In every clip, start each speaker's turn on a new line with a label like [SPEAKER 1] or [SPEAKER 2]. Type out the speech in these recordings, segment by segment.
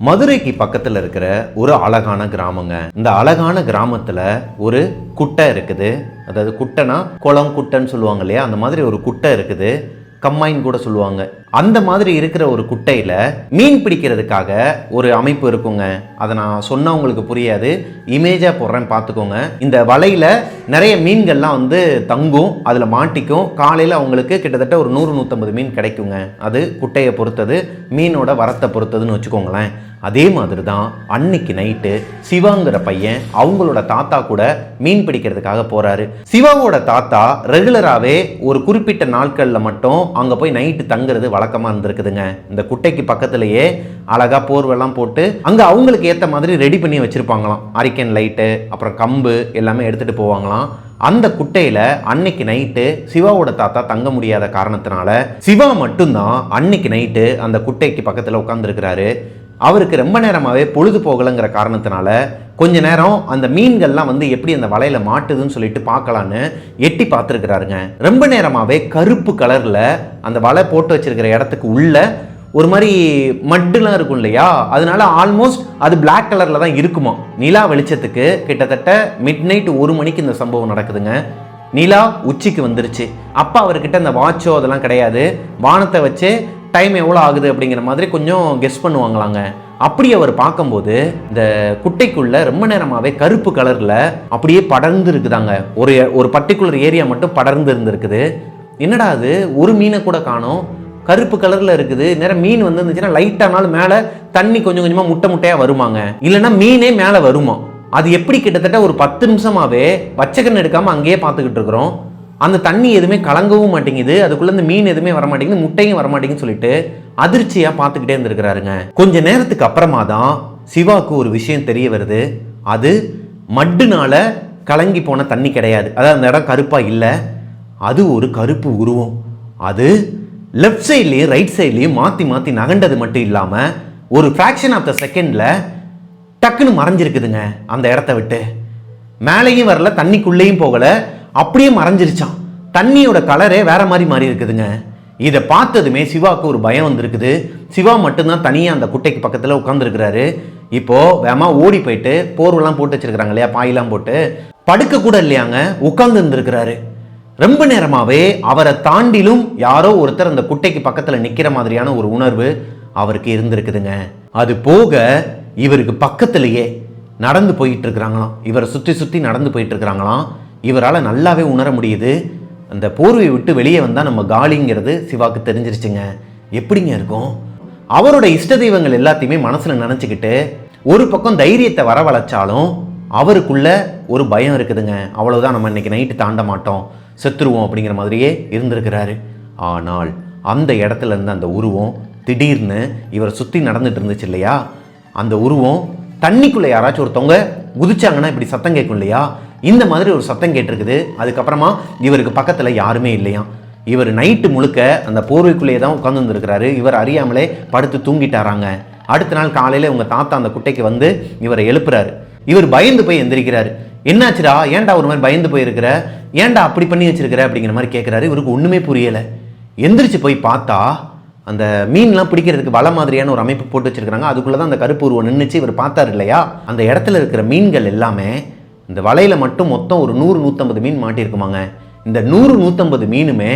[SPEAKER 1] மதுரைக்கு பக்கத்தில் இருக்கிற ஒரு அழகான கிராமங்க. இந்த அழகான கிராமத்தில் ஒரு குட்டை இருக்குது. அதாவது குட்டைனா குளம் குட்டைன்னு சொல்லுவாங்க இல்லையா, அந்த மாதிரி ஒரு குட்டை இருக்குது. கம்மாயின் கூட சொல்லுவாங்க. அந்த மாதிரி இருக்கிற ஒரு குட்டையில் மீன் பிடிக்கிறதுக்காக ஒரு அமைப்பு இருக்குங்க. அதை நான் சொன்னால் உங்களுக்கு புரியாது, இமேஜாக போடுறேன் பார்த்துக்கோங்க. இந்த வலையில் நிறைய மீன்கள்லாம் வந்து தங்கும், அதில் மாட்டிக்கும். காலையில் அவங்களுக்கு கிட்டத்தட்ட ஒரு 100-150 மீன் கிடைக்குங்க. அது குட்டையை பொறுத்தது, மீனோட வரத்தை பொறுத்ததுன்னு வச்சுக்கோங்களேன். அதே மாதிரி தான் அன்னைக்கு நைட்டு சிவாங்கிற பையன் அவங்களோட தாத்தா கூட மீன் பிடிக்கிறதுக்காக போறாரு. சிவாவோட தாத்தா ரெகுலராகவே ஒரு குறிப்பிட்ட நாட்களில் மட்டும் அங்கே போய் நைட்டு தங்குறது வழக்கமாக இருந்திருக்குதுங்க. இந்த குட்டைக்கு பக்கத்துலேயே அழகா போர்வெல்லாம் போட்டு அங்கே அவங்களுக்கு ஏற்ற மாதிரி ரெடி பண்ணி வச்சிருப்பாங்களாம். அரிக்கன் லைட்டு, அப்புறம் கம்பு எல்லாமே எடுத்துகிட்டு போவாங்களாம். அந்த குட்டையில் அன்னைக்கு நைட்டு சிவாவோட தாத்தா தங்க முடியாத காரணத்தினால சிவா மட்டும்தான் அன்னைக்கு நைட்டு அந்த குட்டைக்கு பக்கத்தில் உட்காந்துருக்கிறாரு. அவருக்கு ரொம்ப நேரமாகவே பொழுது போகலைங்கிற காரணத்தினால கொஞ்ச நேரம் அந்த மீன்கள்லாம் வந்து எப்படி அந்த வலையில் மாட்டுதுன்னு சொல்லிட்டு பார்க்கலான்னு எட்டி பார்த்துருக்கிறாருங்க. ரொம்ப நேரமாகவே கருப்பு கலரில் அந்த வலை போட்டு வச்சிருக்கிற இடத்துக்கு உள்ள ஒரு மாதிரி மட்டுலாம் இருக்கும் இல்லையா, அதனால ஆல்மோஸ்ட் அது பிளாக் கலரில் தான் இருக்குமா. நிலா வெளிச்சத்துக்கு கிட்டத்தட்ட மிட் நைட் 1 மணிக்கு இந்த சம்பவம் நடக்குதுங்க. நிலா உச்சிக்கு வந்துருச்சு. அப்போ அவர்கிட்ட அந்த வாட்சோ அதெல்லாம் கிடையாது. வானத்தை வச்சு டைம் எவ்வளோ ஆகுது அப்படிங்கிற மாதிரி கொஞ்சம் கெஸ் பண்ணுவாங்களாங்க. அப்படி அவர் பார்க்கும்போது இந்த குட்டைக்குள்ள ரொம்ப நேரமாகவே கருப்பு கலரில் அப்படியே படர்ந்து இருக்குதாங்க. ஒரு பர்டிகுலர் ஏரியா மட்டும் படர்ந்து இருந்திருக்குது. என்னடா அது, ஒரு மீனை கூட காணோம், கருப்பு கலரில் இருக்குது. நேரம் மீன் வந்து இருந்துச்சுன்னா லைட்டானாலும் மேலே தண்ணி கொஞ்சம் கொஞ்சமாக முட்டை முட்டையாக வருமாங்க, இல்லைன்னா மீனே மேலே வருமா. அது எப்படி கிட்டத்தட்ட ஒரு 10 நிமிஷமாகவே வச்சக்கண்ணு எடுக்காமல் அங்கேயே பார்த்துக்கிட்டு இருக்கிறோம். அந்த தண்ணி எதுவுமே கலங்கவும் மாட்டேங்குது, அதுக்குள்ள இந்த மீன் எதுவுமே வரமாட்டேங்குது, முட்டையும் வரமாட்டேங்குன்னு சொல்லிட்டு அதிர்ச்சியா பார்த்துக்கிட்டே இருந்திருக்கிறாருங்க. கொஞ்ச நேரத்துக்கு அப்புறமா தான் சிவாவுக்கு ஒரு விஷயம் தெரிய வருது. அது மட்டுனால கலங்கி போன தண்ணி கிடையாது, அதாவது அந்த இடம் கருப்பா இல்லை, அது ஒரு கருப்பு உருவம். அது லெஃப்ட் சைட்லையும் ரைட் சைட்லையும் மாற்றி மாற்றி நகண்டது மட்டும் இல்லாமல் ஒரு ஃப்ராக்ஷன் ஆஃப் த செகண்டில் டக்குன்னு மறைஞ்சிருக்குதுங்க. அந்த இடத்த விட்டு மேலேயும் வரல, தண்ணிக்குள்ளேயும் போகலை, அப்படியே மறைஞ்சிருச்சான். தண்ணியோட கலரே வேற மாதிரி மாறி இருக்குதுங்க. இதை பார்த்ததுமே சிவாவுக்கு ஒரு பயம் வந்திருக்குது. சிவா மட்டும்தான் தனியாக அந்த குட்டைக்கு பக்கத்தில் உட்காந்துருக்கிறாரு. இப்போ வேமா ஓடி போயிட்டு போர்வெல்லாம் போட்டு வச்சிருக்கிறாங்க இல்லையா, பாயெல்லாம் போட்டு படுக்க கூட இல்லையாங்க, உட்கார்ந்து இருந்திருக்கிறாரு. ரொம்ப நேரமாவே அவரை தாண்டிலும் யாரோ ஒருத்தர் அந்த குட்டைக்கு பக்கத்தில் நிற்கிற மாதிரியான ஒரு உணர்வு அவருக்கு இருந்திருக்குதுங்க. அது போக இவருக்கு பக்கத்திலேயே நடந்து போயிட்டு இருக்கிறாங்களாம், இவரை சுற்றி சுற்றி நடந்து போயிட்டு இருக்கிறாங்களாம். இவரால் நல்லாவே உணர முடியுது. அந்த போர்வையை விட்டு வெளியே வந்தால் நம்ம காலிங்கிறது சிவாக்கு தெரிஞ்சிருச்சுங்க. எப்படிங்க இருக்கும்? அவரோட இஷ்ட தெய்வங்கள் எல்லாத்தையுமே மனசில் நினச்சிக்கிட்டு ஒரு பக்கம் தைரியத்தை வரவழைச்சாலும் அவருக்குள்ள ஒரு பயம் இருக்குதுங்க. அவ்வளவுதான், நம்ம இன்னைக்கு நைட்டு தாண்ட மாட்டோம், செத்துருவோம் அப்படிங்கிற மாதிரியே இருந்திருக்கிறாரு. ஆனால் அந்த இடத்துல இருந்து அந்த உருவம் திடீர்னு இவரை சுற்றி நடந்துட்டு இருந்துச்சு இல்லையா, அந்த உருவம் தண்ணிக்குள்ளே யாராச்சும் ஒருத்தவங்க குதிச்சாங்கன்னா இப்படி சத்தம் கேட்கும் இல்லையா, இந்த மாதிரி ஒரு சத்தம் கேட்டிருக்குது. அதுக்கப்புறமா இவருக்கு பக்கத்தில் யாருமே இல்லையாம். இவர் நைட்டு முழுக்க அந்த போர்வைக்குள்ளேயே தான் உட்காந்து வந்துருக்கிறாரு. இவர் அறியாமலே படுத்து தூங்கிட்டாராங்க. அடுத்த நாள் காலையில் உங்கள் தாத்தா அந்த குட்டைக்கு வந்து இவரை எழுப்புறாரு. இவர் பயந்து போய் எந்திரிக்கிறாரு. என்னாச்சுடா, ஏன்டா ஒரு மாதிரி பயந்து போயிருக்கிற, ஏன்டா அப்படி பண்ணி வச்சிருக்கிற அப்படிங்கிற மாதிரி கேட்குறாரு. இவருக்கு ஒன்றுமே புரியலை. எந்திரிச்சு போய் பார்த்தா அந்த மீன்லாம் பிடிக்கிறதுக்கு வலை மாதிரியான ஒரு அமைப்பு போட்டு வச்சிருக்காங்க. அதுக்குள்ளே தான் அந்த கருப்பு உருவம் நின்றுச்சு. இவர் பார்த்தாரு இல்லையா, அந்த இடத்துல இருக்கிற மீன்கள் எல்லாமே இந்த வலையில் மட்டும் மொத்தம் ஒரு 100-150 மீன் மாட்டியிருக்குமாங்க. இந்த 100-150 மீனுமே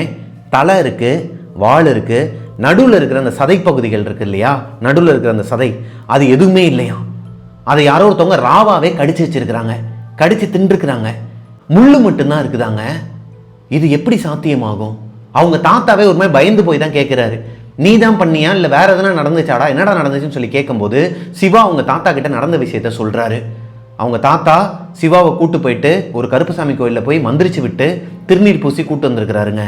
[SPEAKER 1] தலை இருக்குது, வால் இருக்குது, நடுவில் இருக்கிற அந்த சதை பகுதிகள் இருக்குது இல்லையா, நடுவில் இருக்கிற அந்த சதை அது எதுவுமே இல்லையா. அதை யாரோ ஒருத்தவங்க ராவாவே கடிச்சு வச்சிருக்கிறாங்க, கடிச்சு தின்றுருக்குறாங்க. முள்ளு மட்டும்தான் இருக்குதாங்க. இது எப்படி சாத்தியமாகும்? அவங்க தாத்தாவே ஒரு மாதிரி பயந்து போய் தான் கேட்குறாரு, நீ தான் பண்ணியா இல்லை வேற எதனா நடந்துச்சாடா, என்னடா நடந்துச்சுன்னு சொல்லி கேட்கும்போது சிவா அவங்க தாத்தா கிட்ட நடந்த விஷயத்த சொல்கிறாரு. அவங்க தாத்தா சிவாவை கூட்டு போயிட்டு ஒரு கருப்புசாமி கோயிலில் போய் மந்திரிச்சு விட்டு திருநீர் பூசி கூட்டு வந்திருக்கிறாருங்க.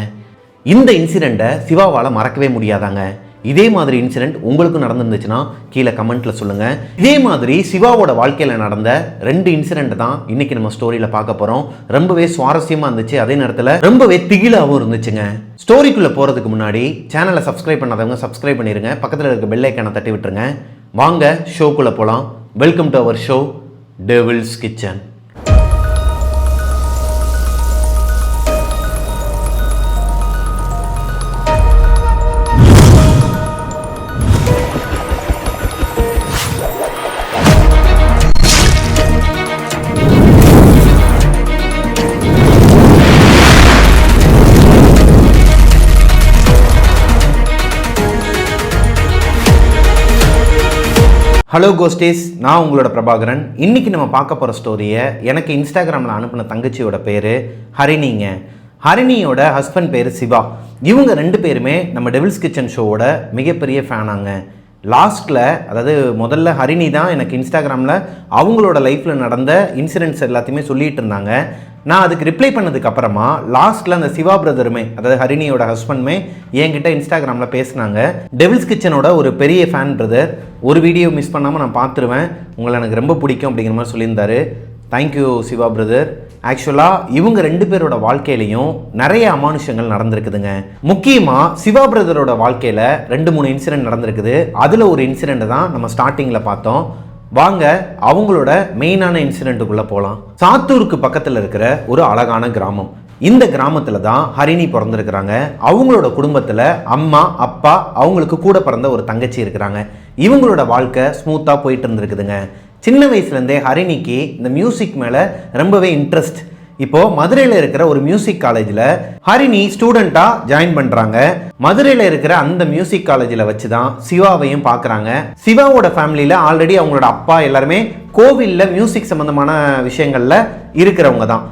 [SPEAKER 1] இந்த இன்சிடெண்ட்டை சிவாவால் மறக்கவே முடியாதாங்க. இதே மாதிரி இன்சிடெண்ட் உங்களுக்கும் நடந்துருந்துச்சுன்னா கீழே கமெண்ட்டில் சொல்லுங்கள். இதே மாதிரி சிவாவோட வாழ்க்கையில் நடந்த 2 இன்சிடெண்ட் தான் இன்றைக்கி நம்ம ஸ்டோரியில் பார்க்க போகிறோம். ரொம்பவே சுவாரஸ்யமாக இருந்துச்சு, அதே நேரத்தில் ரொம்பவே திகிலாகவும் இருந்துச்சுங்க. ஸ்டோரிக்குள்ளே போகிறதுக்கு முன்னாடி சேனலை சப்ஸ்கிரைப் பண்ணாதவங்க சப்ஸ்கிரைப் பண்ணிடுங்க, பக்கத்தில் இருக்க பெல் ஐக்கானை தட்டி விட்டுருங்க. வாங்க ஷோக்குள்ளே போகலாம். Welcome to our show Devil's Kitchen. Hello ghosts, நான் உங்களோட பிரபாகரன். இன்றைக்கி நம்ம பார்க்க போகிற ஸ்டோரியை எனக்கு இன்ஸ்டாகிராமில் அனுப்பின தங்கச்சியோட பேர் ஹரிணிங்க. ஹரிணியோட ஹஸ்பண்ட் பேர் சிவா. இவங்க 2 பேருமே நம்ம டெவில்ஸ் கிச்சன் ஷோவோட மிகப்பெரிய ஃபேனாங்க. லாஸ்ட்டில், அதாவது முதல்ல ஹரிணி தான் எனக்கு இன்ஸ்டாகிராமில் அவங்களோட லைஃப்பில் நடந்த இன்சிடென்ட்ஸ் எல்லாத்தையுமே சொல்லிகிட்டு இருந்தாங்க. நான் அதுக்கு ரிப்ளை பண்ணதுக்கு அப்புறமா லாஸ்ட்டில் அந்த சிவா பிரதருமே, அதாவது ஹரிணியோட ஹஸ்பண்டுமே என்கிட்ட இன்ஸ்டாகிராமில் பேசினாங்க. டெவில்ஸ் கிச்சனோட ஒரு பெரிய ஃபேன் பிரதர், ஒரு வீடியோ மிஸ் பண்ணாமல் நான் பார்த்துருவேன், உங்களை எனக்கு ரொம்ப பிடிக்கும் அப்படிங்கிற மாதிரி சொல்லியிருந்தாரு. Thank you Siva brother. ஆக்சுவலாக இவங்க 2 பேரோட வாழ்க்கையிலையும் நிறைய அமானுஷங்கள் நடந்திருக்குதுங்க. முக்கியமாக சிவா பிரதரோட வாழ்க்கையில் 2-3 இன்சிடென்ட் நடந்திருக்குது. அதில் ஒரு இன்சிடென்ட் தான் நம்ம ஸ்டார்டிங்கில் பார்த்தோம். வாங்க அவங்களோட மெயினான இன்சிடென்ட்டுக்குள்ளே போகலாம். சாத்தூருக்கு பக்கத்தில் இருக்கிற ஒரு அழகான கிராமம். இந்த கிராமத்தில் தான் ஹரிணி பிறந்திருக்கிறாங்க. அவங்களோட குடும்பத்தில் அம்மா, அப்பா, அவங்களுக்கு கூட பிறந்த ஒரு தங்கச்சி இருக்கிறாங்க. இவங்களோட வாழ்க்கை ஸ்மூத்தாக போயிட்டு இருந்திருக்குதுங்க. சின்ன வயசுலேருந்தே ஹரிணிக்கு இந்த மியூசிக் மேலே ரொம்பவே இன்ட்ரெஸ்ட். இப்போது மதுரையில் இருக்கிற ஒரு மியூசிக் காலேஜில் ஹரிணி ஸ்டூடெண்ட்டாக ஜாயின் பண்ணுறாங்க. மதுரையில் இருக்கிற அந்த மியூசிக் காலேஜில் வச்சு தான் சிவாவையும் பார்க்குறாங்க. சிவாவோட ஃபேமிலியில் ஆல்ரெடி அவங்களோட அப்பா எல்லாருமே கோவிலில் மியூசிக் சம்மந்தமான விஷயங்களில் இருக்கிறவங்க தான்.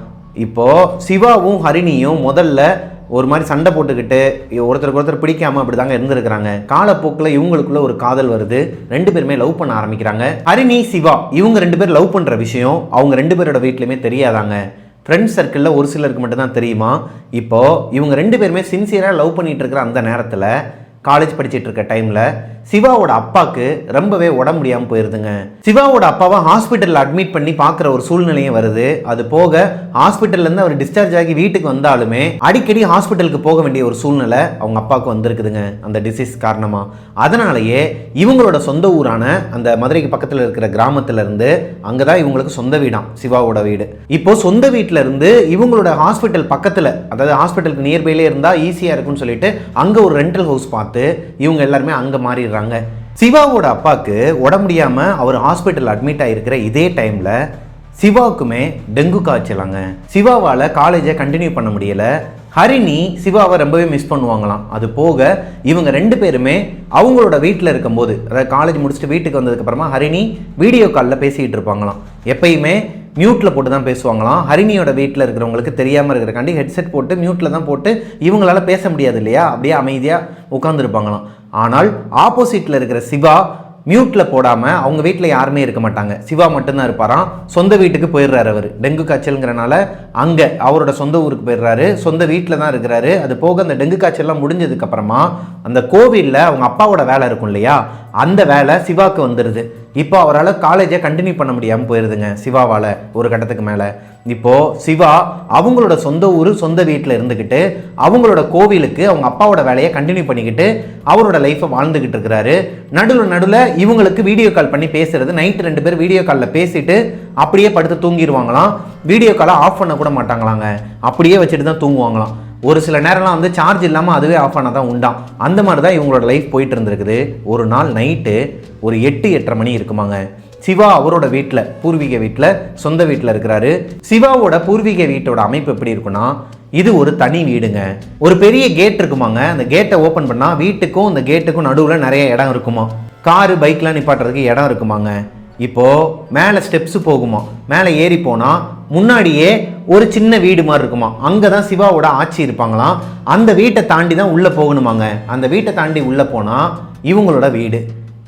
[SPEAKER 1] இப்போது சிவாவும் ஹரிணியும் முதல்ல ஒரு மாதிரி சண்டை போட்டுக்கிட்டு ஒருத்தருக்கு ஒருத்தர் பிடிக்காம அப்படி தாங்க இருந்திருக்கிறாங்க. காலப்போக்கில் இவங்களுக்குள்ள ஒரு காதல் வருது. 2 பேருமே லவ் பண்ண ஆரம்பிக்கிறாங்க. ஹரிணி, சிவா இவங்க 2 பேர் லவ் பண்ணுற விஷயம் அவங்க 2 பேரோட வீட்லையுமே தெரியாதாங்க. ஃப்ரெண்ட்ஸ் சர்க்கிளில் ஒரு சிலருக்கு மட்டும்தான் தெரியுமா. இப்போது இவங்க 2 பேருமே சின்சியராக லவ் பண்ணிகிட்டு இருக்கிற அந்த நேரத்தில், காலேஜ் படிச்சுட்டு இருக்க டைமில் சிவாவோட அப்பாவுக்கு ரொம்பவே உடம்பு முடியாமல் போயிருதுங்க. சிவாவோட அப்பாவை ஹாஸ்பிட்டலில் அட்மிட் பண்ணி பார்க்குற ஒரு சூழ்நிலையும் வருது. அது போக ஹாஸ்பிட்டல்லேருந்து அவர் டிஸ்சார்ஜ் ஆகி வீட்டுக்கு வந்தாலுமே அடிக்கடி ஹாஸ்பிட்டலுக்கு போக வேண்டிய ஒரு சூழ்நிலை அவங்க அப்பாவுக்கு வந்திருக்குதுங்க, அந்த டிசீஸ் காரணமாக. அதனாலேயே இவங்களோட சொந்த ஊரான அந்த மதுரைக்கு பக்கத்தில் இருக்கிற கிராமத்திலேருந்து, அங்கே தான் இவங்களுக்கு சொந்த வீடாம் சிவாவோட வீடு. இப்போ சொந்த வீட்டில் இருந்து இவங்களோட ஹாஸ்பிட்டல் பக்கத்தில், அதாவது ஹாஸ்பிட்டலுக்கு நியர்பைலே இருந்தால் ஈஸியாக இருக்குன்னு சொல்லிட்டு அங்கே ஒரு ரெண்டல் ஹவுஸ் பார்த்து இவங்க எல்லாருமே அங்கே மாறிடுறாங்க. சிவாவோட அப்பாவுக்கு உடம்பு முடியாம அவர் ஹாஸ்பிட்டல் அட்மிட் ஆகிருக்கிற இதே டைம்ல சிவாவுக்குமே டெங்கு காய்ச்சலாங்க. சிவாவால் காலேஜை கண்டினியூ பண்ண முடியல. ஹரிணி சிவாவை ரொம்பவே மிஸ் பண்ணுவாங்களாம். அது போக இவங்க 2 பேருமே அவங்களோட வீட்டில் இருக்கும்போது, அதாவது காலேஜ் முடிச்சுட்டு வீட்டுக்கு வந்ததுக்கப்புறமா ஹரிணி வீடியோ காலில் பேசிக்கிட்டு இருப்பாங்களாம். எப்பயுமே மியூட்டில் போட்டு தான் பேசுவாங்களாம். ஹரிணியோட வீட்டில் இருக்கிறவங்களுக்கு தெரியாமல் இருக்கிறக்காண்டி ஹெட்செட் போட்டு மியூட்டில் தான் போட்டு இவங்களால பேச முடியாது இல்லையா, அப்படியே அமைதியாக உட்காந்துருப்பாங்களாம். ஆனால் ஆப்போசிட்டில் இருக்கிற சிவா மியூட்டில் போடாமல் அவங்க வீட்டில் யாருமே இருக்க மாட்டாங்க, சிவா மட்டும்தான் இருப்பாராம். சொந்த வீட்டுக்கு போயிடுறாரு. அவர் டெங்கு காய்ச்சலுங்கிறனால அங்கே அவரோட சொந்த ஊருக்கு போயிடுறாரு. சொந்த வீட்டில் தான் இருக்கிறாரு. அது போக அந்த டெங்கு காய்ச்சல்லாம் முடிஞ்சதுக்கப்புறமா அந்த கோவிலில் அவங்க அப்பாவோட வேலை இருக்கும் இல்லையா, அந்த வேலை சிவாவுக்கு வந்துடுது. இப்போ அவரால் காலேஜை கண்டினியூ பண்ண முடியாமல் போயிடுதுங்க சிவாவால் ஒரு கட்டத்துக்கு மேலே. இப்போது சிவா அவங்களோட சொந்த ஊர் சொந்த வீட்டில் இருந்துக்கிட்டு அவங்களோட கோவிலுக்கு அவங்க அப்பாவோட வேலையை கண்டினியூ பண்ணிக்கிட்டு அவரோட லைஃப்பை வாழ்ந்துக்கிட்டு இருக்கிறாரு. நடுவில் இவங்களுக்கு வீடியோ கால் பண்ணி பேசுறது. நைட்டு 2 பேர் வீடியோ காலில் பேசிட்டு அப்படியே படுத்து தூங்கிடுவாங்களாம். வீடியோ காலை ஆஃப் பண்ண கூட மாட்டாங்களாங்க, அப்படியே வச்சுட்டு தான் தூங்குவாங்களாம். ஒரு சில நேரம்லாம் வந்து சார்ஜ் இல்லாமல் அதுவே ஆஃப் ஆன தான் உண்டாம். அந்த மாதிரி தான் இவங்களோட லைஃப் போயிட்டு இருந்திருக்குது. ஒரு நாள் நைட்டு ஒரு 8-8:30 மணி இருக்குமாங்க. சிவா அவரோட வீட்டில், பூர்வீக வீட்டில், சொந்த வீட்டில் இருக்கிறாரு. சிவாவோட பூர்வீக வீட்டோட அமைப்பு எப்படி இருக்குன்னா, இது ஒரு தனி வீடுங்க. ஒரு பெரிய கேட் இருக்குமாங்க. அந்த கேட்டை ஓப்பன் பண்ணால் வீட்டுக்கும் அந்த கேட்டுக்கும் நடுவில் நிறைய இடம் இருக்குமா. காரு பைக்லாம் நிப்பாட்டுறதுக்கு இடம் இருக்குமாங்க. இப்போது மேலே ஸ்டெப்ஸு போகுமா. மேலே ஏறி போனால் முன்னாடியே ஒரு சின்ன வீடு மாதிரி இருக்குமா. அங்கே தான் சிவாவோட ஆட்சி இருப்பாங்களாம். அந்த வீட்டை தாண்டி தான் உள்ளே போகணுமாங்க. அந்த வீட்டை தாண்டி உள்ளே போனால் இவங்களோட வீடு.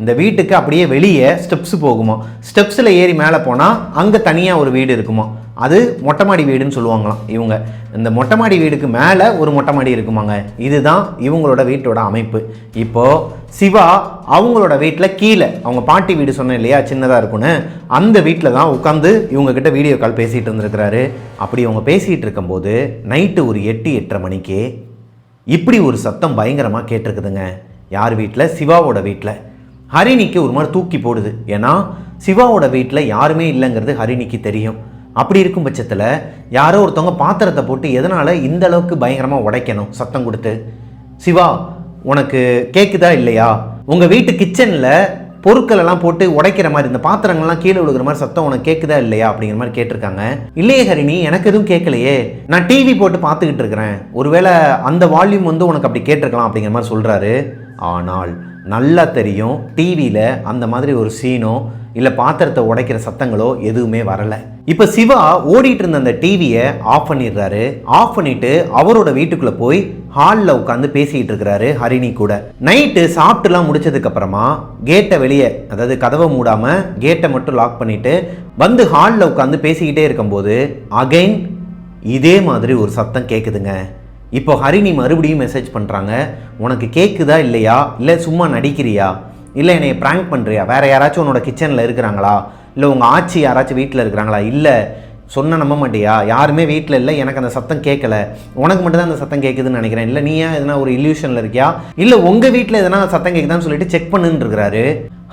[SPEAKER 1] இந்த வீட்டுக்கு அப்படியே வெளியே ஸ்டெப்ஸு போகுமா. ஸ்டெப்ஸில் ஏறி மேலே போனால் அங்கே தனியாக ஒரு வீடு இருக்குமா. அது மொட்டை மாடி வீடுன்னு சொல்லுவாங்களாம் இவங்க. இந்த மொட்டை மாடி வீடுக்கு மேலே ஒரு மொட்டை மாடி இருக்குமாங்க. இதுதான் இவங்களோட வீட்டோட அமைப்பு. இப்போது சிவா அவங்களோட வீட்டில் கீழே, அவங்க பாட்டி வீடு சொன்னேன் இல்லையா சின்னதாக இருக்குன்னு, அந்த வீட்டில் தான் உட்காந்து இவங்கக்கிட்ட வீடியோ கால் பேசிகிட்டு இருந்திருக்கிறாரு. அப்படி அவங்க பேசிகிட்டு இருக்கும்போது நைட்டு ஒரு 8-8:30 மணிக்கு இப்படி ஒரு சத்தம் பயங்கரமாக கேட்டிருக்குதுங்க. யார் வீட்டில்? சிவாவோட வீட்டில். ஹரிணிக்கு ஒரு மாதிரி தூக்கி போடுது. ஏன்னா சிவாவோட வீட்டில் யாருமே இல்லைங்கிறது ஹரிணிக்கு தெரியும். அப்படி இருக்கும் பட்சத்தில் யாரோ ஒருத்தவங்க பாத்திரத்தை போட்டு எதனால் இந்த அளவுக்கு பயங்கரமாக உடைக்கணும் சத்தம் கொடுத்து? சிவா, உனக்கு கேட்குதா இல்லையா? உங்கள் வீட்டு கிச்சனில் பொருட்கள் எல்லாம் போட்டு உடைக்கிற மாதிரி, இந்த பாத்திரங்கள்லாம் கீழே விழுகிற மாதிரி சத்தம் உனக்கு கேட்குதா இல்லையா அப்படிங்கிற மாதிரி கேட்டிருக்காங்க. இல்லையே ஹரிணி, எனக்கு எதுவும் கேட்கலையே, நான் டிவி போட்டு பார்த்துக்கிட்டு இருக்கிறேன், ஒருவேளை அந்த வால்யூம் வந்து உனக்கு அப்படி கேட்டிருக்கலாம் அப்படிங்கிற மாதிரி சொல்கிறாரு. ஆனால் நல்லா தெரியும் டிவியில் அந்த மாதிரி ஒரு சீனோ இல்லை பாத்திரத்தை உடைக்கிற சத்தங்களோ எதுவுமே வரலை. இப்போ சிவா ஓடிட்டு இருந்த அந்த டிவியை ஆஃப் பண்ணிடுறாரு. ஆஃப் பண்ணிட்டு அவரோட வீட்டுக்குள்ளே போய் ஹாலில் உட்காந்து பேசிக்கிட்டு இருக்கிறாரு ஹரிணி கூட. நைட்டு சாப்பிட்டுலாம் முடிச்சதுக்கு அப்புறமா கேட்டை வெளியே, அதாவது கதவை மூடாமல் கேட்டை மட்டும் லாக் பண்ணிட்டு வந்து ஹாலில் உட்காந்து பேசிக்கிட்டே இருக்கும்போது அகைன் இதே மாதிரி ஒரு சத்தம் கேட்குதுங்க. இப்போ ஹரிணி மறுபடியும் மெசேஜ் பண்ணுறாங்க, உனக்கு கேட்குதா இல்லையா, இல்லை சும்மா நடிக்கிறியா, இல்லை என்னை ப்ராங்க் பண்ணுறியா, வேறு யாராச்சும் உன்னோட கிச்சனில் இருக்கிறாங்களா, இல்லை உங்கள் ஆச்சி யாராச்சும் வீட்டில் இருக்கிறாங்களா, இல்லை சொன்ன நம்ப மாட்டியா, யாருமே வீட்டில் இல்லை, எனக்கு அந்த சத்தம் கேட்கல, உனக்கு மட்டும் தான் அந்த சத்தம் கேட்குதுன்னு நினைக்கிறேன், இல்லை நீ எதனா ஒரு இல்யூஷனில் இருக்கியா, இல்லை உங்கள் வீட்டில் எதனா சத்தம் கேட்குதான்னு சொல்லிட்டு செக் பண்ணுன்னு இருக்கிறாரு.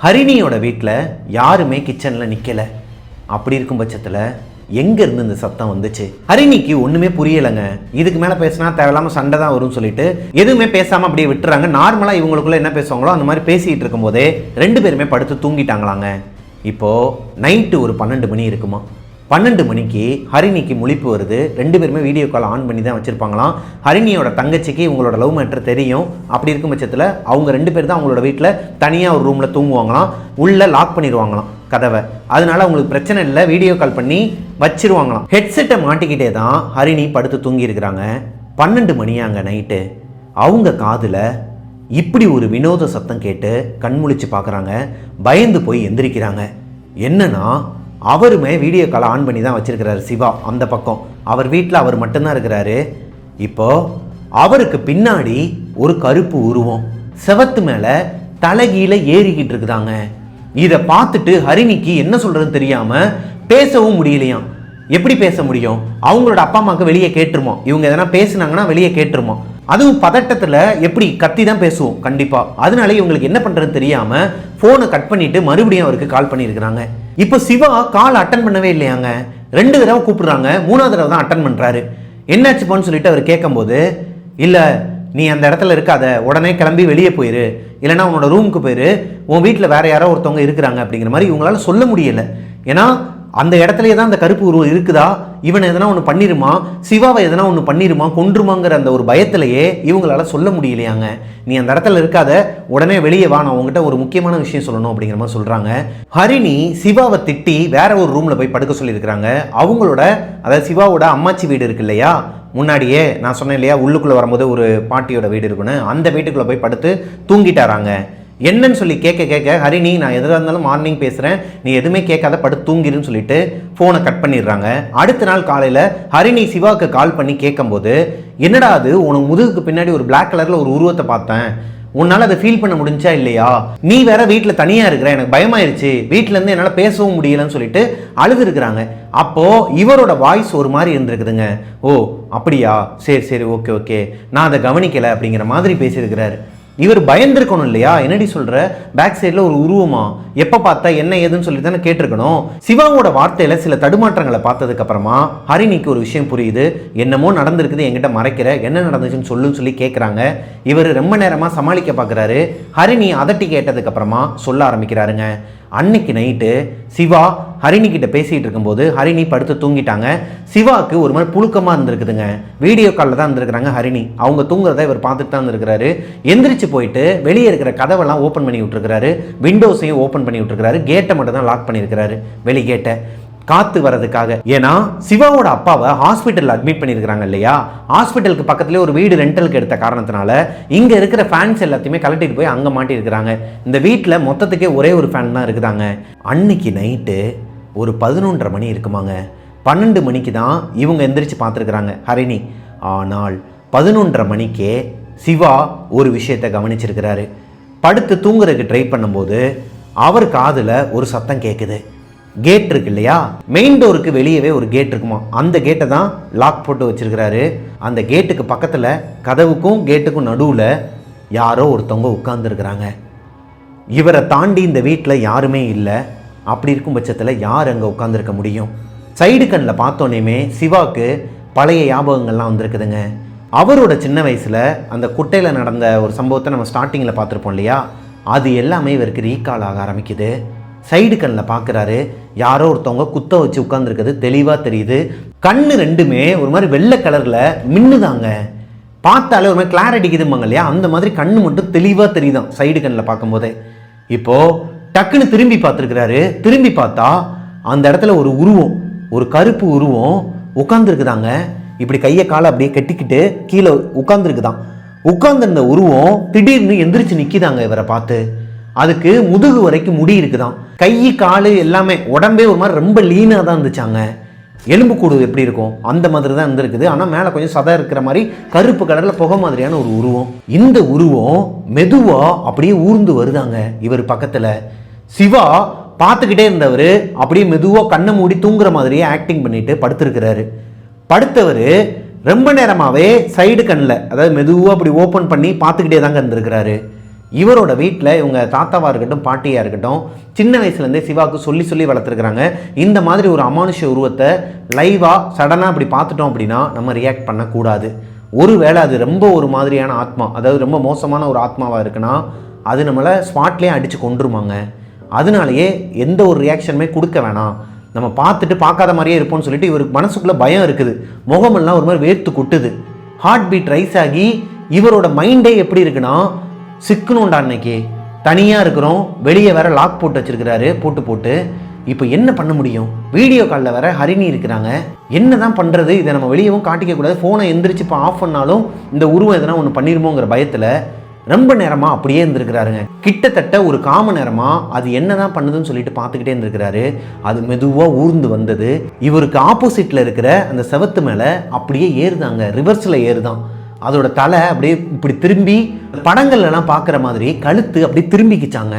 [SPEAKER 1] ஹரிணியோட வீட்டில் யாருமே கிச்சனில் நிற்கலை. அப்படி இருக்கும் பட்சத்தில் எங்கேருந்து இந்த சத்தம் வந்துச்சு? ஹரிணிக்கு ஒன்றுமே புரியலைங்க. இதுக்கு மேலே பேசினா தேவையில்லாமல் சண்டை தான் வரும்னு சொல்லிட்டு எதுவுமே பேசாமல் அப்படியே விட்டுறாங்க. நார்மலாக இவங்களுக்குள்ள என்ன பேசுவாங்களோ அந்த மாதிரி பேசிகிட்டு இருக்கும்போதே 2 பேருமே படுத்து தூங்கிட்டாங்களாங்க. இப்போது நைட்டு ஒரு 12 மணி இருக்குமா. 12 மணிக்கு ஹரிணிக்கு முழிப்பு வருது. 2 பேருமே வீடியோ கால் ஆன் பண்ணி தான் வச்சுருப்பாங்களாம். ஹரிணியோட தங்கச்சிக்கு இவங்களோட லவ் மேட்டர் தெரியும். அப்படி இருக்கும் பட்சத்தில் அவங்க 2 பேர் தான் அவங்களோட வீட்டில் தனியாக ஒரு ரூமில் தூங்குவாங்களாம். உள்ளே லாக் பண்ணிடுவாங்களாம் கதவை. அதனால அவங்களுக்கு பிரச்சனை இல்லை, வீடியோ கால் பண்ணி வச்சிருவாங்களாம். ஹெட்செட்டை மாட்டிக்கிட்டே தான் ஹரிணி படுத்து தூங்கியிருக்கிறாங்க. 12 மணியாங்க நைட்டு. அவங்க காதில் இப்படி ஒரு வினோத சத்தம் கேட்டு கண்முழிச்சு பார்க்குறாங்க. பயந்து போய் எந்திரிக்கிறாங்க. என்னன்னா அவருமே வீடியோ கால் ஆன் பண்ணி தான் வச்சிருக்கிறாரு சிவா. அந்த பக்கம் அவர் வீட்டில் அவர் மட்டும்தான் இருக்கிறாரு. இப்போ அவருக்கு பின்னாடி ஒரு கருப்பு உருவம் செவத்து மேலே தலைகீழ ஏறிக்கிட்டு இருக்குதாங்க. இதை பார்த்துட்டு ஹரிணிக்கு என்ன சொல்றதுன்னு தெரியாம பேசவும் முடியலையாம். எப்படி பேச முடியும்? அவங்களோட அப்பா அம்மாவுக்கு வெளியே கேட்டுருமா, இவங்க எதனா பேசுனாங்கன்னா வெளியே கேட்டுருமா. அதுவும் பதட்டத்தில் எப்படி கத்தி தான் பேசுவோம் கண்டிப்பா. அதனால இவங்களுக்கு என்ன பண்றதுன்னு தெரியாம போனை கட் பண்ணிட்டு மறுபடியும் அவருக்கு கால் பண்ணியிருக்கிறாங்க. இப்போ சிவா கால் அட்டன் பண்ணவே இல்லையாங்க. 2 தடவை கூப்பிடுறாங்க, 3ஆவது தடவை தான் அட்டன் பண்றாரு. என்னாச்சுப்பான்னு சொல்லிட்டு அவர் கேட்கும்போது, இல்லை நீ அந்த இடத்துல இருக்காத, உடனே கிளம்பி வெளியே போயிரு, இல்லைன்னா உன்னோட ரூமுக்கு போயிரு, உன் வீட்டில் வேற யாரோ ஒருத்தவங்க இருக்கிறாங்க அப்படிங்கிற மாதிரி இவங்களால சொல்ல முடியலை. ஏன்னா அந்த இடத்துலயே தான் அந்த கருப்பு உருவம் இருக்குதா, இவனை எதனா ஒன்று பண்ணிருமா, சிவாவை எதனா ஒன்று பண்ணிருமா, கொன்றுமாங்கிற அந்த ஒரு பயத்திலேயே இவங்களால சொல்ல முடியலையாங்க. நீ அந்த இடத்துல இருக்காத, உடனே வெளியே வா, நான் உங்ககிட்ட ஒரு முக்கியமான விஷயம் சொல்லணும் அப்படிங்கிற மாதிரி சொல்றாங்க. ஹரிணி சிவாவை திட்டி வேற ஒரு ரூம்ல போய் படுக்க சொல்லியிருக்கிறாங்க. அவங்களோட, அதாவது சிவாவோட அம்மாச்சி வீடு இருக்கு இல்லையா, முன்னாடியே நான் சொன்னேன் இல்லையா உள்ளுக்குள்ளே வரும்போது ஒரு பாட்டியோட வீடு இருக்குன்னு, அந்த வீட்டுக்குள்ளே போய் படுத்து தூங்கிட்டாராங்க. என்னன்னு சொல்லி கேட்க ஹரிணி, நான் எதாக இருந்தாலும் மார்னிங் பேசுகிறேன், நீ எதுவுமே கேட்காத படுத்து தூங்கிருன்னு சொல்லிட்டு ஃபோனை கட் பண்ணிடுறாங்க. அடுத்த நாள் காலையில் ஹரிணி சிவாவுக்கு கால் பண்ணி கேட்கும்போது, என்னடா அது, உனக்கு முதுகுக்கு பின்னாடி ஒரு பிளாக் கலரில் ஒரு உருவத்தை பார்த்தேன், உன்னால் அதை ஃபீல் பண்ண முடிஞ்சா இல்லையா, நீ வேற வீட்டில் தனியாக இருக்கிற, எனக்கு பயமாயிருச்சு, வீட்டிலேருந்து என்னால் பேசவும் முடியலன்னு சொல்லிட்டு அழுது இருக்கிறாங்க. அப்போது இவரோட வாய்ஸ் ஒரு மாதிரி இருந்திருக்குதுங்க. ஓ அப்படியா, சரி சரி ஓகே ஓகே, நான் அதை கவனிக்கலை அப்படிங்கிற மாதிரி பேசியிருக்கிறாரு. இவர் பயந்துருக்கணும் இல்லையா, என்னடி சொல்ற, பேக் சைடில் ஒரு உருவமா, எப்போ பார்த்தா என்ன ஏதுன்னு சொல்லி தானே கேட்டிருக்கணும். சிவாவோட வார்த்தையில சில தடுமாற்றங்களை பார்த்ததுக்கு அப்புறமா ஹரிணிக்கு ஒரு விஷயம் புரியுது. என்னமோ நடந்திருக்குது, என்கிட்ட மறைக்கிற, என்ன நடந்துச்சுன்னு சொல்லுன்னு சொல்லி கேட்குறாங்க. இவர் ரொம்ப நேரமாக சமாளிக்க பார்க்குறாரு. ஹரிணி அதட்டி கேட்டதுக்கு அப்புறமா சொல்ல ஆரம்பிக்கிறாருங்க. அன்னைக்கு நைட்டு சிவா ஹரிணி கிட்ட பேசிகிட்டு இருக்கும்போது ஹரிணி படுத்து தூங்கிட்டாங்க. சிவாவுக்கு ஒரு மாதிரி புழுக்கமாக இருந்திருக்குதுங்க. வீடியோ காலில் தான் இருந்திருக்கிறாங்க ஹரிணி. அவங்க தூங்குறத இவர் பார்த்துட்டு தான் இருந்திருக்கிறாரு. எந்திரிச்சு போயிட்டு வெளியே இருக்கிற கதவெல்லாம் ஓப்பன் பண்ணி விட்டுருக்கிறாரு, விண்டோஸையும் ஓப்பன் பண்ணி விட்டுருக்கிறாரு, கேட்டை மட்டும் தான் லாக் பண்ணியிருக்கிறாரு, வெளி கேட்டை காத்து வரதுக்காக. ஏன்னா சிவாவோட அப்பாவை ஹாஸ்பிட்டல் அட்மிட் பண்ணியிருக்கிறாங்க இல்லையா, ஹாஸ்பிட்டலுக்கு பக்கத்துலேயே ஒரு வீடு ரெண்டலுக்கு எடுத்த காரணத்தினால இங்கே இருக்கிற ஃபேன்ஸ் எல்லாத்தையுமே கலட்டிட்டு போய் அங்கே மாட்டியிருக்கிறாங்க. இந்த வீட்டில் மொத்தத்துக்கே ஒரே ஒரு ஃபேன் தான் இருக்குதாங்க. அன்னைக்கு நைட்டு ஒரு 11:30 மணி இருக்குமாங்க. 12 மணிக்கு தான் இவங்க எந்திரிச்சு பார்த்துருக்குறாங்க ஹரிணி. ஆனால் 11:30 மணிக்கே சிவா ஒரு விஷயத்தை கவனிச்சிருக்கிறாரு. படுத்து தூங்குறதுக்கு ட்ரை பண்ணும்போது அவர் காதில் ஒரு சத்தம் கேட்குது. கேட் இருக்கு இல்லையா, மெயின் டோருக்கு வெளியவே ஒரு கேட் இருக்குமா, அந்த கேட்டை தான் லாக் போட்டு வச்சிருக்கிறாரு. அந்த கேட்டுக்கு பக்கத்தில் கதவுக்கும் கேட்டுக்கும் நடுவில் யாரோ ஒருத்தவங்க உட்கார்ந்துருக்கிறாங்க. இவரை தாண்டி இந்த வீட்டில் யாருமே இல்லை. அப்படி இருக்கும் பட்சத்தில் யார் அங்கே உட்காந்துருக்க முடியும்? சைடு கண்ணில் பார்த்தோன்னே சிவாவுக்கு பழைய ஞாபகங்கள்லாம் வந்திருக்குதுங்க. அவரோட சின்ன வயசில் அந்த குட்டையில் நடந்த ஒரு சம்பவத்தை நம்ம ஸ்டார்டிங்கில் பார்த்துருப்போம் இல்லையா, அது எல்லாமே இவருக்கு ரீகால் ஆக ஆரம்பிக்குது. சைடு கண்ணில் பார்க்குறாரு, யாரோ ஒருத்தவங்க குத்த வச்சு உட்காந்துருக்குது தெளிவாக தெரியுது. கண்ணு ரெண்டுமே ஒரு மாதிரி வெள்ளை கலரில் மின்னுதாங்க. பார்த்தாலே ஒரு மாதிரி கிளாரிட்டி அடிக்குதும்பாங்க இல்லையா, அந்த மாதிரி கண்ணு மட்டும் தெளிவாக தெரியுதான் சைடு கண்ணில் பார்க்கும்போதே. இப்போது டக்குன்னு திரும்பி பார்த்துருக்கிறாரு. திரும்பி பார்த்தா அந்த இடத்துல ஒரு உருவம், ஒரு கருப்பு உருவம் உட்காந்துருக்குதாங்க. இப்படி கையை காலை அப்படியே கட்டிக்கிட்டு கீழே உட்காந்துருக்குதான். உட்காந்துருந்த உருவம் திடீர்னு எந்திரிச்சு நிற்கிதாங்க இவரை பார்த்து. அதுக்கு முதுகு வரைக்கும் முடி இருக்குதான். கை காலு எல்லாமே உடம்பே ஒரு மாதிரி ரொம்ப லீனாக தான் இருந்துச்சாங்க. எலும்பு கூடு எப்படி இருக்கும் அந்த மாதிரி தான் இருந்திருக்குது. ஆனால் மேலே கொஞ்சம் சதை இருக்கிற மாதிரி கருப்பு கலரில் புகை மாதிரியான ஒரு உருவம். இந்த உருவம் மெதுவாக அப்படியே ஊர்ந்து வருதாங்க இவர் பக்கத்தில். சிவா பார்த்துக்கிட்டே இருந்தவர் அப்படியே மெதுவாக கண்ணை மூடி தூங்குற மாதிரியே ஆக்டிங் பண்ணிட்டு படுத்திருக்கிறாரு. படுத்தவர் ரொம்ப நேரமாகவே சைடு கண்ணில், அதாவது மெதுவாக அப்படி ஓப்பன் பண்ணி பார்த்துக்கிட்டே தாங்க இருந்திருக்கிறாரு. இவரோட வீட்டில் இவங்க தாத்தாவாக இருக்கட்டும் பாட்டியாக இருக்கட்டும் சின்ன வயசுலேருந்தே சிவாவுக்கு சொல்லி சொல்லி வளர்த்துருக்குறாங்க. இந்த மாதிரி ஒரு அமானுஷ உருவத்தை லைவாக சடனாக அப்படி பார்த்துட்டோம் அப்படின்னா நம்ம ரியாக்ட் பண்ணக்கூடாது. ஒருவேளை அது ரொம்ப ஒரு மாதிரியான ஆத்மா, அதாவது ரொம்ப மோசமான ஒரு ஆத்மாவாக இருக்குன்னா அது நம்மளை ஸ்பாட்லேயே அடித்து கொண்டுருமாங்க. அதனாலேயே எந்த ஒரு ரியாக்ஷனுமே கொடுக்க வேணாம், நம்ம பார்த்துட்டு பார்க்காத மாதிரியே இருப்போம்னு சொல்லிட்டு இவருக்கு மனசுக்குள்ளே பயம் இருக்குது. முகமெல்லாம் ஒரு மாதிரி வேர்த்து கொட்டுது. ஹார்ட் பீட் ரைஸ் ஆகி இவரோட மைண்டே எப்படி இருக்குன்னா, சிக்கணும்டா அன்னைக்கு தனியாக இருக்கிறோம், வெளியே வேற லாக் போட்டு வச்சிருக்கிறாரு பூட்டு போட்டு. இப்போ என்ன பண்ண முடியும்? வீடியோ காலில் வேற ஹரிணி இருக்கிறாங்க. என்ன தான் பண்ணுறது? இதை நம்ம வெளியவும் காட்டிக்க கூடாது. ஃபோனை எந்திரிச்சு இப்போ ஆஃப் பண்ணாலும் இந்த உருவம் எதனா ஒன்று பண்ணிடுமோங்கிற பயத்தில் ரொம்ப நேரமாக அப்படியே இருந்திருக்கிறாருங்க. கிட்டத்தட்ட ஒரு காம நேரமாக அது என்ன தான் பண்ணுதுன்னு சொல்லிட்டு பார்த்துக்கிட்டே இருந்திருக்கிறாரு. அது மெதுவாக ஊர்ந்து வந்தது. இவருக்கு ஆப்போசிட்டில் இருக்கிற அந்த செவத்து மேலே அப்படியே ஏறுதாங்க, ரிவர்ஸில் ஏறுதான். அதோட தலை அப்படியே இப்படி திரும்பி படங்கள்லாம் பார்க்குற மாதிரி கழுத்து அப்படி திரும்பிக்கிச்சாங்க.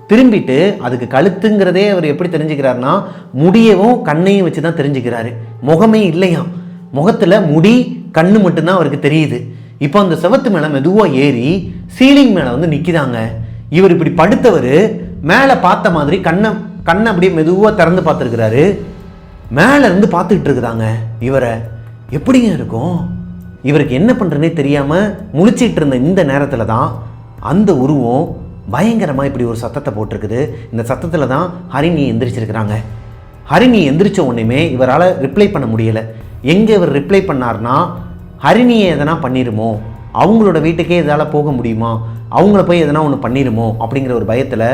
[SPEAKER 1] திரும்பிட்டு அதுக்கு கழுத்துங்கிறதே அவர் எப்படி தெரிஞ்சுக்கிறாருன்னா முடியவும் கண்ணையும் வச்சு தான் தெரிஞ்சுக்கிறாரு. முகமே இல்லையாம், முகத்தில் முடி கண்ணு மட்டும்தான் அவருக்கு தெரியுது. இப்போ அந்த செவத்து மேலே மெதுவாக ஏறி சீலிங் மேலே வந்து நிற்கிதாங்க. இவர் இப்படி படுத்தவர் மேலே பார்த்த மாதிரி கண்ணை அப்படியே மெதுவாக திறந்து பார்த்துருக்கிறாரு. மேலே இருந்து பார்த்துக்கிட்டு இருக்குதாங்க இவரை. எப்படிங்க இருக்கும்? இவருக்கு என்ன பண்ணுறதுனே தெரியாமல் முழிச்சிட்டு இருந்த இந்த நேரத்தில் தான் அந்த உருவம் பயங்கரமாக இப்படி ஒரு சத்தத்தை போட்டிருக்குது. இந்த சத்தத்தில் தான் ஹரிணி எந்திரிச்சிருக்கிறாங்க. ஹரிணி எந்திரிச்ச உடனேமே இவரால் ரிப்ளை பண்ண முடியலை. எங்கே இவர் ரிப்ளை பண்ணார்னா, ஹரிணியை எதனா பண்ணிடுமோ, அவங்களோட வீட்டுக்கே இதால் போக முடியுமா, அவங்கள போய் எதனா ஒன்று பண்ணிடுமோ அப்படிங்கிற ஒரு பயத்தில்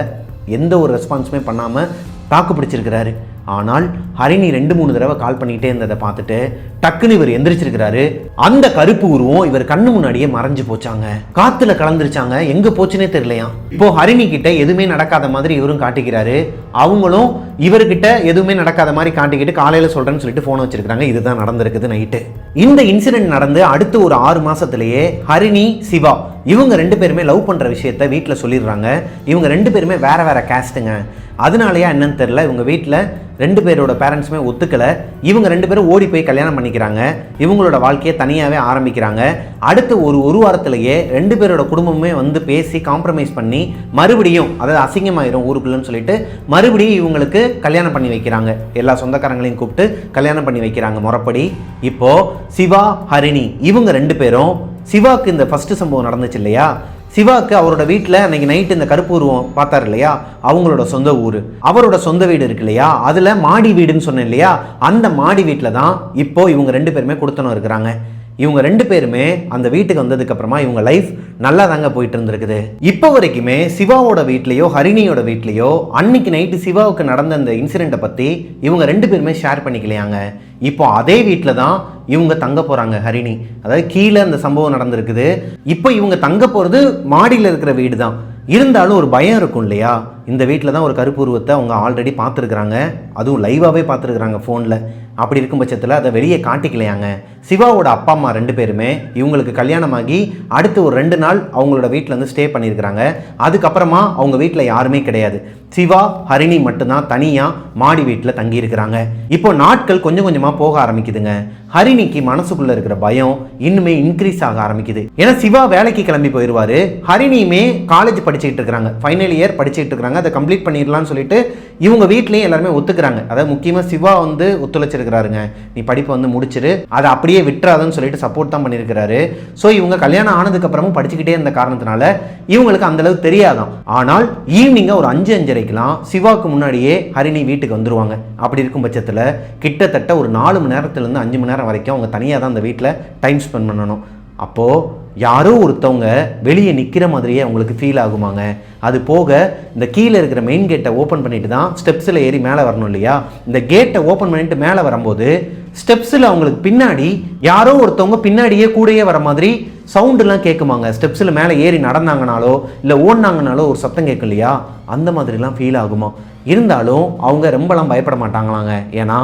[SPEAKER 1] எந்த ஒரு ரெஸ்பான்ஸுமே பண்ணாமல் தாக்கு பிடிச்சிருக்கிறாரு. ஆனால் ஹரிணி 2-3 தடவை கால் பண்ணிக்கிட்டே இருந்ததை பார்த்துட்டு டக்குன்னு இவர் எந்திரிச்சிருக்கிறாரு. அந்த கருப்பு உருவம் இவர் கண்ணு முன்னாடியே மறைஞ்சு போச்சாங்க, காத்துல கலந்துருச்சாங்க, எங்க போச்சுன்னே தெரியலையா. இப்போ ஹரிணி கிட்ட எதுவுமே நடக்காத மாதிரி இவரும் காட்டிக்கிறாரு. அவங்களும் இவர்கிட்ட எதுவுமே நடக்காத மாதிரி காட்டிக்கிட்டு காலையில சொல்றேன்னு சொல்லிட்டு போன் வச்சிருக்காங்க. இதுதான் நடந்திருக்குது நைட்டு. இந்த இன்சிடென்ட் நடந்து அடுத்து ஒரு 6 மாசத்திலேயே ஹரிணி சிவா இவங்க 2 பேருமே லவ் பண்ற விஷயத்த வீட்டில் சொல்லிடுறாங்க. இவங்க 2 பேருமே வேற வேற கேஸ்ட்டுங்க. அதனாலயா என்னன்னு தெரியல, இவங்க வீட்டில் 2 பேரோட பேரண்ட்ஸுமே ஒத்துக்கலை. இவங்க 2 பேரும் ஓடி போய் கல்யாணம் பண்ணிக்கிறாங்க. இவங்களோட வாழ்க்கையை தனியாகவே ஆரம்பிக்கிறாங்க. அடுத்து ஒரு வாரத்திலேயே 2 பேரோட குடும்பமே வந்து பேசி காம்ப்ரமைஸ் பண்ணி மறுபடியும், அதாவது அசிங்கமாயிரும் ஊருக்குள்ளன்னு சொல்லிட்டு மறுபடியும் இவங்களுக்கு கல்யாணம் பண்ணி வைக்கிறாங்க. எல்லா சொந்தக்காரங்களையும் கூப்பிட்டு கல்யாணம் பண்ணி வைக்கிறாங்க முறைப்படி. இப்போ சிவா ஹரிணி இவங்க 2 பேரும், சிவாக்கு இந்த ஃபர்ஸ்ட் சம்பவம் நடந்துச்சு இல்லையா, சிவாக்கு அவரோட வீட்டில் அன்னைக்கு நைட்டு இந்த கருப்பு உருவம் பார்த்தார் இல்லையா, அவங்களோட சொந்த ஊர், அவரோட சொந்த வீடு இருக்கு இல்லையா, அதில் மாடி வீடுன்னு சொன்னேன் இல்லையா, அந்த மாடி வீட்டில் தான் இப்போ இவங்க 2 பேருமே கொடுத்தனும் இருக்கிறாங்க. இவங்க 2 பேருமே அந்த வீட்டுக்கு வந்ததுக்கு அப்புறமா இவங்க லைஃப் நல்லா தாங்க போயிட்டு இருந்திருக்குது. இப்போ வரைக்குமே சிவாவோட வீட்லேயோ ஹரிணியோட வீட்லேயோ அன்னைக்கு நைட்டு சிவாவுக்கு நடந்த அந்த இன்சிடெண்ட்டை பற்றி இவங்க 2 பேருமே ஷேர் பண்ணிக்கலையாங்க. இப்போ அதே வீட்டில் தான் இவங்க தங்க போகிறாங்க ஹரிணி. அதாவது கீழே அந்த சம்பவம் நடந்திருக்குது. இப்போ இவங்க தங்க போகிறது மாடியில் இருக்கிற வீடு தான். இருந்தாலும் ஒரு பயம் இருக்கும் இல்லையா, இந்த வீட்டில் தான் ஒரு கருப்பு உருவத்தை அவங்க ஆல்ரெடி பார்த்துருக்குறாங்க, அதுவும் லைவாகவே பார்த்துருக்குறாங்க ஃபோனில். அப்படி இருக்கும் பட்சத்தில் அதை வெளியே காட்டிக்கலையாங்க. சிவாவோட அப்பா அம்மா 2 பேருமே இவங்களுக்கு கல்யாணமாகி அடுத்து ஒரு 2 நாள் அவங்களோட வீட்டில் வந்து ஸ்டே பண்ணியிருக்கிறாங்க. அதுக்கப்புறமா அவங்க வீட்டில் யாருமே கிடையாது. சிவா ஹரிணி மட்டும்தான் தனியாக மாடி வீட்டில் தங்கியிருக்கிறாங்க. இப்போ நாட்கள் கொஞ்சம் கொஞ்சமாக போக ஆரம்பிக்குதுங்க. ஹரிணிக்கு மனசுக்குள்ளே இருக்கிற பயம் இன்னுமே இன்க்ரீஸ் ஆக ஆரம்பிக்குது. ஏன்னா சிவா வேலைக்கு கிளம்பி போயிடுவார், ஹரிணியுமே காலேஜ் படிச்சுக்கிட்டு இருக்கிறாங்க, ஃபைனல் இயர் படிச்சுக்கிட்டு இருக்கிறாங்க. அதை கம்ப்ளீட் பண்ணிடலாம்னு சொல்லிட்டு இவங்க வீட்லேயும் எல்லாருமே ஒத்துக்கிறாங்க. அதாவது முக்கியமாக சிவா வந்து ஒத்துழைச்சிருக்கிறாருங்க, நீ படிப்பை வந்து முடிச்சிரு, அதை அப்படியே விட்டுறாதுன்னு சொல்லிட்டு சப்போர்ட் தான் பண்ணியிருக்கிறாரு. ஸோ இவங்க கல்யாணம் ஆனதுக்கப்புறமும் படிச்சுக்கிட்டே இருந்த காரணத்தினால இவங்களுக்கு அந்தளவு தெரியாதான். ஆனால் ஈவினிங்காக ஒரு 5-5:30க்கெலாம் சிவாவுக்கு முன்னாடியே ஹரிணி வீட்டுக்கு வந்துருவாங்க. அப்படி இருக்கும் பட்சத்தில் கிட்டத்தட்ட ஒரு 4 மணி நேரத்துலேருந்து 5 மணி நேரம் வரைக்கும் அவங்க தனியாக தான் அந்த வீட்டில் டைம் ஸ்பெண்ட் பண்ணணும். அப்போது யாரோ ஒருத்தவங்க வெளியே நிற்கிற மாதிரியே அவங்களுக்கு ஃபீல் ஆகுமாங்க. அது போக இந்த கீழே இருக்கிற மெயின் கேட்டை ஓப்பன் பண்ணிட்டு தான் ஸ்டெப்ஸில் ஏறி மேலே வரணும் இல்லையா. இந்த கேட்டை ஓப்பன் பண்ணிட்டு மேலே வரும்போது ஸ்டெப்ஸில் அவங்களுக்கு பின்னாடி யாரோ ஒருத்தவங்க பின்னாடியே கூடயே வர மாதிரி சவுண்டுலாம் கேட்குமாங்க. ஸ்டெப்ஸில் மேலே ஏறி நடந்தாங்கனாலோ இல்லை ஓடினாங்கனாலோ ஒரு சத்தம் கேட்கும் இல்லையா, அந்த மாதிரிலாம் ஃபீல் ஆகுமா. இருந்தாலும் அவங்க ரொம்பலாம் பயப்பட மாட்டாங்களாங்க. ஏன்னா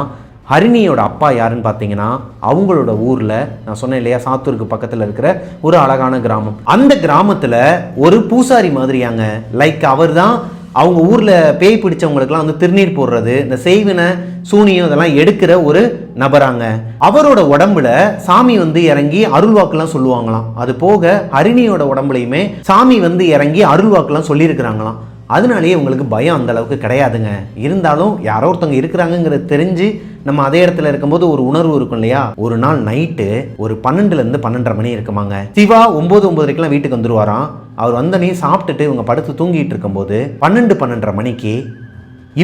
[SPEAKER 1] ஹரிணியோட அப்பா யாருன்னு பார்த்தீங்கன்னா அவங்களோட ஊரில் நான் சொன்னேன் இல்லையா, சாத்தூருக்கு பக்கத்தில் இருக்கிற ஒரு அழகான கிராமம். அந்த கிராமத்தில் ஒரு பூசாரி மாதிரியாங்க. லைக் அவர் தான் அவங்க ஊரில் பேய் பிடிச்சவங்களுக்குலாம் வந்து திருநீர் போடுறது, இந்த செய்வினை சூனியம் இதெல்லாம் எடுக்கிற ஒரு நபராங்க. அவரோட உடம்புல சாமி வந்து இறங்கி அருள்வாக்குலாம் சொல்லுவாங்களாம். அது போக ஹரிணியோட உடம்புலையுமே சாமி வந்து இறங்கி அருள்வாக்குலாம் சொல்லியிருக்கிறாங்களாம். அதனாலேயே உங்களுக்கு பயம் அந்த அளவுக்கு கிடையாதுங்க. இருந்தாலும் யாரோ ஒருத்தவங்க இருக்கிறாங்கிறது தெரிஞ்சு நம்ம அதே இடத்துல இருக்கும்போது ஒரு உணர்வு இருக்கும் இல்லையா. ஒரு நாள் நைட்டு ஒரு 12லேருந்து 12:30 மணி இருக்குமாங்க. சிவா 9-9:30 வீட்டுக்கு வந்துருவாராம். அவர் வந்தனே சாப்பிட்டுட்டு இவங்க படுத்து தூங்கிட்டு இருக்கும்போது 12-12:30 மணிக்கு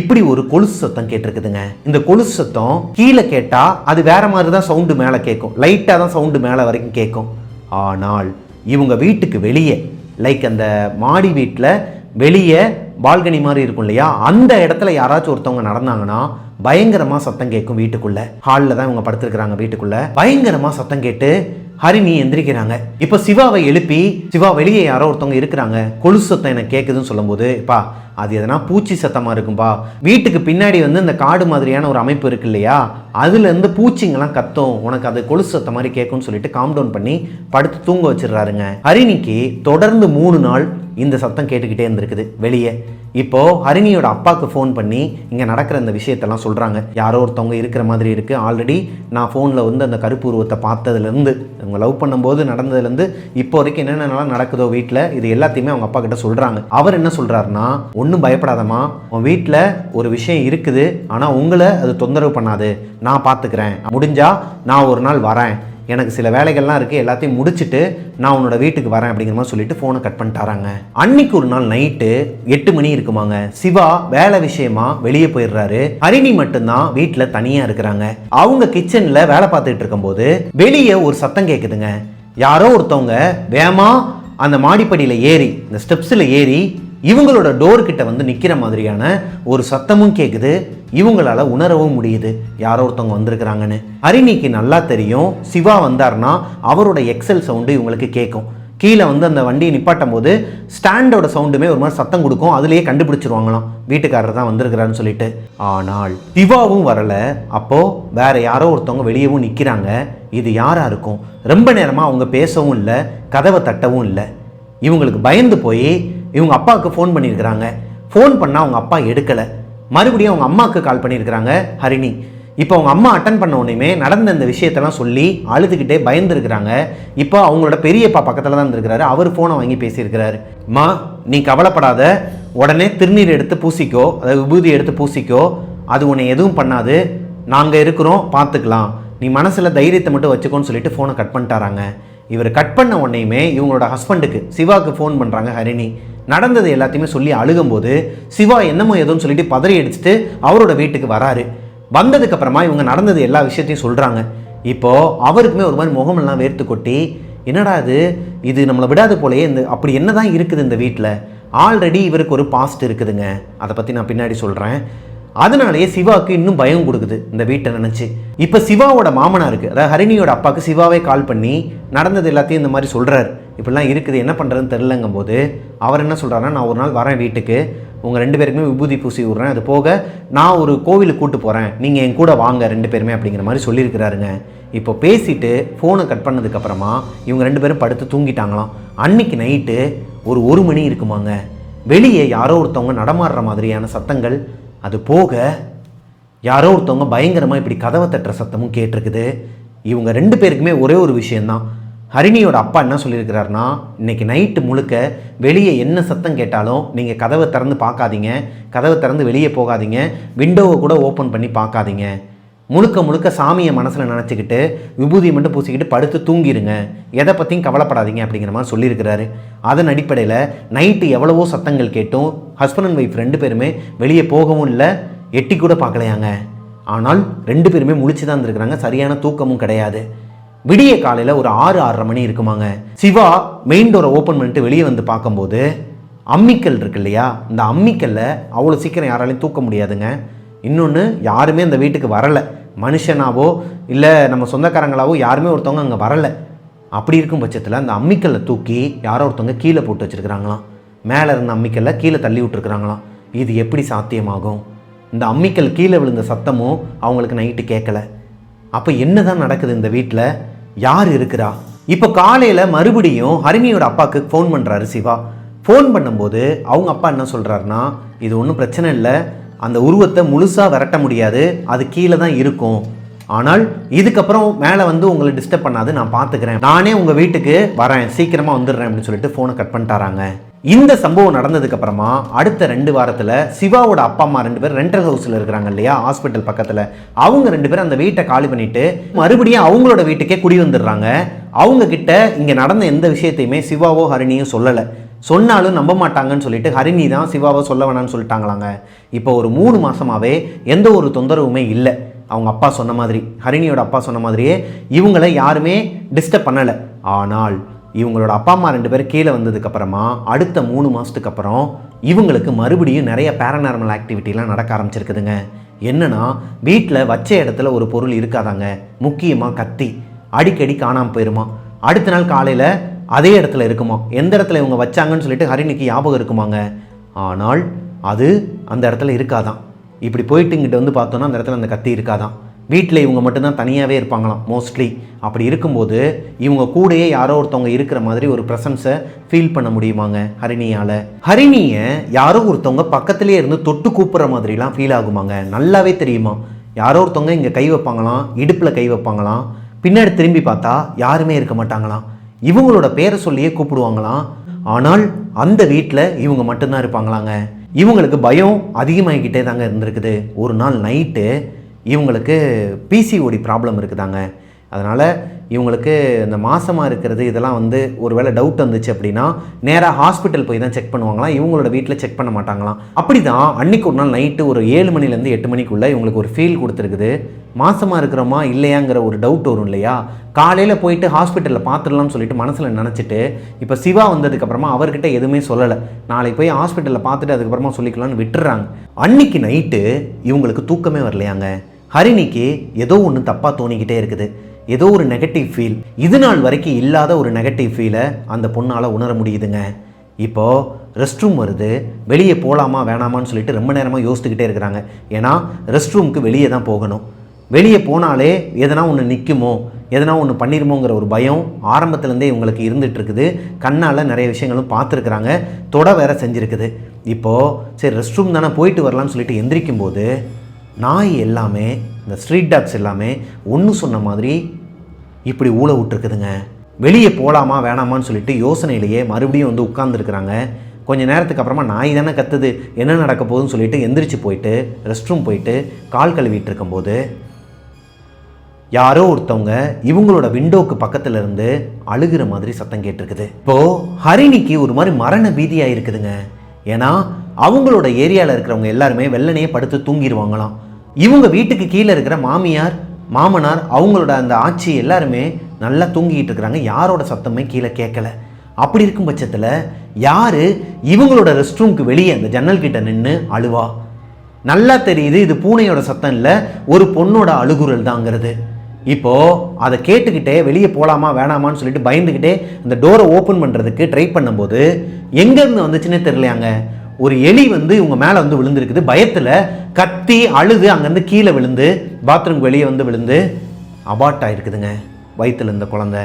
[SPEAKER 1] இப்படி ஒரு கொலுசு சத்தம் கேட்டிருக்குதுங்க. இந்த கொலுசு சத்தம் கீழே கேட்டா அது வேற மாதிரி தான் சவுண்டு மேலே கேட்கும், லைட்டாக தான் சவுண்டு மேலே வரைக்கும் கேட்கும். ஆனால் இவங்க வீட்டுக்கு வெளியே, லைக் அந்த மாடி வீட்டில் வெளியே பால்கனி மாதிரி இருக்கும் இல்லையா, அந்த இடத்துல யாராச்சும் ஒருத்தவங்க நடந்தாங்கன்னா பயங்கரமா சத்தம் கேட்கும். வீட்டுக்குள்ள ஹாலில் தான் இவங்க படுத்திருக்கிறாங்க. வீட்டுக்குள்ள பயங்கரமா சத்தம் கேட்டு ஹரிணி எந்திரிக்கிறாங்க. இப்போ சிவாவை எழுப்பி, சிவா வெளியே யாரோ ஒருத்தவங்க இருக்கிறாங்க, கொலுசு சத்தம் எனக்கு கேட்குதுன்னு சொல்லும்போது, பா அது எதனா பூச்சி சத்தமாக இருக்கும்பா, வீட்டுக்கு பின்னாடி வந்து இந்த காடு மாதிரியான ஒரு அமைப்பு இருக்கு இல்லையா, அதுலேருந்து பூச்சிங்கெல்லாம் கத்தும், உனக்கு அது கொலுசு சத்தம் மாதிரி கேட்கும்னு சொல்லிட்டு காம் டவுன் பண்ணி படுத்து தூங்க வச்சிடுறாருங்க. ஹரிணிக்கு தொடர்ந்து 3 நாள் இந்த சத்தம் கேட்டுக்கிட்டே இருந்திருக்குது வெளியே. இப்போ ஹரிணியோட அப்பாவுக்கு ஃபோன் பண்ணி இங்கே நடக்கிற இந்த விஷயத்தெல்லாம் சொல்கிறாங்க. யாரோ ஒருத்தவங்க இருக்கிற மாதிரி இருக்குது. ஆல்ரெடி நான் ஃபோனில் வந்து அந்த கருப்பு உருவத்தை பார்த்ததுலேருந்து, அவங்க லவ் பண்ணும்போது நடந்ததுலேருந்து இப்போ வரைக்கும் என்னென்னலாம் நடக்குதோ வீட்டில், இது எல்லாத்தையுமே அவங்க அப்பா கிட்ட சொல்கிறாங்க. அவர் என்ன சொல்கிறாருன்னா, ஒன்றும் பயப்படாதம்மா, உன் வீட்டில் ஒரு விஷயம் இருக்குது, ஆனால் உங்களை அது தொந்தரவு பண்ணாது, நான் பார்த்துக்கிறேன், முடிஞ்சா நான் ஒரு நாள் வரேன், எனக்கு சில வேலைகள்லாம் இருக்குது, எல்லாத்தையும் முடிச்சுட்டு நான் உன்னோட வீட்டுக்கு வரேன் அப்படிங்கிற மாதிரி சொல்லிட்டு ஃபோனை கட் பண்ணிட்டாராங்க. அன்னைக்கு ஒரு நாள் நைட்டு 8 மணி இருக்குமாங்க. சிவா வேலை விஷயமா வெளியே போயிடுறாரு. ஹரிணி மட்டும்தான் வீட்டில் தனியாக இருக்கிறாங்க. அவங்க கிச்சனில் வேலை பார்த்துட்டு இருக்கும்போது வெளியே ஒரு சத்தம் கேட்குதுங்க. யாரோ ஒருத்தவங்க வேமா அந்த மாடிப்படியில் ஏறி, இந்த ஸ்டெப்ஸில் ஏறி இவங்களோட டோர் கிட்ட வந்து நிற்கிற மாதிரியான ஒரு சத்தமும் கேட்குது. இவங்களால உணரவும் முடியுது யாரோ ஒருத்தவங்க வந்திருக்கிறாங்கன்னு. ஹரிணிக்கு நல்லா தெரியும், சிவா வந்தார்னா அவரோட எக்ஸல் சவுண்டு இவங்களுக்கு கேட்கும். கீழே வந்து அந்த வண்டியை நிப்பாட்டும் போது ஸ்டாண்டோட சவுண்டுமே ஒரு மாதிரி சத்தம் கொடுக்கும். அதுலேயே கண்டுபிடிச்சிருவாங்களாம் வீட்டுக்காரர் தான் வந்திருக்கிறான்னு சொல்லிட்டு. ஆனால் சிவாவும் வரலை. அப்போது வேற யாரோ ஒருத்தவங்க வெளியவும் நிற்கிறாங்க. இது யாராக இருக்கும்? ரொம்ப நேரமாக அவங்க பேசவும் இல்லை, கதவை தட்டவும் இல்லை. இவங்களுக்கு பயந்து போய் இவங்க அப்பாவுக்கு ஃபோன் பண்ணியிருக்கிறாங்க. ஃபோன் பண்ணால் அவங்க அப்பா எடுக்கலை. மறுபடியும் அவங்க அம்மாவுக்கு கால் பண்ணியிருக்கிறாங்க ஹரிணி. இப்போ அவங்க அம்மா அட்டன் பண்ண உடனே நடந்த இந்த விஷயத்தெல்லாம் சொல்லி அழுதுகிட்டே பயந்துருக்கிறாங்க. இப்போ அவங்களோட பெரியப்பா பக்கத்தில் தான் இருந்திருக்கிறாரு. அவர் ஃபோனை வாங்கி பேசியிருக்கிறாரு. அம்மா நீ கவலைப்படாத, உடனே திருநீர் எடுத்து பூசிக்கோ, அதாவது விபூதி எடுத்து பூசிக்கோ, அது உன்னை எதுவும் பண்ணாது, நாங்கள் இருக்கிறோம், பார்த்துக்கலாம், நீ மனசில் தைரியத்தை மட்டும் வச்சுக்கோன்னு சொல்லிட்டு ஃபோனை கட் பண்ணிட்டாராங்க. இவர் கட் பண்ண உடனேயுமே இவங்களோட ஹஸ்பண்டுக்கு சிவாவுக்கு ஃபோன் பண்ணுறாங்க ஹரிணி. நடந்தது எல்லாத்தையுமே சொல்லி அழுகும்போது சிவா என்னமோ ஏதோன்னு சொல்லிட்டு பதறி அடிச்சுட்டு அவரோட வீட்டுக்கு வராரு. வந்ததுக்கப்புறமா இவங்க நடந்தது எல்லா விஷயத்தையும் சொல்கிறாங்க. இப்போது அவருக்குமே ஒரு மாதிரி முகமெல்லாம் வேர்த்து கொட்டி, என்னடா இது நம்மளை விடாது போலையே, அப்படி என்ன தான் இருக்குது இந்த வீட்டில், ஆல்ரெடி இவருக்கு ஒரு பாஸ்ட் இருக்குதுங்க, அதை பற்றி நான் பின்னாடி சொல்கிறேன். அதனாலேயே சிவாவுக்கு இன்னும் பயம் கொடுக்குது இந்த வீட்டை நினச்சி. இப்போ சிவாவோட மாமனாருக்கு, அதாவது ஹரிணியோட அப்பாவுக்கு சிவாவே கால் பண்ணி நடந்தது எல்லாத்தையும் இந்த மாதிரி சொல்கிறார். இப்படிலாம் இருக்குது, என்ன பண்ணுறதுன்னு தெரிலங்கும் போது அவர் என்ன சொல்கிறாருன்னா, நான் ஒரு நாள் வரேன் வீட்டுக்கு, உங்கள் 2 பேருக்குமே விபூதி பூசி விட்றேன், அது போக நான் ஒரு கோவிலுக்கு கூப்பிட்டு போகிறேன், நீங்கள் என் கூட வாங்க 2 பேருமே அப்படிங்கிற மாதிரி சொல்லியிருக்கிறாருங்க. இப்போ பேசிட்டு ஃபோனை கட் பண்ணதுக்கப்புறமா இவங்க 2 பேரும் படுத்து தூங்கிட்டாங்களாம். அன்னைக்கு நைட்டு ஒரு 1 மணி இருக்குமாங்க. வெளியே யாரோ ஒருத்தவங்க நடமாடுற மாதிரியான சத்தங்கள், அது போக யாரோ ஒருத்தவங்க பயங்கரமாக இப்படி கதவை தட்டுற சத்தமும் கேட்டிருக்குது. இவங்க 2 பேருக்குமே ஒரே ஒரு விஷயந்தான். ஹரிணியோட அப்பா என்ன சொல்லியிருக்கிறாருன்னா, இன்றைக்கி நைட்டு முழுக்க வெளியே என்ன சத்தம் கேட்டாலும் நீங்கள் கதவை திறந்து பார்க்காதீங்க, கதவை திறந்து வெளியே போகாதீங்க, விண்டோவை கூட ஓப்பன் பண்ணி பார்க்காதீங்க, முழுக்க முழுக்க சாமியை மனசில் நினச்சிக்கிட்டு விபூதியை மட்டும் பூசிக்கிட்டு படுத்து தூங்கிடுங்க, எதை பற்றியும் கவலைப்படாதீங்க அப்படிங்கிற மாதிரி சொல்லியிருக்கிறாரு. அதன் அடிப்படையில் நைட்டு எவ்வளவோ சத்தங்கள் கேட்டும் ஹஸ்பண்ட் அண்ட் ஒய்ஃப் 2 பேருமே வெளியே போகவும் இல்லை, எட்டி கூட பார்க்கலையாங்க. ஆனால் 2 பேருமே முழிச்சு தான் இருந்திருக்கிறாங்க, சரியான தூக்கமும் கிடையாது. விடிய காலையில் ஒரு 6-6:30 மணி இருக்குமாங்க. சிவா மெயின் டோரை ஓப்பன் பண்ணிட்டு வெளியே வந்து பார்க்கும்போது அம்மிக்கல் இருக்கு இல்லையா, இந்த அம்மிக்கல்ல அவ்வளோ சீக்கிரம் யாராலையும் தூக்க முடியாதுங்க. இன்னொன்று, யாருமே அந்த வீட்டுக்கு வரலை, மனுஷனாவோ இல்லை நம்ம சொந்தக்காரங்களாவோ யாருமே ஒருத்தவங்க அங்கே வரலை. அப்படி இருக்கும் பட்சத்தில் அந்த அம்மிக்கல்லை தூக்கி யாரோ ஒருத்தவங்க கீழே போட்டு வச்சுருக்கிறாங்களாம். மேலே இருந்த அம்மிக்கல்லை கீழே தள்ளி விட்டுருக்குறாங்களாம். இது எப்படி சாத்தியமாகும்? இந்த அம்மிக்கல் கீழே விழுந்த சத்தமும் அவங்களுக்கு நைட்டு கேட்கல. அப்போ என்ன தான் நடக்குது இந்த வீட்டில்? யார் இருக்கிறா? இப்போ காலையில் மறுபடியும் ஹரிணியோட அப்பாவுக்கு ஃபோன் பண்ணுறாரு சிவா. ஃபோன் பண்ணும்போது அவங்க அப்பா என்ன சொல்கிறாருன்னா, இது ஒன்றும் பிரச்சனை இல்லை, அந்த உருவத்தை முழுசாக விரட்ட முடியாது, அது கீழே தான் இருக்கும், ஆனால் இதுக்கப்புறம் மேலே வந்து உங்களை டிஸ்டர்ப் பண்ணாது, நான் பார்த்துக்கிறேன், நானே உங்கள் வீட்டுக்கு வரேன், சீக்கிரமாக வந்துடுறேன் அப்படின்னு சொல்லிட்டு ஃபோனை கட் பண்ணிட்டாராங்க. இந்த சம்பவம் நடந்ததுக்கப்புறமா அடுத்த 2 வாரத்தில் சிவாவோட அப்பா அம்மா 2 பேர் ரெண்டல் ஹவுஸில் இருக்கிறாங்க இல்லையா, ஹாஸ்பிட்டல் பக்கத்தில், அவங்க 2 பேரும் அந்த வீட்டை காலி பண்ணிவிட்டு மறுபடியும் அவங்களோட வீட்டுக்கே குடி வந்துடுறாங்க. அவங்க கிட்ட இங்கே நடந்த எந்த விஷயத்தையுமே சிவாவோ ஹரிணியும் சொல்லலை. சொன்னாலும் நம்ப மாட்டாங்கன்னு சொல்லிட்டு ஹரிணி தான் சிவாவை சொல்ல வேணான்னு சொல்லிட்டாங்களாங்க. இப்போ ஒரு 3 மாதமாகவே எந்த ஒரு தொந்தரவுமே இல்லை. அவங்க அப்பா சொன்ன மாதிரி, ஹரிணியோட அப்பா சொன்ன மாதிரியே இவங்களை யாருமே டிஸ்டர்ப் பண்ணலை. ஆனால் இவங்களோட அப்பா அம்மா 2 பேர் கீழே வந்ததுக்கப்புறமா அடுத்த 3 மாதத்துக்கு அப்புறம் இவங்களுக்கு மறுபடியும் நிறைய பேரநார்மல் ஆக்டிவிட்டிலாம் நடக்க ஆரம்பிச்சிருக்குதுங்க. என்னன்னா, வீட்டில் வச்ச இடத்துல ஒரு பொருள் இருக்காதாங்க, முக்கியமாக கத்தி அடிக்கடி காணாமல் போயிருமா. அடுத்த நாள் காலையில் அதே இடத்துல இருக்குமா. எந்த இடத்துல இவங்க வச்சாங்கன்னு சொல்லிட்டு ஹரிணிக்கு ஞாபகம் இருக்குமாங்க, ஆனால் அது அந்த இடத்துல இருக்காதான். இப்படி போயிட்டு இங்கிட்ட வந்து பார்த்தோன்னா அந்த இடத்துல அந்த கத்தி இருக்காதான். வீட்டில் இவங்க மட்டும்தான் தனியாகவே இருப்பாங்களாம் மோஸ்ட்லி. அப்படி இருக்கும்போது இவங்க கூடயே யாரோ ஒருத்தவங்க இருக்கிற மாதிரி ஒரு ப்ரெசன்ஸை ஃபீல் பண்ண முடியுமாங்க ஹரிணியால். ஹரிணியை யாரோ ஒருத்தவங்க பக்கத்துலேயே இருந்து தொட்டு கூப்பிட்ற மாதிரிலாம் ஃபீல் ஆகுமாங்க. நல்லாவே தெரியுமா. யாரோ ஒருத்தவங்க இங்கே கை வைப்பாங்களாம், இடுப்பில் கை வைப்பாங்களாம், பின்னாடி திரும்பி பார்த்தா யாருமே இருக்க மாட்டாங்களாம். இவங்களோட பேரை சொல்லியே கூப்பிடுவாங்களாம். ஆனால் அந்த வீட்டில் இவங்க மட்டும்தான் இருப்பாங்களாங்க. இவங்களுக்கு பயம் அதிகமாகிக்கிட்டே தாங்க இருந்திருக்குது. ஒரு நாள் நைட்டு இவங்களுக்கு பிசிஓடி ப்ராப்ளம் இருக்குதாங்க. அதனால் இவங்களுக்கு இந்த மாசமாக இருக்கிறது இதெல்லாம் வந்து ஒரு வேளை டவுட் வந்துச்சு அப்படின்னா நேராக ஹாஸ்பிட்டல் போய் தான் செக் பண்ணுவாங்களாம். இவங்களோட வீட்டில் செக் பண்ண மாட்டாங்களாம். அப்படி தான் அன்றைக்கி ஒரு நாள் நைட்டு ஒரு 7 மணிலேருந்து 8 மணிக்குள்ளே இவங்களுக்கு ஒரு ஃபீல் கொடுத்துருக்குது. மாசமாக இருக்கிறோமா இல்லையாங்கிற ஒரு டவுட் வரும் இல்லையா. காலையில் போயிட்டு ஹாஸ்பிட்டலில் பார்த்துடலாம்னு சொல்லிட்டு மனசில் நினச்சிட்டு இப்போ சிவா வந்ததுக்கப்புறமா அவர்கிட்ட எதுவுமே சொல்லலை. நாளைக்கு போய் ஹாஸ்பிட்டலில் பார்த்துட்டு அதுக்கப்புறமா சொல்லிக்கலாம்னு விட்டுறாங்க. அன்றைக்கி நைட்டு இவங்களுக்கு தூக்கமே வரலையாங்க. ஹரிணிக்கு ஏதோ ஒன்று தப்பாக தோணிக்கிட்டே இருக்குது. ஏதோ ஒரு நெகட்டிவ் ஃபீல், இது நாள் வரைக்கும் இல்லாத ஒரு நெகட்டிவ் ஃபீலை அந்த பொண்ணால் உணர முடியுதுங்க. இப்போது ரெஸ்ட் ரூம் வருது, வெளியே போகலாமா வேணாமான்னு சொல்லிட்டு ரொம்ப நேரமாக யோசிச்சுக்கிட்டே இருக்கிறாங்க. ஏன்னா ரெஸ்ட் ரூமுக்கு வெளியே தான் போகணும். வெளியே போனாலே எதனா ஒன்று நிற்குமோ, எதனா ஒன்று பண்ணிடுமோங்கிற ஒரு பயம் ஆரம்பத்துலேருந்தே இவங்களுக்கு இருந்துகிட்டு இருக்குது. கண்ணால் நிறைய விஷயங்களும் பார்த்துருக்குறாங்க, தொட வேற செஞ்சுருக்குது. இப்போது சரி ரெஸ்ட் ரூம் தானே போயிட்டு வரலான்னு சொல்லிட்டு எந்திரிக்கும் போது நாய் எல்லாமே, இந்த ஸ்ட்ரீட் டாக்ஸ் எல்லாமே ஒன்று சொன்ன மாதிரி இப்படி ஊழ விட்டுருக்குதுங்க. வெளியே போகலாமா வேணாமான்னு சொல்லிட்டு யோசனையிலேயே மறுபடியும் வந்து உட்கார்ந்துருக்குறாங்க. கொஞ்சம் நேரத்துக்கு அப்புறமா நாய் தானே கத்துது, என்ன நடக்க போகுதுன்னு சொல்லிட்டு எந்திரிச்சு போயிட்டு ரெஸ்ட் ரூம் போயிட்டு கால் கழுவிட்டு இருக்கும்போது யாரோ ஒருத்தவங்க இவங்களோட விண்டோக்கு பக்கத்துல இருந்து அழுகிற மாதிரி சத்தம் கேட்டிருக்குது. இப்போ ஹரிணிக்கு ஒரு மாதிரி மரண பீதியாக இருக்குதுங்க. ஏன்னா அவங்களோட ஏரியாவில் இருக்கிறவங்க எல்லாருமே வெள்ளனையே படுத்து தூங்கிடுவாங்களாம். இவங்க வீட்டுக்கு கீழே இருக்கிற மாமியார் மாமனார் அவங்களோட அந்த ஆட்சி எல்லாருமே நல்லா தூங்கிட்டு இருக்கிறாங்க. யாரோட சத்தமே கீழே கேட்கல. அப்படி இருக்கும் பட்சத்தில் யார் இவங்களோட ரெஸ்ட் ரூமுக்கு வெளியே அந்த ஜன்னல் கிட்ட நின்று அழுவா? நல்லா தெரியுது இது பூனையோட சத்தம் இல்லை, ஒரு பொண்ணோட அழுகுரல் தாங்கிறது. இப்போது அதை கேட்டுக்கிட்டே வெளியே போகலாமா வேணாமான்னு சொல்லிட்டு பயந்துக்கிட்டே அந்த டோரை ஓப்பன் பண்ணுறதுக்கு ட்ரை பண்ணும்போது எங்கேருந்து வந்துச்சுன்னே தெரியலையாங்க. ஒரு எலி வந்து இவங்க மேலே வந்து விழுந்துருக்குது. பயத்தில் கத்தி அழுது அங்கேருந்து கீழே விழுந்து பாத்ரூம் வெளியே வந்து விழுந்து அபார்ட் ஆகிருக்குதுங்க வயிற்றுல இருந்த குழந்தை.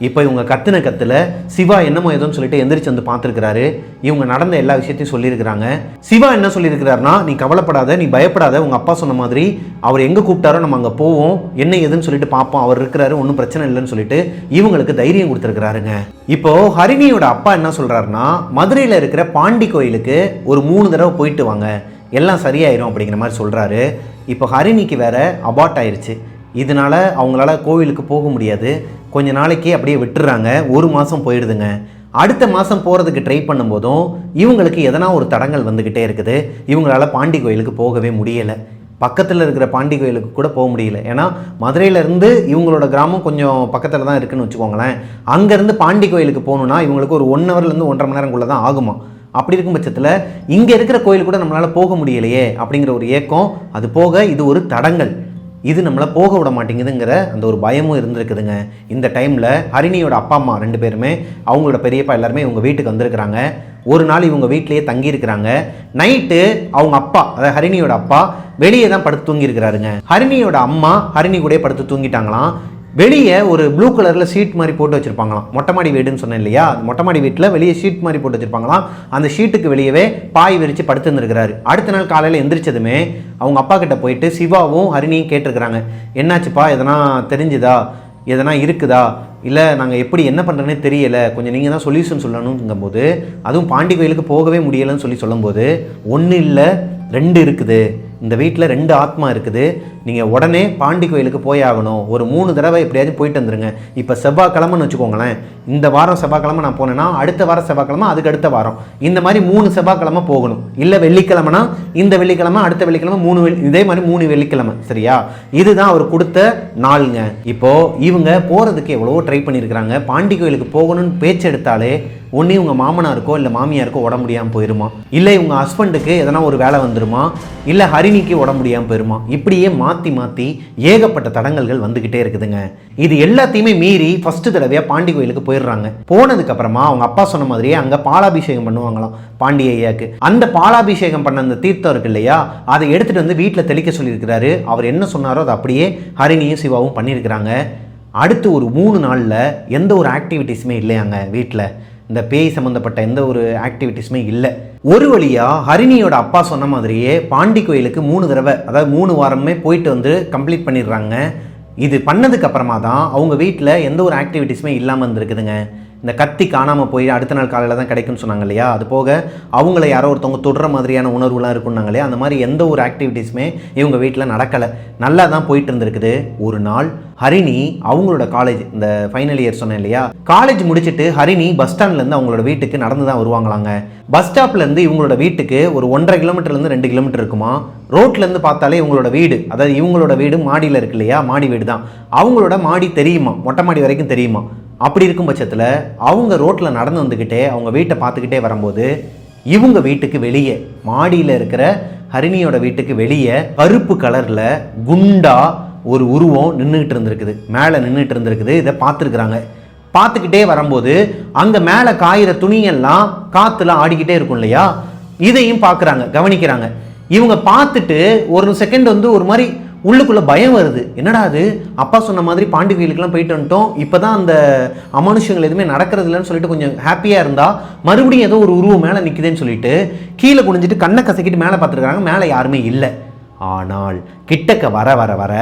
[SPEAKER 1] இப்போ இவங்க கத்தின கத்தில் சிவா என்னமோ ஏதோன்னு சொல்லிட்டு எந்திரிச்சு வந்து பார்த்துருக்கிறாரு. இவங்க நடந்த எல்லா விஷயத்தையும் சொல்லியிருக்கிறாங்க. சிவா என்ன சொல்லியிருக்கிறாருன்னா, நீ கவலைப்படாத, நீ பயப்படாத, உங்கள் அப்பா சொன்ன மாதிரி அவர் எங்கே கூப்பிட்டாரோ நம்ம அங்கே போவோம், என்ன ஏதுன்னு சொல்லிட்டு பார்ப்போம், அவர் இருக்கிறாரு, ஒன்றும் பிரச்சனை இல்லைன்னு சொல்லிட்டு இவங்களுக்கு தைரியம் கொடுத்துருக்கிறாருங்க. இப்போது ஹரிணியோட அப்பா என்ன சொல்கிறாருன்னா, மதுரையில் இருக்கிற பாண்டி கோயிலுக்கு ஒரு 3 தடவை போயிட்டு வாங்க, எல்லாம் சரியாயிரும் அப்படிங்கிற மாதிரி சொல்கிறாரு. இப்போ ஹரிணிக்கு வேற அபார்ட் ஆயிடுச்சு. இதனால் அவங்களால கோவிலுக்கு போக முடியாது. கொஞ்ச நாளைக்கு அப்படியே விட்டுறாங்க. 1 மாதம் போயிடுதுங்க. அடுத்த மாதம் போகிறதுக்கு ட்ரை பண்ணும்போதும் இவங்களுக்கு எதனா ஒரு தடங்கள் வந்துக்கிட்டே இருக்குது. இவங்களால பாண்டி கோயிலுக்கு போகவே முடியலை. பக்கத்தில் இருக்கிற பாண்டி கோயிலுக்கு கூட போக முடியல. ஏன்னா மதுரையிலேருந்து இவங்களோட கிராமம் கொஞ்சம் பக்கத்தில் தான் இருக்குதுன்னு வச்சுக்கோங்களேன். அங்கேருந்து பாண்டி கோயிலுக்கு போகணுன்னா இவங்களுக்கு ஒரு 1 ஹவர்லேருந்து 1.5 மணி நேரங்குள்ளே தான் ஆகுமா. அப்படி இருக்கும் பட்சத்தில் இங்கே இருக்கிற கோயில் கூட நம்மளால் போக முடியலையே அப்படிங்கிற ஒரு ஏக்கம், அது போக இது ஒரு தடங்கல், இது நம்மளை போக விட மாட்டேங்குதுங்கிற அந்த ஒரு பயமும் இருந்திருக்குதுங்க. இந்த டைமில் ஹரிணியோட அப்பா அம்மா 2 பேருமே அவங்களோட பெரியப்பா எல்லாருமே இவங்க வீட்டுக்கு வந்திருக்கிறாங்க. ஒரு நாள் இவங்க வீட்டிலேயே தங்கியிருக்கிறாங்க. நைட்டு அவங்க அப்பா, அதாவது ஹரிணியோட அப்பா வெளியே தான் படுத்து தூங்கியிருக்கிறாருங்க. ஹரிணியோட அம்மா ஹரிணி கூட படுத்து தூங்கிட்டாங்களாம். வெளியே ஒரு ப்ளூ கலரில் ஷீட் மாதிரி போட்டு வச்சுருப்பாங்களாம். மொட்டை மாடி வீடுன்னு சொன்னேன் இல்லையா, மொட்டை மாடி வீட்டில் வெளியே ஷீட் மாதிரி போட்டு வச்சுருப்பாங்களாம். அந்த ஷீட்டுக்கு வெளியவே பாய் விரித்து படுத்துருந்துருக்கிறாரு. அடுத்த நாள் காலையில் எந்திரிச்சதுமே அவங்க அப்பா கிட்ட போயிட்டு சிவாவும் ஹரிணியும் கேட்டிருக்கிறாங்க, என்னாச்சுப்பா, எதனா தெரிஞ்சுதா, எதனா இருக்குதா, இல்லை நாங்கள் எப்படி என்ன பண்ணுறேன்னே தெரியலை, கொஞ்சம் நீங்கள் தான் சொல்யூஷன் சொல்லணுங்கும்போது, அதுவும் பாண்டி கோயிலுக்கு போகவே முடியலைன்னு சொல்லும்போது, 1 இல்லை 2 இருக்குது, இந்த வீட்டில் 2 ஆத்மா இருக்குது, நீங்கள் உடனே பாண்டி கோயிலுக்கு போய் ஆகணும், ஒரு 3 தடவை எப்படியாச்சும் போயிட்டு வந்துருங்க. இப்போ செவ்வாய்க்கிழமைன்னு வச்சுக்கோங்களேன், இந்த வாரம் செவ்வாய்க்கிழமை நான் போனேன்னா அடுத்த வாரம் செவ்வாய்க்கிழமை, அதுக்கு அடுத்த வாரம், இந்த மாதிரி 3 செவ்வாய்க்கிழமை போகணும். இல்லை வெள்ளிக்கிழமைனா இந்த வெள்ளிக்கிழமை, அடுத்த வெள்ளிக்கிழமை, 3 இதே மாதிரி 3 வெள்ளிக்கிழமை, சரியா? இதுதான் அவர் கொடுத்த நாளுங்க. இப்போது இவங்க போகிறதுக்கு எவ்வளவோ ட்ரை பண்ணியிருக்கிறாங்க. பாண்டி கோயிலுக்கு போகணும்னு பேச்சு எடுத்தாலே ஒன்று இவங்க மாமனாருக்கோ இல்லை மாமியாருக்கோ உடம்பு முடியாமல் போயிருமா, இல்லை இவங்க ஹஸ்பண்டுக்கு எதனா ஒரு வேலை வந்துருமா, இல்லை ஹரிணிக்கு உடம்பு முடியாமல் போயிருமா, இப்படியே மாற்றி மாற்றி ஏகப்பட்ட தடங்கல்கள் வந்துக்கிட்டே இருக்குதுங்க. இது எல்லாத்தையுமே மீறி ஃபஸ்ட்டு தடவையாக பாண்டி கோயிலுக்கு போயிடுறாங்க. போனதுக்கப்புறமா அவங்க அப்பா சொன்ன மாதிரியே அங்கே பாலாபிஷேகம் பண்ணுவாங்களாம் பாண்டி ஐயாக்கு. அந்த பாலாபிஷேகம் பண்ண அந்த தீர்த்தம் இருக்கு இல்லையா, அதை எடுத்துகிட்டு வந்து வீட்டில் தெளிக்க சொல்லியிருக்கிறாரு. அவர் என்ன சொன்னாரோ அதை அப்படியே ஹரிணியும் சிவாவும் பண்ணியிருக்கிறாங்க. அடுத்து ஒரு 3 நாளில் எந்த ஒரு ஆக்டிவிட்டீஸுமே இல்லையாங்க வீட்டில். இந்த பேய் சம்மந்தப்பட்ட எந்த ஒரு ஆக்டிவிட்டீஸுமே இல்லை. ஒரு வழியாக ஹரிணியோட அப்பா சொன்ன மாதிரியே பாண்டி கோயிலுக்கு 3 தடவை, அதாவது 3 வாரமே போயிட்டு வந்து கம்ப்ளீட் பண்ணிடுறாங்க. இது பண்ணதுக்கு அப்புறமா தான் அவங்க வீட்டில் எந்த ஒரு ஆக்டிவிட்டீஸுமே இல்லாமல் இருந்திருக்குதுங்க. இந்த கத்தி காணாமல் போய் அடுத்த நாள் காலையில் தான் கிடைக்கும்னு சொன்னாங்க இல்லையா, அது போக அவங்கள யாரோ ஒருத்தவங்க தொடுற மாதிரியான உணர்வுலாம் இருக்குன்னாங்க இல்லையா, அந்த மாதிரி எந்த ஒரு ஆக்டிவிட்டீஸுமே இவங்க வீட்டில் நடக்கலை. நல்லா தான் போயிட்டு இருந்திருக்குது. ஒரு நாள் ஹரிணி அவங்களோட காலேஜ், இந்த ஃபைனல் இயர் சொன்னேன் இல்லையா, காலேஜ் முடிச்சுட்டு ஹரிணி பஸ் ஸ்டாண்ட்லேருந்து அவங்களோட வீட்டுக்கு நடந்து தான் வருவாங்களாங்க. பஸ் ஸ்டாப்லேருந்து இவங்களோட வீட்டுக்கு ஒரு 1.5 கிலோமீட்டர்லேருந்து 2 கிலோமீட்டர் இருக்குமா. ரோட்லேருந்து பார்த்தாலே இவங்களோட வீடு, அதாவது இவங்களோட வீடு மாடியில் இருக்கு இல்லையா, மாடி வீடு தான், அவங்களோட மாடி தெரியுமா, மொட்டை மாடி வரைக்கும் தெரியுமா. அப்படி இருக்கும் பட்சத்தில் அவங்க ரோட்டில் நடந்து வந்துக்கிட்டே அவங்க வீட்டை பார்த்துக்கிட்டே வரும்போது இவங்க வீட்டுக்கு வெளியே, மாடியில் இருக்கிற ஹரிணியோட வீட்டுக்கு வெளியே கருப்பு கலரில் குண்டா ஒரு உருவம் நின்றுக்கிட்டு இருந்திருக்குது, மேலே நின்றுட்டு இருந்திருக்குது. இதை பார்த்துருக்குறாங்க. பார்த்துக்கிட்டே வரும்போது அங்கே மேலே காயிற துணியெல்லாம் காற்றுல ஆடிக்கிட்டே இருக்கும் இல்லையா, இதையும் பார்க்குறாங்க, கவனிக்கிறாங்க. இவங்க பார்த்துட்டு ஒரு செகண்ட் வந்து ஒரு மாதிரி உள்ளுக்குள்ளே பயம் வருது. என்னடா அது, அப்பா சொன்ன மாதிரி பாண்டி கோயிலுக்குலாம் போயிட்டு வந்துட்டோம், இப்போ தான் அந்த அமானுஷங்கள் எதுவுமே நடக்கிறது இல்லைன்னு சொல்லிட்டு கொஞ்சம் ஹாப்பியாக இருந்தால் மறுபடியும் ஏதோ ஒரு உருவம் மேலே நிற்குதுன்னு சொல்லிட்டு கீழே குனிஞ்சிட்டு கண்ணை கசக்கிட்டு மேலே பார்த்துருக்காங்க. மேலே யாருமே இல்லை. ஆனால் கிட்டக்க வர வர வர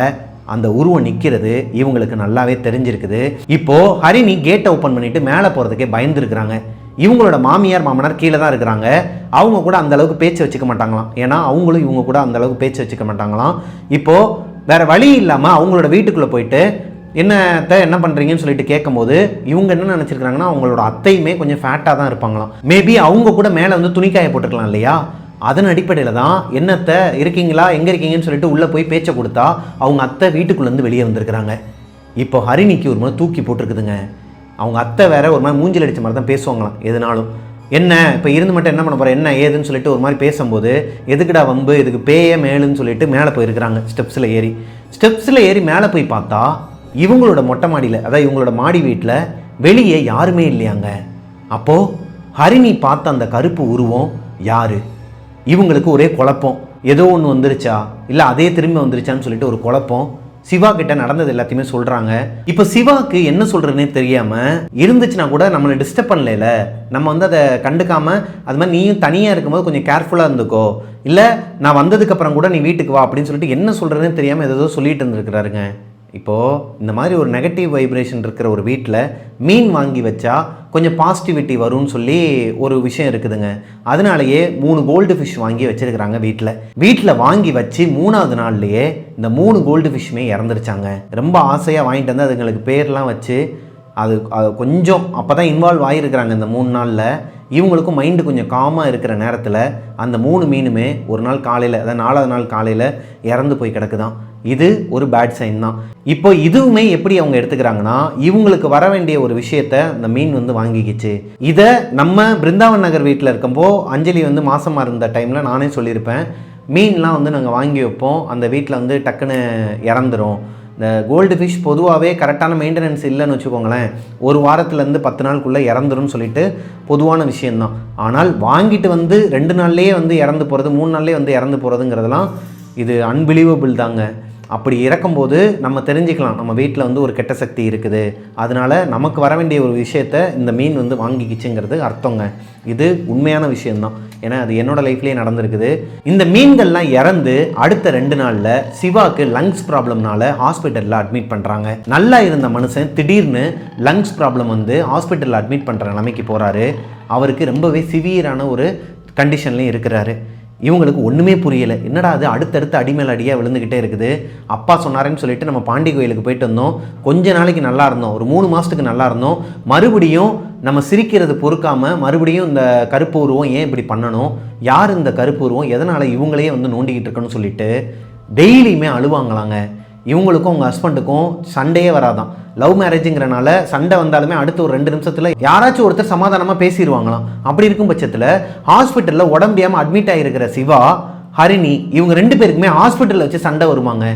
[SPEAKER 1] அந்த உருவம் நிற்கிறது இவங்களுக்கு நல்லாவே தெரிஞ்சிருக்குது. இப்போது ஹரிணி கேட்டை ஓப்பன் பண்ணிவிட்டு மேலே போகிறதுக்கே பயந்துருக்குறாங்க. இவங்களோட மாமியார் மாமனார் கீழே தான் இருக்கிறாங்க. அவங்க கூட அந்த அளவுக்கு பேச்சு வச்சுக்க மாட்டாங்களாம். ஏன்னா அவங்களும் இவங்க கூட அந்த அளவுக்கு பேச்சு வச்சுக்க மாட்டாங்களாம். இப்போது வேறு வழி இல்லாமல் அவங்களோட வீட்டுக்குள்ளே போயிட்டு என்ன பண்ணுறீங்கன்னு சொல்லிட்டு கேட்கும்போது இவங்க என்ன நினச்சிருக்கிறாங்கன்னா அவங்களோட அத்தையுமே கொஞ்சம் ஃபேட்டாக தான் இருப்பாங்களாம். மேபி அவங்க கூட மேலே வந்து துணிக்காய போட்டுக்கலாம் இல்லையா, அதன் அடிப்படையில் தான் என்னத்தை இருக்கீங்களா, எங்கே இருக்கீங்கன்னு சொல்லிட்டு உள்ளே போய் பேச்சை கொடுத்தா அவங்க அத்தை வீட்டுக்குள்ளேருந்து வெளியே வந்திருக்கிறாங்க. இப்போ ஹரிணிக்கு ஒரு மாதிரி தூக்கி போட்டிருக்குதுங்க. அவங்க அத்தை வேற ஒரு மாதிரி மூஞ்சில் அடித்த மாதிரி தான் பேசுவாங்களாம் எதுனாலும். என்ன இப்போ இருந்து மட்டும் என்ன பண்ண போகிறேன், என்ன ஏதுன்னு சொல்லிட்டு ஒரு மாதிரி பேசும்போது எதுக்குடா வம்பு, இதுக்கு பேயே மேலுன்னு சொல்லிட்டு மேலே போயிருக்கிறாங்க. ஸ்டெப்ஸில் ஏறி மேலே போய் பார்த்தா இவங்களோட மொட்டை மாடியில், அதாவது இவங்களோட மாடி வீட்டில் வெளியே யாருமே இல்லையாங்க. அப்போது ஹரிணி பார்த்த அந்த கருப்பு உருவம் யார்? இவங்களுக்கு ஒரே குழப்பம். ஏதோ ஒன்று வந்துருச்சா, இல்லை அதே திரும்பி வந்துருச்சான்னு சொல்லிட்டு ஒரு குழப்பம். சிவா கிட்ட நடந்தது எல்லாத்தையுமே சொல்கிறாங்க. இப்போ சிவாவுக்கு என்ன சொல்கிறதுனே தெரியாமல் இருந்துச்சுன்னா கூட நம்மளை டிஸ்டர்ப் பண்ணல, நம்ம வந்து அதை கண்டுக்காமல் அது மாதிரி நீயும் தனியாக இருக்கும்போது கொஞ்சம் கேர்ஃபுல்லாக இருந்துக்கோ, இல்லை நான் வந்ததுக்கப்புறம் கூட நீ வீட்டுக்கு வா அப்படின்னு சொல்லிட்டு என்ன சொல்கிறதுனே தெரியாமல் ஏதோ சொல்லிட்டு இருந்திருக்கிறாருங்க. இப்போது இந்த மாதிரி ஒரு நெகட்டிவ் வைப்ரேஷன் இருக்கிற ஒரு வீட்டில் மீன் வாங்கி வச்சா கொஞ்சம் பாசிட்டிவிட்டி வரும்னு சொல்லி ஒரு விஷயம் இருக்குதுங்க. அதனாலேயே 3 கோல்டு ஃபிஷ் வாங்கி வச்சுருக்கிறாங்க. வீட்டில் வாங்கி வச்சு 3ஆவது நாள்லேயே இந்த 3 கோல்டு ஃபிஷ்ஷுமே இறந்துருச்சாங்க. ரொம்ப ஆசையாக வாங்கிட்டு வந்து அதுங்களுக்கு பேர்லாம் வச்சு அது கொஞ்சம் அப்போ தான் இன்வால்வ் ஆகியிருக்கிறாங்க இந்த 3 நாளில். இவங்களுக்கும் மைண்டு கொஞ்சம் காமாக இருக்கிற நேரத்தில் அந்த 3 மீனுமே ஒரு நாள் காலையில், அதாவது 4வது நாள் காலையில் இறந்து போய் கிடக்குதான். இது ஒரு பேட் சைன் தான். இப்போ இதுவுமே எப்படி அவங்க எடுத்துக்கிறாங்கன்னா, இவங்களுக்கு வர வேண்டிய ஒரு விஷயத்த அந்த மீன் வந்து வாங்கிக்கிச்சு. இதை நம்ம பிருந்தாவன் நகர் வீட்டில் இருக்கும்போ அஞ்சலி வந்து மாசமாக இருந்த டைமில் நானே சொல்லியிருப்பேன், மீன்லாம் வந்து நாங்கள் வாங்கி வைப்போம், அந்த வீட்டில் வந்து டக்குன்னு இறந்துரும். இந்த கோல்டு ஃபிஷ் பொதுவாகவே கரெக்டான மெயின்டெனன்ஸ் இல்லைன்னு வச்சுக்கோங்களேன், ஒரு வாரத்துலேருந்து 10 நாளுக்குள்ளே இறந்துரும்னு சொல்லிட்டு பொதுவான விஷயந்தான். ஆனால் வாங்கிட்டு வந்து 2 நாள்லேயே வந்து இறந்து போகிறது, 3 நாள்லேயே வந்து இறந்து போகிறதுங்கிறதெல்லாம் இது அன்பிலீவபிள் தாங்க. அப்படி இறக்கும்போது நம்ம தெரிஞ்சுக்கலாம், நம்ம வீட்டில் வந்து ஒரு கெட்ட சக்தி இருக்குது, அதனால் நமக்கு வர வேண்டிய ஒரு விஷயத்த இந்த மீன் வந்து வாங்கிக்கிச்சுங்கிறது அர்த்தங்க. இது உண்மையான விஷயந்தான். ஏன்னா அது என்னோடய லைஃப்லேயே நடந்திருக்குது. இந்த மீன்கள்லாம் இறந்து அடுத்த 2 நாளில் சிவாக்கு லங்ஸ் ப்ராப்ளம்னால ஹாஸ்பிட்டலில் அட்மிட் பண்ணுறாங்க. நல்லா இருந்த மனுஷன் திடீர்னு லங்ஸ் ப்ராப்ளம் வந்து ஹாஸ்பிட்டலில் அட்மிட் பண்ணுற நிலைமைக்கு போகிறாரு. அவருக்கு ரொம்பவே சிவியரான ஒரு கண்டிஷன்லேயும் இருக்கிறாரு. இவங்களுக்கு ஒன்றுமே புரியலை, என்னடா அது அடுத்தடுத்து அடிமேல் அடியாக விழுந்துக்கிட்டே இருக்குது. அப்பா சொன்னாரேன்னு சொல்லிட்டு நம்ம பாண்டி கோயிலுக்கு போயிட்டு வந்தோம், கொஞ்ச நாளைக்கு நல்லா இருந்தோம், ஒரு 3 மாதத்துக்கு நல்லா இருந்தோம். மறுபடியும் நம்ம சிரிக்கிறது பொறுக்காமல் மறுபடியும் இந்த கருப்பு உருவம் ஏன் இப்படி பண்ணணும், யார் இந்த கருப்பு உருவம், எதனால் இவங்களையே வந்து நோண்டிக்கிட்டு இருக்குன்னு சொல்லிட்டு டெய்லியுமே அழுவாங்களாங்க. இவங்களுக்கும் அவங்க ஹஸ்பண்டுக்கும் சண்டையே வராதான். லவ் மேரேஜுங்கிறனால சண்டை வந்தாலுமே அடுத்த ஒரு 2 நிமிஷத்தில் யாராச்சும் ஒருத்தர் சமாதானமாக பேசிடுவாங்களாம். அப்படி இருக்கும் பட்சத்தில் ஹாஸ்பிட்டலில் உடம்பியாமல் அட்மிட் ஆகிருக்கிற சிவா, ஹரிணி இவங்க 2 பேருக்குமே ஹாஸ்பிட்டலில் வச்சு சண்டை வருவாங்க.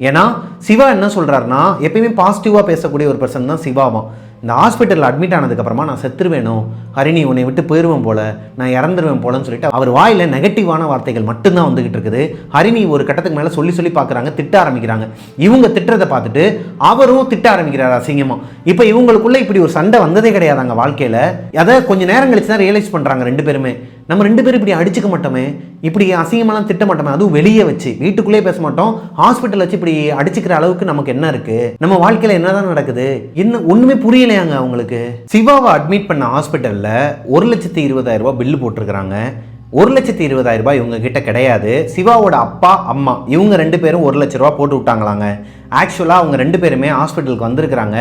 [SPEAKER 1] ஏன்னா சிவா என்ன சொல்கிறாருன்னா, எப்பயுமே பாசிட்டிவாக பேசக்கூடிய ஒரு பர்சன் தான் சிவாவாம். இந்த ஹாஸ்பிட்டலில் அட்மிட் ஆனதுக்கப்புறமா நான் செத்துருவேணும், ஹரிணி உன்னை விட்டு போயிடுவேன் போல, நான் இறந்துருவேன் போலன்னு சொல்லிட்டு அவர் வாயில் நெகட்டிவான வார்த்தைகள் மட்டும்தான் வந்துகிட்டு இருக்குது. ஹரிணி ஒரு கட்டத்துக்கு மேலே சொல்லி பார்க்குறாங்க, திட்ட ஆரம்பிக்கிறாங்க. இவங்க திட்டுறதை பார்த்துட்டு அவரும் திட்ட ஆரம்பிக்கிறார் அசிங்கமாக. இப்போ இவங்களுக்குள்ள இப்படி ஒரு சண்டை வந்ததே கிடையாதாங்க வாழ்க்கையில். அதை கொஞ்சம் நேரம் கழிச்சு தான் ரியலைஸ் பண்ணுறாங்க 2 பேருமே. நம்ம 2 பேரும் இப்படி அடிச்சுக்க மாட்டோமே, இப்படி அசிங்கமெல்லாம் திட்ட மாட்டோமே, அதுவும் வெளியே வச்சு, வீட்டுக்குள்ளேயே பேச மாட்டோம், ஹாஸ்பிட்டல் வச்சு இப்படி அடிச்சுக்கிற அளவுக்கு நமக்கு என்ன இருக்குது, நம்ம வாழ்க்கையில் என்னதான் நடக்குது, என்ன ஒன்றுமே புரியலையாங்க அவங்களுக்கு. சிவாவை அட்மிட் பண்ண ஹாஸ்பிட்டலில் 1,20,000 பில்லு போட்டிருக்கிறாங்க. 1,20,000 இவங்க கிட்ட கிடையாது. சிவாவோட அப்பா அம்மா இவங்க 2 பேரும் 1 லட்ச ரூபா போட்டு விட்டாங்களாங்க. ஆக்சுவலாக அவங்க 2 பேருமே ஹாஸ்பிட்டலுக்கு வந்திருக்கிறாங்க.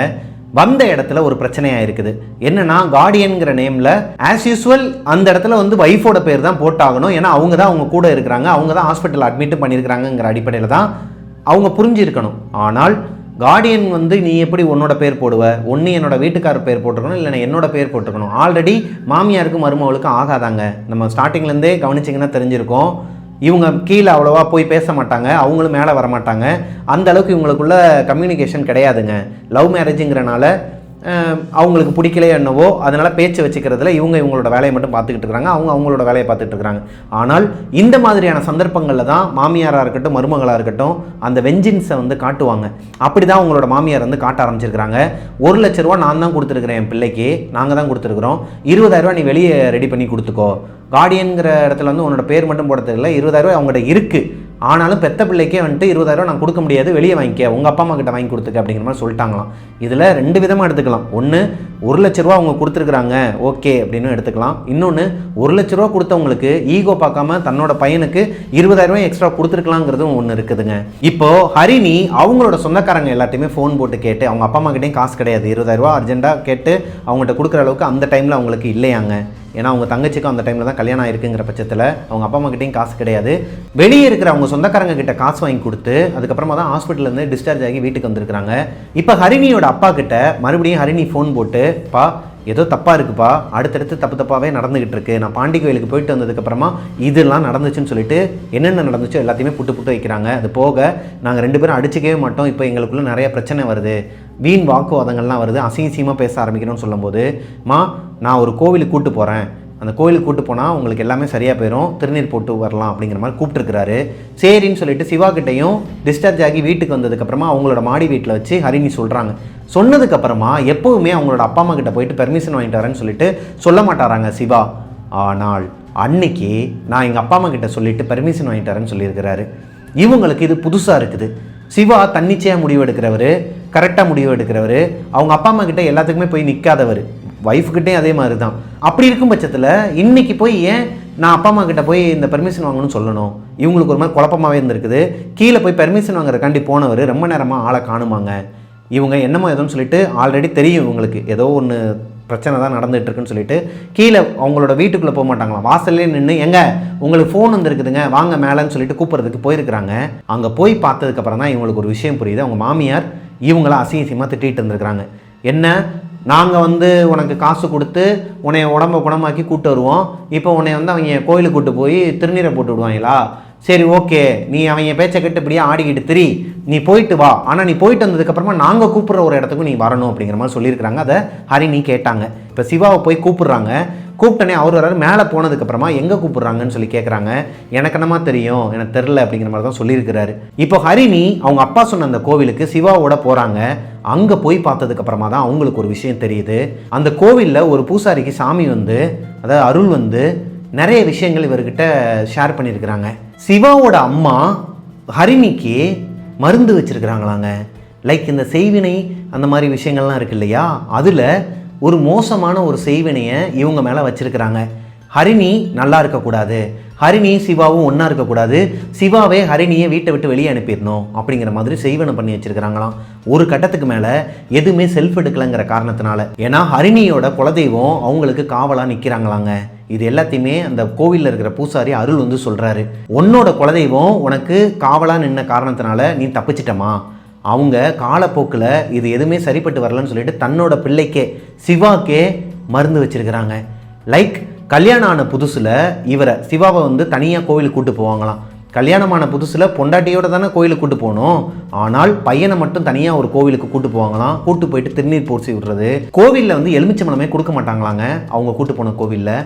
[SPEAKER 1] வந்த இடத்துல ஒரு பிரச்சனையாக இருக்குது. என்னன்னா, கார்டியன்கிற நேமில் ஆஸ் யூஸ்வல் அந்த இடத்துல வந்து வைஃபோட பேர் தான் போட்டாகணும். ஏன்னா அவங்க தான் அவங்க கூட இருக்கிறாங்க, அவங்க தான் ஹாஸ்பிட்டல் அட்மிட் பண்ணியிருக்கிறாங்கிற அடிப்படையில் தான் அவங்க புரிஞ்சிருக்கணும். ஆனால் கார்டியன் வந்து நீ எப்படி உன்னோட பேர் போடுவ, ஒன்று என்னோட வீட்டுக்காரர் பேர் போட்டுருக்கணும், இல்லைன்னா என்னோட பேர் போட்டுருக்கணும். ஆல்ரெடி மாமியாருக்கும் மருமகளுக்கும் ஆகாதாங்க. நம்ம ஸ்டார்டிங்லேருந்தே கவனிச்சிங்கன்னா தெரிஞ்சிருக்கோம். இவங்க கீழே அவ்வளோவா போய் பேச மாட்டாங்க, அவங்களும் மேலே வர மாட்டாங்க. அந்த அளவுக்கு இவங்களுக்குள்ள கம்யூனிகேஷன் கிடையாதுங்க. லவ் மேரேஜுங்கிறனால அவங்களுக்கு பிடிக்கலையோ என்னவோ, அதனால் பேச்சு வச்சுக்கிறதுல இவங்களோட வேலையை மட்டும் பார்த்துக்கிட்டு இருக்கிறாங்க, அவங்களோட வேலையை பார்த்துட்டு இருக்கிறாங்க. ஆனால் இந்த மாதிரியான சந்தர்ப்பங்களில் தான் மாமியாராக இருக்கட்டும் மருமகளாக இருக்கட்டும் அந்த வெஞ்சின்ஸை வந்து காட்டுவாங்க. அப்படி தான் அவங்களோட மாமியார் வந்து காட்ட ஆரம்பிச்சிருக்கிறாங்க. 1 லட்ச ரூபா நான் தான் கொடுத்துருக்குறேன் என் பிள்ளைக்கு, நாங்கள் தான் கொடுத்துருக்குறோம், 20,000 நீ வெளியே ரெடி பண்ணி கொடுத்துக்கோ, கார்டியன்கிற இடத்துல வந்து உன்னோட பேர் மட்டும் போட தெரியல, 20,000 அவங்கள்ட்ட இருக்குது, ஆனாலும் பெத்த பிள்ளைக்கே வந்துட்டு 20,000 நான் கொடுக்க முடியாது, வெளியே வாங்கிக்க, உங்கள் அப்பா அம்மா கிட்ட வாங்கி கொடுத்துக்க அப்படிங்கிற மாதிரி சொல்லிட்டாங்களாம். இதில் 2 விதமாக எடுத்துக்கலாம். ஒன்று, 1 லட்ச ரூபா அவங்க கொடுத்துருக்குறாங்க ஓகே அப்படின்னு எடுத்துக்கலாம். இன்னொன்று, 1 லட்ச ரூபா கொடுத்தவங்களுக்கு ஈகோ பார்க்காம தன்னோட பையனுக்கு 20,000 எக்ஸ்ட்ரா கொடுத்துருக்கலாங்கிறதும் ஒன்று இருக்குதுங்க. இப்போ ஹரிணி அவங்களோட சொந்தக்காரங்க எல்லாத்தையுமே ஃபோன் போட்டு கேட்டு, அவங்க அப்பா அம்மா கிட்டேயும் காசு கிடையாது, 20,000 அர்ஜென்ட்டாக கேட்டு அவங்ககிட்ட கொடுக்குற அளவுக்கு அந்த டைமில் அவங்களுக்கு இல்லையாங்க. ஏன்னா அவங்க தங்கச்சிக்கும் அந்த டைமில் தான் கல்யாணம் ஆயிருக்குங்கிற பட்சத்தில் அவங்க அப்பா அம்மா கிட்டேயும் காசு கிடையாது. வெளியே இருக்கிற அவங்க சொந்தக்காரங்க கிட்ட காசு வாங்கி கொடுத்து அதுக்கப்புறமா தான் ஹாஸ்பிட்டல்லேருந்து டிஸ்சார்ஜ் ஆகி வீட்டுக்கு வந்திருக்கிறாங்க. இப்போ ஹரிணியோட அப்பா கிட்ட மறுபடியும் ஹரிணி ஃபோன் போட்டு, பா ஏதோ தப்பாக இருக்குப்பா, அடுத்தடுத்து தப்பாகவே நடந்துகிட்டு இருக்கு, நான் பாண்டி கோயிலுக்கு போயிட்டு வந்ததுக்கப்புறமா இதெல்லாம் நடந்துச்சுன்னு சொல்லிட்டு என்னென்ன நடந்துச்சோ எல்லாத்தையுமே புட்டு வைக்கிறாங்க. அது போக நாங்கள் 2 பேரும் அடிச்சிக்கவே மாட்டோம், இப்போ எங்களுக்குள்ளே நிறைய பிரச்சனை வருது, வீண் வாக்குவாதங்கள்லாம் வருது, அசிங்கமாக பேச ஆரம்பிக்கணும்னு சொல்லும்போது, நான் ஒரு கோவிலுக்கு கூப்பிட்டு போகிறேன், அந்த கோயிலுக்கு கூப்பிட்டு போனால் உங்களுக்கு எல்லாமே சரியாக போயிடும், திருநீர் போட்டு வரலாம் அப்படிங்கிற மாதிரி கூப்பிட்டுருக்கிறாரு. சரின்னு சொல்லிட்டு சிவா கிட்டையும் டிஸ்சார்ஜ் ஆகி வீட்டுக்கு வந்ததுக்கப்புறமா அவங்களோட மாடி வீட்டில் வச்சு ஹரிணி சொல்கிறாங்க. சொன்னதுக்கப்புறமா எப்போவுமே அவங்களோட அப்பா அம்மா கிட்ட போயிட்டு பெர்மிஷன் வாங்கிட்டு வரேன்னு சொல்லிட்டு சொல்ல மாட்டாராங்க சிவா. ஆனால் அன்னைக்கு நான் எங்கள் அப்பா அம்மா கிட்ட சொல்லிட்டு பெர்மிஷன் வாங்கிட்டு வரேன்னு சொல்லியிருக்கிறாரு. இவங்களுக்கு இது புதுசாக இருக்குது. சிவா தன்னிச்சையாக முடிவு எடுக்கிறவர், கரெக்டாக முடிவு எடுக்கிறவர், அவங்க அப்பா அம்மா கிட்ட எல்லாத்துக்குமே போய் நிற்காதவர், ஒய்ஃப்கிட்டே அதே மாதிரி தான். அப்படி இருக்கும் பட்சத்தில் இன்றைக்கி போய் ஏன் நான் அப்பா அம்மா கிட்ட போய் இந்த பெர்மிஷன் வாங்கணும்னு சொல்லணும்? இவங்களுக்கு ஒரு மாதிரி குழப்பமாகவே இருந்திருக்குது. கீழே போய் பெர்மிஷன் வாங்குறதுக்காண்டி போனவர் ரொம்ப நேரமாக ஆளை காணுமாங்க. இவங்க என்னமோ எதுவும் சொல்லிட்டு ஆல்ரெடி தெரியும் இவங்களுக்கு ஏதோ ஒன்று பிரச்சனை தான் நடந்துகிட்டு இருக்குன்னு சொல்லிட்டு கீழே அவங்களோட வீட்டுக்குள்ளே போக மாட்டாங்களாம், வாசல்லே நின்று எங்க உங்களுக்கு ஃபோன் வந்துருக்குதுங்க வாங்க மேலேன்னு சொல்லிட்டு கூப்பிட்றதுக்கு போயிருக்கிறாங்க. அங்கே போய் பார்த்ததுக்கப்புறம் தான் இவங்களுக்கு ஒரு விஷயம் புரியுது. அவங்க மாமியார் இவங்கள அசிங்கமாக திட்டிகிட்டு இருந்திருக்கிறாங்க. என்ன, நாங்கள் உனக்கு காசு கொடுத்து உன்னை உடம்பை குணமாக்கி கூப்பிட்டு வருவோம், இப்போ உன்னை அவங்க கோயிலுக்கு கூப்பிட்டு போய் திருநீரை போட்டு விடுவாங்களா? சரி ஓகே, நீ அவங்க பேச்சை கேட்டு இப்படியே ஆடிக்கிட்டு திரி, நீ போயிட்டு வா, ஆனால் நீ போயிட்டு வந்ததுக்கப்புறமா நாங்கள் கூப்பிட்ற ஒரு இடத்துக்கும் நீ வரணும் அப்படிங்கிற மாதிரி சொல்லியிருக்கிறாங்க. அதை ஹரிணி கேட்டாங்க. இப்போ சிவாவை போய் கூப்பிட்றாங்க. கூப்பிட்டனே அவர் வராரு. மேலே போனதுக்கப்புறமா எங்கே கூப்பிட்றாங்கன்னு சொல்லி கேட்குறாங்க. எனக்கு என்னமா தெரியும், எனக்கு தெரில அப்படிங்கிற மாதிரி தான் சொல்லியிருக்கிறாரு. இப்போ ஹரிணி அவங்க அப்பா சொன்ன அந்த கோவிலுக்கு சிவாவோட போகிறாங்க. அங்கே போய் பார்த்ததுக்கப்புறமா தான் அவங்களுக்கு ஒரு விஷயம் தெரியுது. அந்த கோவிலில் ஒரு பூசாரிக்கு சாமி அதாவது அருள் நிறைய விஷயங்கள் இவர்கிட்ட ஷேர் பண்ணியிருக்கிறாங்க. சிவாவோட அம்மா ஹரிணிக்கு மருந்து வச்சுருக்கிறாங்களாங்க. லைக் இந்த செய்வினை அந்த மாதிரி விஷயங்கள்லாம் இருக்கு இல்லையா, அதில் ஒரு மோசமான ஒரு செய்வினையை இவங்க மேலே வச்சுருக்கிறாங்க. ஹரிணி நல்லா இருக்கக்கூடாது, ஹரிணி சிவாவும் ஒன்றா இருக்கக்கூடாது, சிவாவே ஹரிணியை வீட்டை விட்டு வெளியே அனுப்பிடணும் அப்படிங்கிற மாதிரி செய்வனை பண்ணி வச்சுருக்கிறாங்களாம். ஒரு கட்டத்துக்கு மேலே எதுவுமே செல்ஃப் எடுக்கலைங்கிற காரணத்தினால. ஏன்னா ஹரிணியோட குலதெய்வம் அவங்களுக்கு காவலாக நிற்கிறாங்களாங்க. இது எல்லாத்தையுமே அந்த கோவிலில் இருக்கிற பூசாரி அருள் சொல்கிறாரு. உன்னோட குலதெய்வம் உனக்கு காவலாக நின்ன காரணத்தினால நீ தப்பிச்சிட்டமா, அவங்க காலப்போக்கில் இது எதுவுமே சரிப்பட்டு வரலன்னு சொல்லிட்டு தன்னோட பிள்ளைக்கே சிவாக்கே மருந்து வச்சுருக்கிறாங்க. லைக் கல்யாணம் ஆன புதுசில் இவரை சிவாவை தனியாக கோவிலுக்கு கூட்டு போவாங்களாம். கல்யாணமான புதுசில் பொண்டாட்டியோட தானே கோவிலுக்கு கூட்டு போகணும், ஆனால் பையனை மட்டும் தனியாக ஒரு கோவிலுக்கு கூட்டு போவாங்களாம். கூட்டு போயிட்டு திருநீர் பூசி விடுறது. கோவிலில் எலுமிச்சம்பழமே கொடுக்க மாட்டாங்களாங்க அவங்க கூட்டு போன கோவிலில்.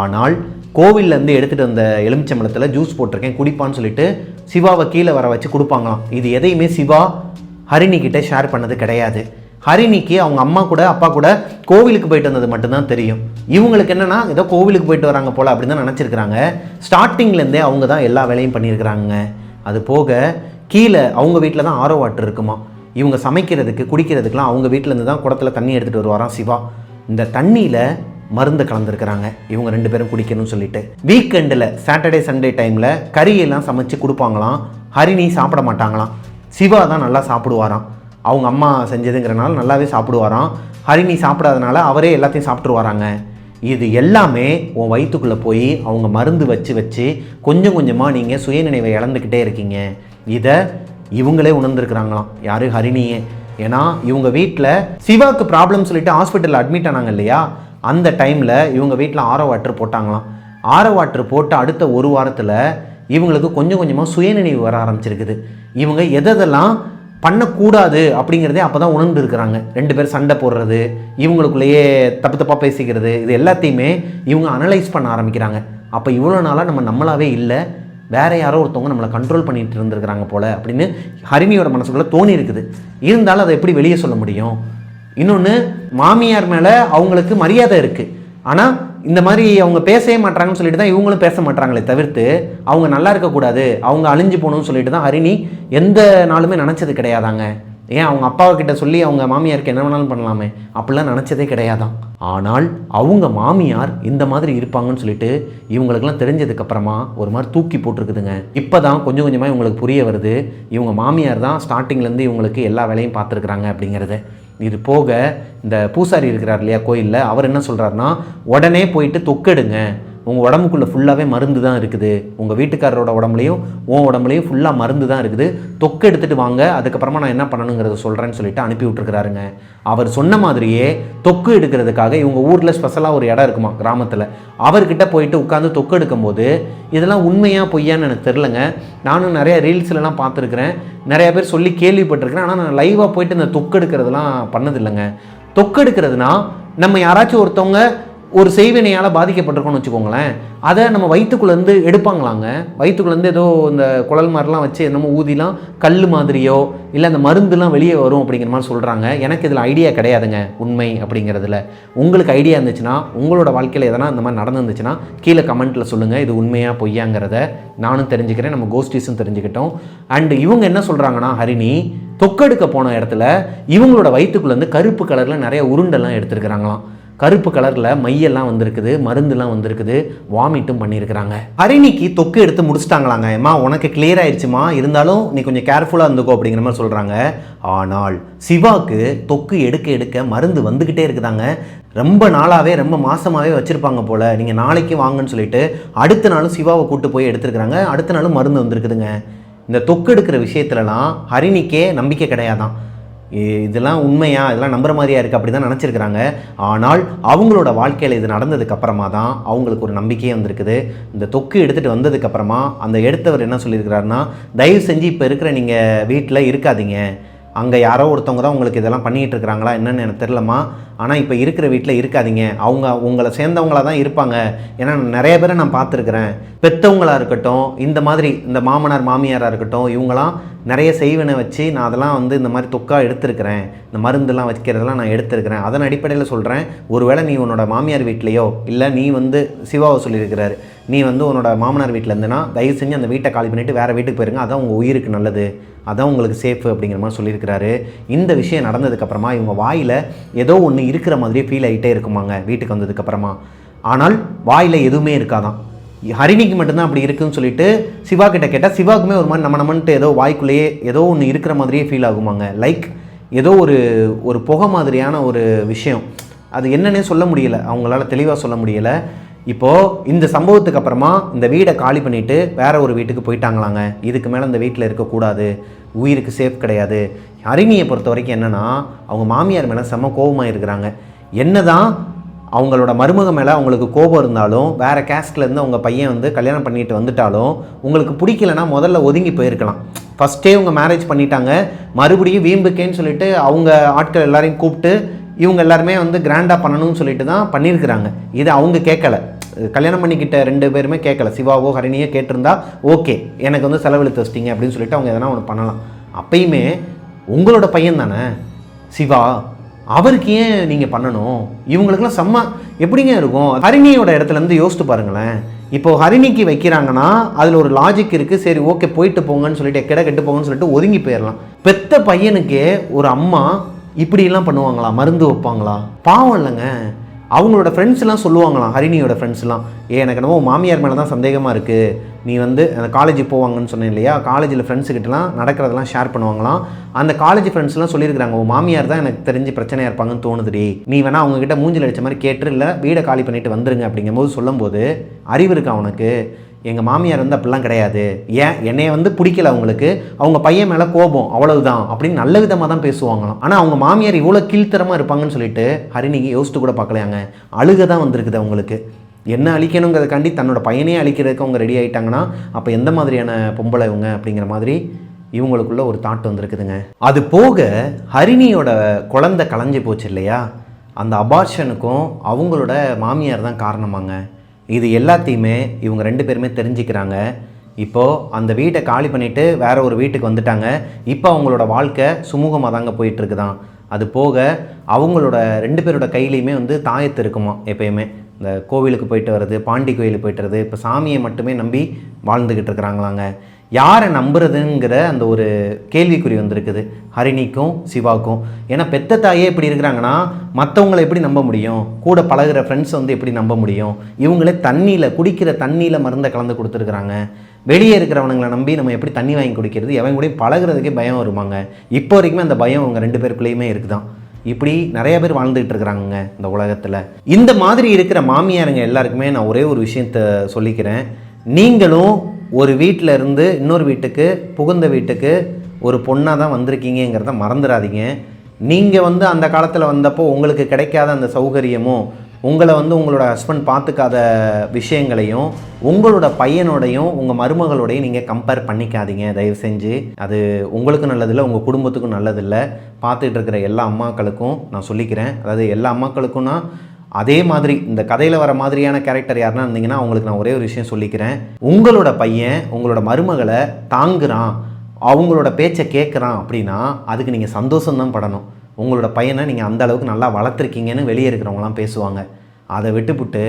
[SPEAKER 1] ஆனால் கோவில்லேருந்து எடுத்துகிட்டு வந்த எலுமிச்சம்பழத்தில் ஜூஸ் போட்டிருக்கேன் குடிப்பான்னு சொல்லிட்டு சிவாவை கீழே வர வச்சு கொடுப்பாங்களாம். இது எதையுமே சிவா ஹரிணிக்கிட்ட ஷேர் பண்ணது கிடையாது. ஹரிணிக்கு அவங்க அம்மா கூட அப்பா கூட கோவிலுக்கு போயிட்டு வந்தது மட்டும்தான் தெரியும். இவங்களுக்கு என்னென்னா ஏதோ கோவிலுக்கு போயிட்டு வராங்க போல் அப்படின்னு தான் நினச்சிருக்கிறாங்க. ஸ்டார்டிங்லேருந்தே அவங்க தான் எல்லா வேலையும் பண்ணியிருக்கிறாங்க. அது போக கீழே அவங்க வீட்டில் தான் ஆரோ வாட்டர் இருக்குமா. இவங்க சமைக்கிறதுக்கு குடிக்கிறதுக்கெலாம் அவங்க வீட்டிலேருந்து தான் குடத்தில் தண்ணி எடுத்துகிட்டு வருவாராம் சிவா. இந்த தண்ணியில் மருந்து கலந்துருக்கிறாங்க இவங்க 2 பேரும் குடிக்கணும்னு சொல்லிட்டு. வீக்கெண்டில் சாட்டர்டே சண்டே டைமில் கறியெல்லாம் சமைச்சு கொடுப்பாங்களாம். ஹரிணி சாப்பிட மாட்டாங்களாம். சிவா தான் நல்லா சாப்பிடுவாராம். அவங்க அம்மா செஞ்சதுங்கிறனால நல்லாவே சாப்பிடுவாராம். ஹரிணி சாப்பிடாதனால அவரே எல்லாத்தையும் சாப்பிட்ருவாராங்க. இது எல்லாமே உன் வயிற்றுக்குள்ளே போய் அவங்க மருந்து வச்சு வச்சு கொஞ்சம் கொஞ்சமாக நீங்கள் சுயநினைவை இழந்துக்கிட்டே இருக்கீங்க. இதை இவங்களே உணர்ந்துருக்குறாங்களாம். யார்? ஹரிணியே. ஏன்னா இவங்க வீட்டில் சிவாவுக்கு ப்ராப்ளம் சொல்லிட்டு ஹாஸ்பிட்டலில் அட்மிட் ஆனாங்க இல்லையா, அந்த டைமில் இவங்க வீட்டில் ஆரோ வாட்டர் போட்டாங்களாம். ஆரோ வாட்டர் போட்டு அடுத்த ஒரு வாரத்தில் இவங்களுக்கு கொஞ்சம் கொஞ்சமாக சுயநினைவு வர ஆரம்பிச்சிருக்குது. இவங்க எதெல்லாம் பண்ணக்கூடாது அப்படிங்கிறதே அப்போ தான் உணர்ந்து இருக்கிறாங்க. 2 பேர் சண்டை போடுறது, இவங்களுக்குள்ளேயே தப்பு தப்பாக பேசிக்கிறது, இது எல்லாத்தையுமே இவங்க அனலைஸ் பண்ண ஆரம்பிக்கிறாங்க. அப்போ இவ்வளோ நாளாக நம்மளாவே இல்லை, வேறு யாரோ ஒருத்தவங்க நம்மளை கண்ட்ரோல் பண்ணிட்டு இருந்திருக்கிறாங்க போல் அப்படின்னு ஹரிணியோட மனசுக்குள்ளே தோணி இருக்குது. இருந்தாலும் அதை எப்படி வெளியே சொல்ல முடியும்? இன்னொன்று, மாமியார் மேலே அவங்களுக்கு மரியாதை இருக்குது, ஆனால் இந்த மாதிரி அவங்க பேசவே மாட்டாங்கன்னு சொல்லிட்டு தான் இவங்களும் பேச மாட்டாங்களே தவிர்த்து அவங்க நல்லா இருக்கக்கூடாது, அவங்க அழிஞ்சு போகணும்னு சொல்லிட்டு தான் ஹரிணி எந்த நாளுமே நினச்சது கிடையாதாங்க. ஏன் அவங்க அப்பாவுக்கிட்ட சொல்லி அவங்க மாமியாருக்கு என்ன வேணாலும் பண்ணலாமே, அப்படிலாம் நினச்சதே கிடையாதான். ஆனால் அவங்க மாமியார் இந்த மாதிரி இருப்பாங்கன்னு சொல்லிட்டு இவங்களுக்கெல்லாம் தெரிஞ்சதுக்கப்புறமா ஒரு மாதிரி தூக்கி போட்டிருக்குதுங்க. இப்போ தான் கொஞ்சம் கொஞ்சமாக இவங்களுக்கு புரிய வருது, இவங்க மாமியார் தான் ஸ்டார்டிங்லேருந்து இவங்களுக்கு எல்லா வேலையும் பார்த்துருக்குறாங்க அப்படிங்கிறது. இது போக இந்த பூசாரி இருக்கிறார் இல்லையா கோயிலில், அவர் என்ன சொல்கிறாருன்னா, உடனே போயிட்டு தொக்கெடுங்க, உங்கள் உடம்புக்குள்ளே ஃபுல்லாகவே மருந்து தான் இருக்குது, உங்கள் வீட்டுக்காரரோட உடம்புலையும் உன் உடம்புலையும் ஃபுல்லாக மருந்து தான் இருக்குது, தொக்கு எடுத்துகிட்டு வாங்க, அதுக்கப்புறமா நான் என்ன பண்ணணுங்கிறத சொல்கிறேன்னு சொல்லிட்டு அனுப்பி விட்டுருக்கிறாருங்க. அவர் சொன்ன மாதிரியே தொக்கு எடுக்கிறதுக்காக இவங்க ஊரில் ஸ்பெஷலாக ஒரு இடம் இருக்குமா கிராமத்தில், அவர்கிட்ட போயிட்டு உட்காந்து தொக்கு எடுக்கும்போது இதெல்லாம் உண்மையாக பொய்யான்னு எனக்கு தெரிலங்க. நானும் நிறைய ரீல்ஸ்லலாம் பார்த்துருக்குறேன், நிறைய பேர் சொல்லி கேள்விப்பட்டிருக்கிறேன். ஆனால் நான் லைவாக போயிட்டு இந்த தொக்கு எடுக்கிறதுலாம் பண்ணதில்லைங்க. தொக்கு எடுக்கிறதுனா நம்ம யாராச்சும் ஒருத்தவங்க ஒரு செய்வினையால் பாதிக்கப்பட்டிருக்கோன்னு வச்சுக்கோங்களேன், அதை நம்ம வயிற்றுக்குள்ளேருந்து எடுப்பாங்களாங்க. வயிற்றுக்குள்ளேருந்து ஏதோ இந்த குழல் மாதிரிலாம் வச்சு என்னமோ ஊதிலாம் கல் மாதிரியோ இல்லை அந்த மருந்துலாம் வெளியே வரும் அப்படிங்கிற மாதிரி சொல்கிறாங்க. எனக்கு இதில் ஐடியா கிடையாதுங்க உண்மை அப்படிங்கிறதுல. உங்களுக்கு ஐடியா இருந்துச்சுன்னா, உங்களோட வாழ்க்கையில் எதனா இந்த மாதிரி நடந்துருந்துச்சுன்னா கீழே கமெண்ட்டில் சொல்லுங்கள், இது உண்மையாக பொய்யாங்கிறத நானும் தெரிஞ்சுக்கிறேன், நம்ம கோஸ்டிஸும் தெரிஞ்சுக்கிட்டோம். அண்டு இவங்க என்ன சொல்கிறாங்கன்னா, ஹரிணி தொக்கெடுக்க போன இடத்துல இவங்களோட வயிற்றுக்குள்ளேருந்து கருப்பு கலரில் நிறைய உருண்டெல்லாம் எடுத்துருக்கிறாங்களாம். கருப்பு கலரில் மையெல்லாம் வந்திருக்குது, மருந்துலாம் வந்திருக்குது, வாமிட்டும் பண்ணியிருக்கிறாங்க. ஹரிணிக்கு தொக்கு எடுத்து முடிச்சிட்டாங்களாங்க. ஏம்மா உனக்கு கிளியர் ஆயிடுச்சுமா, இருந்தாலும் நீ கொஞ்சம் கேர்ஃபுல்லாக இருந்துக்கோ அப்படிங்கிற மாதிரி சொல்கிறாங்க. ஆனால் சிவாவுக்கு தொக்கு எடுக்க எடுக்க மருந்து வந்துக்கிட்டே இருக்குதாங்க. ரொம்ப நாளாகவே ரொம்ப மாதமாகவே வச்சுருப்பாங்க போல். நீங்கள் நாளைக்கு வாங்கன்னு சொல்லிட்டு அடுத்த நாளும் சிவாவை கூப்பிட்டு போய் எடுத்துருக்குறாங்க. அடுத்த நாளும் மருந்து வந்திருக்குதுங்க. இந்த தொக்கு எடுக்கிற விஷயத்துலலாம் ஹரிணிக்கே நம்பிக்கை கிடையாதான். இதெல்லாம் உண்மையா, இதெல்லாம் நம்புற மாதிரியா இருக்குது அப்படி தான் நினச்சிருக்கிறாங்க. ஆனால் அவங்களோட வாழ்க்கையில் இது நடந்ததுக்கப்புறமா தான் அவங்களுக்கு ஒரு நம்பிக்கையே வந்திருக்குது. இந்த தொக்கு எடுத்துகிட்டு வந்ததுக்கப்புறமா அந்த எடுத்தவர் என்ன சொல்லியிருக்கிறாருன்னா, தயவு செஞ்சு இப்போ இருக்கிற நீங்கள் வீட்டில் இருக்காதீங்க, அங்கே யாரோ ஒருத்தவங்க தான் உங்களுக்கு இதெல்லாம் பண்ணிகிட்டு இருக்கிறாங்களா என்னென்னு எனக்கு தெரிலம்மா, ஆனால் இப்போ இருக்கிற வீட்டில் இருக்காதீங்க, அவங்க உங்களை சேர்ந்தவங்களாக தான் இருப்பாங்க. ஏன்னா நிறைய பேரை நான் பார்த்துருக்குறேன், பெற்றவங்களாக இருக்கட்டும், இந்த மாதிரி இந்த மாமனார் மாமியாராக இருக்கட்டும், இவங்களாம் நிறைய செய்வனை வச்சு நான் அதெல்லாம் வந்து இந்த மாதிரி தொக்கா எடுத்துருக்கிறேன், இந்த மருந்துலாம் வைக்கிறதெல்லாம் நான் எடுத்துருக்கிறேன். அதன் அடிப்படையில் சொல்கிறேன், ஒருவேளை நீ உன்னோட மாமியார் வீட்லேயோ இல்லை நீ வந்து சிவாவை சொல்லியிருக்கிறாரு, நீ வந்து உன்னோட மாமனார் வீட்டில் இருந்துன்னா தயவு செஞ்சு அந்த வீட்டை காலி பண்ணிவிட்டு வேறு வீட்டுக்கு போயிருங்க, அதான் உங்கள் உயிருக்கு நல்லது, அதான் உங்களுக்கு சேஃபு அப்படிங்கிற மாதிரி சொல்லியிருக்கிறாரு. இந்த விஷயம் நடந்ததுக்கப்புறமா இவங்க வாயில் ஏதோ ஒன்று இருக்கிற மாதிரியே ஃபீல் ஆகிட்டே இருக்குமாங்க வீட்டுக்கு வந்ததுக்கப்புறமா. ஆனால் வாயில் எதுவுமே இருக்காதான். ஹரிணிக்கு மட்டும்தான் அப்படி இருக்குன்னு சொல்லிட்டு சிவா கிட்ட கேட்டால் சிவாவுக்குமே ஒரு மாதிரி நம்மன்ட்டு ஏதோ வாய்க்குள்ளேயே ஏதோ ஒன்று இருக்கிற மாதிரியே ஃபீல் ஆகுமாங்க. லைக் ஏதோ ஒரு புகை மாதிரியான ஒரு விஷயம், அது என்னன்னே சொல்ல முடியலை, அவங்களால தெளிவாக சொல்ல முடியலை. இப்போது இந்த சம்பவத்துக்கு அப்புறமா இந்த வீடை காலி பண்ணிவிட்டு வேறு ஒரு வீட்டுக்கு போயிட்டாங்களாங்க. இதுக்கு மேலே இந்த வீட்டில் இருக்கக்கூடாது, உயிருக்கு சேஃப் கிடையாது. ஹரிணியை பொறுத்த வரைக்கும் என்னென்னா, அவங்க மாமியார் மேலே செம்ம கோபமாக இருக்கிறாங்க. என்ன தான் அவங்களோட மருமக மேலே அவங்களுக்கு கோபம் இருந்தாலும், வேறு கேஸ்ட்லேருந்து அவங்க பையன் வந்து கல்யாணம் பண்ணிட்டு வந்துட்டாலும் உங்களுக்கு பிடிக்கலன்னா முதல்ல ஒதுங்கி போயிருக்கலாம். ஃபஸ்ட்டே அவங்க மேரேஜ் பண்ணிட்டாங்க, மறுபடியும் வீம்புக்கேன்னு சொல்லிட்டு அவங்க ஆட்கள் எல்லாரையும் கூப்பிட்டு இவங்க எல்லாருமே வந்து கிராண்டாக பண்ணணும்னு சொல்லிட்டு தான் பண்ணியிருக்கிறாங்க. இது அவங்க கேட்கலை, கல்யாணம் பண்ணிக்கிட்ட 2 பேருமே கேட்கல. சிவாவோ ஹரிணியோ கேட்டிருந்தா ஓகே, எனக்கு வந்து செலவழித்து வச்சிட்டிங்க அப்படின்னு சொல்லிட்டு அவங்க எதனா ஒன்று பண்ணலாம். அப்பயுமே உங்களோட பையன் தானே சிவா, அவருக்கு ஏன் நீங்கள் பண்ணணும்? இவங்களுக்குலாம் செம்ம எப்படிங்க இருக்கும்? ஹரிணியோட இடத்துலேருந்து யோசித்து பாருங்களேன். இப்போது ஹரிணிக்கு வைக்கிறாங்கன்னா அதில் ஒரு லாஜிக் இருக்குது. சரி ஓகே போயிட்டு போங்கன்னு சொல்லிட்டு எக்கடை கெட்டு போங்கன்னு சொல்லிட்டு ஒதுங்கி போயிடலாம். பெத்த பையனுக்கே ஒரு அம்மா இப்படிலாம் பண்ணுவாங்களா? மருந்து வைப்பாங்களா? பாவம் இல்லைங்க. அவங்களோட ஃப்ரெண்ட்ஸ்லாம் சொல்லுவாங்களாம், ஹரிணியோட ஃப்ரெண்ட்ஸ்லாம், எனக்கு என்னவோ மாமியார் மேலே தான் சந்தேகமாக இருக்குது, நீ வந்து அந்த காலேஜ் போவாங்கன்னு சொன்னேன் இல்லையா, காலேஜில் ஃப்ரெண்ட்ஸுக்கிட்டலாம் நடக்கிறதெல்லாம் ஷேர் பண்ணுவாங்களாம். அந்த காலேஜ் ஃப்ரெண்ட்ஸ்லாம் சொல்லியிருக்கிறாங்க, உன் மாமியார் தான் எனக்கு தெரிஞ்சு பிரச்சனையாக இருப்பாங்கன்னு தோணுதுடி, நீ வேணா அவங்ககிட்ட மூஞ்சில் அடித்த மாதிரி கேட்டு இல்லை வீடை காலி பண்ணிட்டு வந்துருங்க அப்படிங்கும்போது சொல்லும்போது, அறிவு இருக்கா அவனுக்கு? எங்கள் மாமியார் வந்து அப்படிலாம் கிடையாது, ஏன் என்னைய வந்து பிடிக்கல அவங்களுக்கு, அவங்க பையன் மேலே கோபம் அவ்வளவுதான் அப்படின்னு நல்ல விதமாக தான் பேசுவாங்களாம். ஆனால் அவங்க மாமியார் இவ்வளோ கீழ்த்தரமாக இருப்பாங்கன்னு சொல்லிட்டு ஹரிணிக்கு யோசித்து கூட பார்க்கலையாங்க. அழுக தான் வந்திருக்குது அவங்களுக்கு. என்ன அழிக்கணுங்கிறதுக்காண்டி தன்னோட பையனே அழிக்கிறதுக்கு அவங்க ரெடி ஆகிட்டாங்கன்னா அப்போ எந்த மாதிரியான பொம்பளை இவங்க அப்படிங்கிற மாதிரி இவங்களுக்குள்ள ஒரு தாட் வந்திருக்குதுங்க. அது போக ஹரிணியோட குழந்தை கலைஞ்சி போச்சு இல்லையா, அந்த அபார்ஷனுக்கும் அவங்களோட மாமியார் தான் காரணமாங்க. இது எல்லாத்தையுமே இவங்க 2 பேருமே தெரிஞ்சுக்கிறாங்க. இப்போது அந்த வீட்டை காலி பண்ணிவிட்டு வேறு ஒரு வீட்டுக்கு வந்துட்டாங்க. இப்போ அவங்களோட வாழ்க்கை சுமூகமாக தாங்க போயிட்டுருக்குதான். அது போக அவங்களோட 2 பேரோட கையிலையுமே வந்து தாயத்து இருக்குமா, எப்பயுமே இந்த கோவிலுக்கு போயிட்டு வர்றது, பாண்டி கோயிலுக்கு போயிட்டு வர்றது, இப்போ சாமியை மட்டுமே நம்பி வாழ்ந்துக்கிட்டு இருக்கிறாங்களாங்க. யாரை நம்புறதுங்கிற அந்த ஒரு கேள்விக்குறி வந்திருக்குது ஹரிணிக்கும் சிவாவுக்கும். ஏன்னா பெத்த தாயே இப்படி இருக்கிறாங்கன்னா மற்றவங்களை எப்படி நம்ப முடியும்? கூட பழகிற ஃப்ரெண்ட்ஸ் வந்து எப்படி நம்ப முடியும்? இவங்களே தண்ணியில் குடிக்கிற தண்ணியில் மருந்தை கலந்து கொடுத்துருக்குறாங்க. வெளியே இருக்கிறவனுங்களை நம்பி நம்ம எப்படி தண்ணி வாங்கி குடிக்கிறது? எவன் கூட பழகிறதுக்கே பயம் வருவாங்க. இப்போ வரைக்குமே அந்த பயம் அவங்க 2 பேருக்குள்ளேயுமே இருக்குதான். இப்படி நிறைய பேர் வாழ்ந்துகிட்டு இருக்கிறாங்க இந்த உலகத்தில். இந்த மாதிரி இருக்கிற மாமியாருங்க எல்லாருக்குமே நான் ஒரே ஒரு விஷயத்த சொல்லிக்கிறேன். நீங்களும் ஒரு வீட்டில் இருந்து இன்னொரு வீட்டுக்கு, புகுந்த வீட்டுக்கு ஒரு பொண்ணாக தான் வந்திருக்கீங்கிறத மறந்துடாதீங்க. நீங்கள் வந்து அந்த காலத்தில் வந்தப்போ உங்களுக்கு கிடைக்காத அந்த சௌகரியமும், உங்களை வந்து உங்களோட ஹஸ்பண்ட் பார்த்துக்காத விஷயங்களையும் உங்களோட பையனோடையும் உங்கள் மருமகளோடையும் நீங்கள் கம்பேர் பண்ணிக்காதீங்க தயவு செஞ்சு. அது உங்களுக்கும் நல்லதில்லை, உங்கள் குடும்பத்துக்கும் நல்லதில்லை. பார்த்துக்கிட்டு இருக்கிற எல்லா அம்மாக்களுக்கும் நான் சொல்லிக்கிறேன். அதாவது எல்லா அம்மாக்களுக்கும்னா அதே மாதிரி இந்த கதையில் வர மாதிரியான கேரக்டர் யாருன்னா இருந்தீங்கன்னா அவங்களுக்கு நான் ஒரே ஒரு விஷயம் சொல்லிக்கிறேன். உங்களோட பையன் உங்களோட மருமகளை தாங்குறான், அவங்களோட பேச்சை கேட்குறான் அப்படின்னா அதுக்கு நீங்கள் சந்தோஷம்தான் படணும். உங்களோட பையனை நீங்கள் அந்த அளவுக்கு நல்லா வளர்த்துருக்கீங்கன்னு வெளியே இருக்கிறவங்களாம் பேசுவாங்க. அதை விட்டுப்புட்டு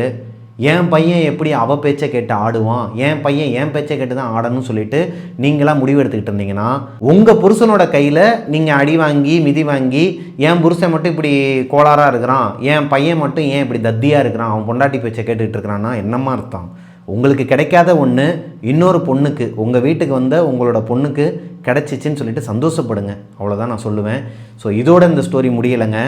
[SPEAKER 1] என் பையன் எப்படி அவள் பேச்சை கேட்டு ஆடுவான், என் பையன் என் பேச்சை கேட்டு தான் ஆடணும்னு சொல்லிட்டு நீங்களாம் முடிவு எடுத்துக்கிட்டு இருந்தீங்கன்னா உங்கள் புருஷனோட கையில் நீங்கள் அடி வாங்கி மிதி வாங்கி என் புருஷன் மட்டும் இப்படி கோளாறாக இருக்கிறான், என் பையன் மட்டும் ஏன் இப்படி தத்தியாக இருக்கிறான், அவன் பொண்டாட்டி பேச்சை கேட்டுக்கிட்டு இருக்கிறான்னா என்னமா அர்த்தம்? உங்களுக்கு கிடைக்காத ஒன்று இன்னொரு பொண்ணுக்கு, உங்கள் வீட்டுக்கு வந்த உங்களோட பொண்ணுக்கு கிடச்சிச்சின்னு சொல்லிட்டு சந்தோஷப்படுங்க. அவ்வளோதான் நான் சொல்லுவேன். ஸோ இதோட இந்த ஸ்டோரி முடியலைங்க.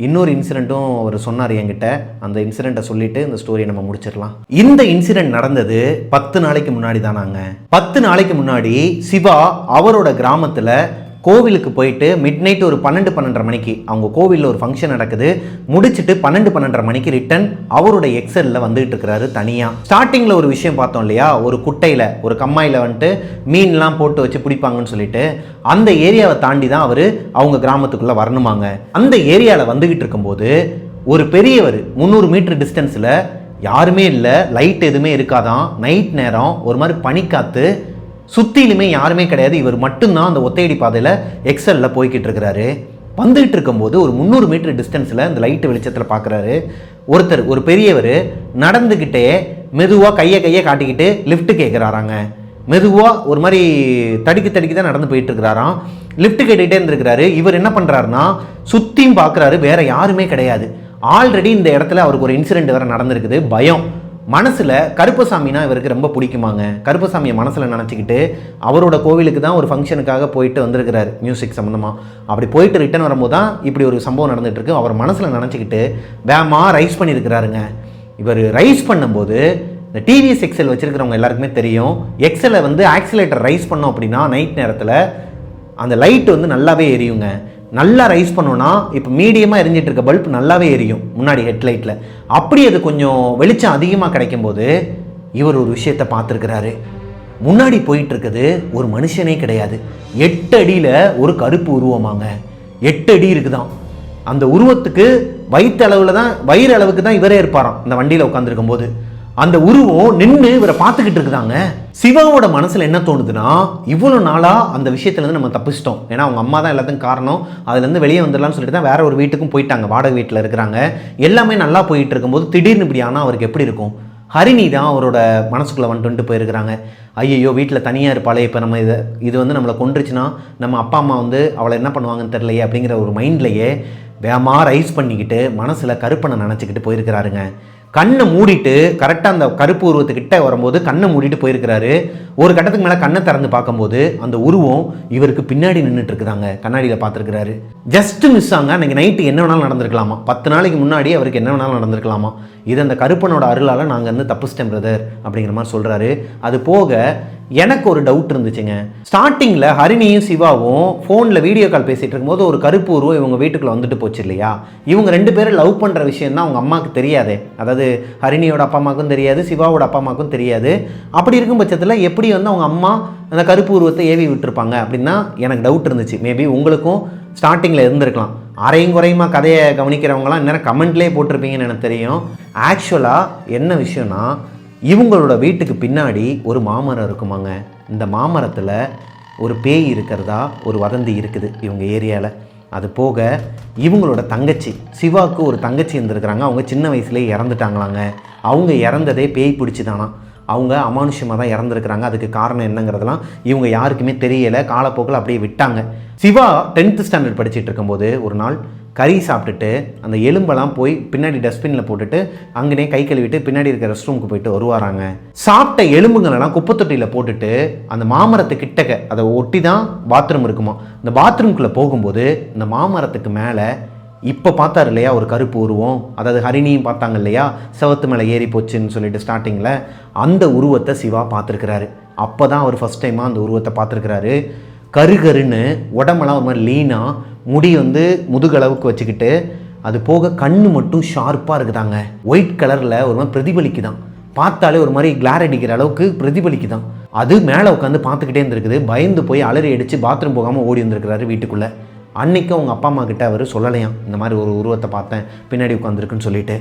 [SPEAKER 1] இன்னொரு இன்சிடெண்ட்டும் அவர் சொன்னார் என்கிட்ட. அந்த இன்சிடெண்ட்டை சொல்லிவிட்டு இந்த ஸ்டோரியை நம்ம முடிச்சிடலாம். இந்த இன்சிடெண்ட் நடந்தது 10 நாளைக்கு முன்னாடி தானாங்க. 10 நாளைக்கு முன்னாடி சிவா அவரோட கிராமத்தில் கோவிலுக்கு போயிட்டு மிட் நைட் ஒரு 12-12:30 மணிக்கு அவங்க கோவிலில் ஒரு ஃபங்க்ஷன் நடக்குது. முடிச்சுட்டு 12-12:30 மணிக்கு ரிட்டன் அவரோட எக்ஸலில் வந்துகிட்டு இருக்கிறாரு தனியாக. ஸ்டார்டிங்கில் ஒரு விஷயம் பார்த்தோம் இல்லையா, ஒரு குட்டையில் ஒரு கம்மாயில் வந்துட்டு மீன்லாம் போட்டு வச்சு பிடிப்பாங்கன்னு சொல்லிட்டு அந்த ஏரியாவை தாண்டி தான் அவர் அவங்க கிராமத்துக்குள்ளே வரணுமாங்க. அந்த ஏரியாவில் வந்துகிட்டு இருக்கும்போது ஒரு பெரியவர் 300 மீட்டர் டிஸ்டன்ஸில் யாருமே இல்லை, லைட் எதுவுமே இருக்காதான், நைட் நேரம் ஒரு மாதிரி பனிக்காத்து, சுற்றிலுமே யாருமே கிடையாது, இவர் மட்டும்தான் அந்த ஒத்தையடி பாதையில் எக்ஸலில் போய்கிட்டு இருக்கிறாரு. வந்துகிட்டு இருக்கும்போது ஒரு 300 மீட்டர் டிஸ்டன்ஸில் அந்த லைட்டு வெளிச்சத்தில் பார்க்குறாரு ஒருத்தர், ஒரு பெரியவர் நடந்துக்கிட்டே மெதுவாக கையை காட்டிக்கிட்டு லிஃப்ட் கேட்குறாராங்க. மெதுவாக ஒரு மாதிரி தடுக்கி தான் நடந்து போயிட்டு இருக்கிறாராம். லிஃப்ட் கேட்டுக்கிட்டே இருந்திருக்கிறாரு. இவர் என்ன பண்ணுறாருன்னா சுற்றியும் பார்க்குறாரு, வேற யாருமே கிடையாது. ஆல்ரெடி இந்த இடத்துல அவருக்கு ஒரு இன்சிடெண்ட் வேறு நடந்திருக்குது. பயம் மனசில். கருப்பசாமினா இவருக்கு ரொம்ப பிடிக்குமாங்க. கருப்பசாமியை மனசில் நினச்சிக்கிட்டு அவரோட கோவிலுக்கு தான் ஒரு ஃபங்க்ஷனுக்காக போயிட்டு வந்திருக்கிறாரு மியூசிக் சம்மந்தமாக. அப்படி போயிட்டு ரிட்டன் வரும்போது தான் இப்படி ஒரு சம்பவம் நடந்துகிட்டு இருக்கு. அவர் மனசில் நினச்சிக்கிட்டு வேகமாக ரைஸ் பண்ணியிருக்கிறாருங்க. இவர் ரைஸ் பண்ணும்போது இந்த டிவிஎஸ் எக்ஸல் வச்சுருக்கிறவங்க எல்லாருக்குமே தெரியும், எக்ஸலை வந்து ஆக்சிலேட்டர் ரைஸ் பண்ணோம் அப்படின்னா நைட் நேரத்தில் அந்த லைட் வந்து நல்லாவே எரியுங்க. நல்லா ரைஸ் பண்ணோன்னா இப்போ மீடியமாக எரிஞ்சிட்டு இருக்க பல்ப் நல்லாவே எரியும் முன்னாடி ஹெட்லைட்டில். அப்படி அது கொஞ்சம் வெளிச்சம் அதிகமாக கிடைக்கும்போது இவர் ஒரு விஷயத்தை பார்த்துருக்கிறாரு. முன்னாடி போயிட்டு இருக்குது ஒரு மனுஷனே கிடையாது, 8 அடியில் ஒரு கருப்பு உருவமாங்க. 8 அடி இருக்குதான். அந்த உருவத்துக்கு வயிறு அளவுக்கு தான் இவரே இருப்பாராம் இந்த வண்டியில் உட்காந்துருக்கும் போது. அந்த உருவம் நின்று இவரை பார்த்துக்கிட்டு இருக்குதாங்க. சிவாவோட மனசில் என்ன தோணுதுன்னா, இவ்வளோ நாளாக அந்த விஷயத்துலேருந்து நம்ம தப்பிச்சிட்டோம், ஏன்னா அவங்க அம்மா தான் எல்லாத்துக்கும் காரணம், அதுலேருந்து வெளியே வந்துடலாம்னு சொல்லிட்டு தான் வேற ஒரு வீட்டுக்கும் போயிட்டாங்க, வாடகை வீட்டில் இருக்கிறாங்க. எல்லாமே நல்லா போயிட்டு இருக்கும்போது திடீர்னு இப்படி ஆனால் அவருக்கு எப்படி இருக்கும்? ஹரிணி தான் அவரோட மனசுக்குள்ளே வந்துட்டு போயிருக்கிறாங்க. ஐயோ வீட்டில் தனியாக இருப்பாளே, இப்போ நம்ம இது வந்து நம்மளை கொண்டுருச்சுன்னா நம்ம அப்பா அம்மா வந்து அவளை என்ன பண்ணுவாங்கன்னு தெரியலையே அப்படிங்கிற ஒரு மைண்ட்லேயே வேகமாக ரைஸ் பண்ணிக்கிட்டு மனசில் கருப்பனை நினச்சிக்கிட்டு போயிருக்கிறாருங்க. கண்ணை மூடிட்டு கரெக்டாக அந்த கருப்பு உருவத்துக்கிட்ட வரும்போது கண்ணை மூடிட்டு போயிருக்கிறாரு. ஒரு கட்டத்துக்கு மேலே கண்ணை திறந்து பார்க்கும்போது அந்த உருவம் இவருக்கு பின்னாடி நின்றுட்டு இருக்குதாங்க. கண்ணாடியில் பார்த்துருக்கிறாரு. ஜஸ்ட் மிஸ் ஆங்க. அன்றைக்கி நைட்டு என்ன வேணாலும் நடந்திருக்கலாமா, 10 நாளைக்கு முன்னாடி அவருக்கு என்ன வேணாலும் நடந்திருக்கலாமா. இது அந்த கருப்பனோட அருளால் நாங்கள் வந்து தப்பிச்சிட்டேன் பிரதர் அப்படிங்கிற மாதிரி சொல்கிறாரு. அது போக எனக்கு ஒரு டவுட் இருந்துச்சுங்க. ஸ்டார்டிங்கில் ஹரிணியும் சிவாவும் ஃபோனில் வீடியோ கால் பேசிகிட்டு இருக்கும்போது ஒரு கருப்பு உருவம் இவங்க வீட்டுக்குள்ளே வந்துட்டு போச்சு இல்லையா. இவங்க 2 பேரும் லவ் பண்ணுற விஷயம் தான் அவங்க அம்மாவுக்கு தெரியாதே. அதாவது ஹரிணியோட அப்பா அம்மாவுக்கும் தெரியாது, சிவாவோட அப்பா அம்மாவுக்கும் தெரியாது. அப்படி இருக்கும் பட்சத்தில் எப்படி வந்து அவங்க அம்மா அந்த கருப்பு உருவத்தை ஏவி விட்டுருப்பாங்க அப்படின்னா எனக்கு டவுட் இருந்துச்சு. மேபி உங்களுக்கும் ஸ்டார்டிங்கில் இருந்திருக்கலாம். அரையும் குறையுமா கதையை கவனிக்கிறவங்களாம் இந்நேரம் கமெண்ட்லேயே போட்டிருப்பீங்கன்னு எனக்கு தெரியும். ஆக்சுவலாக என்ன விஷயம்னா, இவங்களோட வீட்டுக்கு பின்னாடி ஒரு மாமரம் இருக்குமாங்க. இந்த மாமரத்தில் ஒரு பேய் இருக்கிறதா ஒரு வதந்தி இருக்குது இவங்க ஏரியாவில். அது போக இவங்களோட தங்கச்சி, சிவாவுக்கு ஒரு தங்கச்சி இருந்திருக்கிறாங்க. அவங்க சின்ன வயசுலேயே இறந்துட்டாங்களாங்க. அவங்க இறந்ததே பேய் பிடிச்சி தானா. அவங்க அமானுஷ்யமாக தான் இறந்துருக்கிறாங்க. அதுக்கு காரணம் என்னங்கிறதெல்லாம் இவங்க யாருக்குமே தெரியலை. காலப்போக்கில் அப்படியே விட்டாங்க. சிவா 10th ஸ்டாண்டர்ட் படிச்சுட்டு இருக்கும்போது ஒரு நாள் கறி சாப்பிட்டுட்டு அந்த எலும்பெல்லாம் போய் பின்னாடி டஸ்ட்பினில் போட்டுட்டு அங்கனே கை கழுவிட்டு பின்னாடி இருக்கிற ரெஸ்ட் ரூமுக்கு போயிட்டு வருவாராங்க. சாப்பிட்ட எலும்புங்களெல்லாம் குப்பை தொட்டியில் போட்டுட்டு அந்த மாமரத்து கிட்டக்க அதை ஒட்டி தான் பாத்ரூம் இருக்குமா. இந்த பாத்ரூம்குள்ளே போகும்போது இந்த மாமரத்துக்கு மேலே இப்போ பார்த்தார் இல்லையா ஒரு கருப்பு உருவம், அதாவது ஹரிணியும் பார்த்தாங்க இல்லையா செவத்து மேலே ஏறி போச்சுன்னு சொல்லிட்டு ஸ்டார்டிங்கில், அந்த உருவத்தை சிவா பார்த்துருக்கிறாரு. அப்போ தான் அவர் ஃபஸ்ட் டைமாக அந்த உருவத்தை பார்த்துருக்கிறாரு. கருன்னு உடம்பெல்லாம் ஒரு மாதிரி லீனாக, முடி வந்து முதுகளவுக்கு வச்சுக்கிட்டு, அது போக கண்ணு மட்டும் ஷார்ப்பாக இருக்குதாங்க. ஒயிட் கலரில் ஒரு மாதிரி பிரதிபலிக்குதான். பார்த்தாலே ஒரு மாதிரி கிளார் அடிக்கிற அளவுக்கு பிரதிபலிக்குதான். அது மேலே உட்காந்து பார்த்துக்கிட்டே இருந்திருக்குது. பயந்து போய் அலறி அடித்து பாத்ரூம் போகாமல் ஓடி வந்திருக்கிறாரு வீட்டுக்குள்ளே. அன்றைக்கி அவங்க அப்பா அம்மா கிட்ட அவர் சொல்லலையாம், இந்த மாதிரி ஒரு உருவத்தை பார்த்தேன் பின்னாடி உட்காந்துருக்குன்னு சொல்லிட்டு.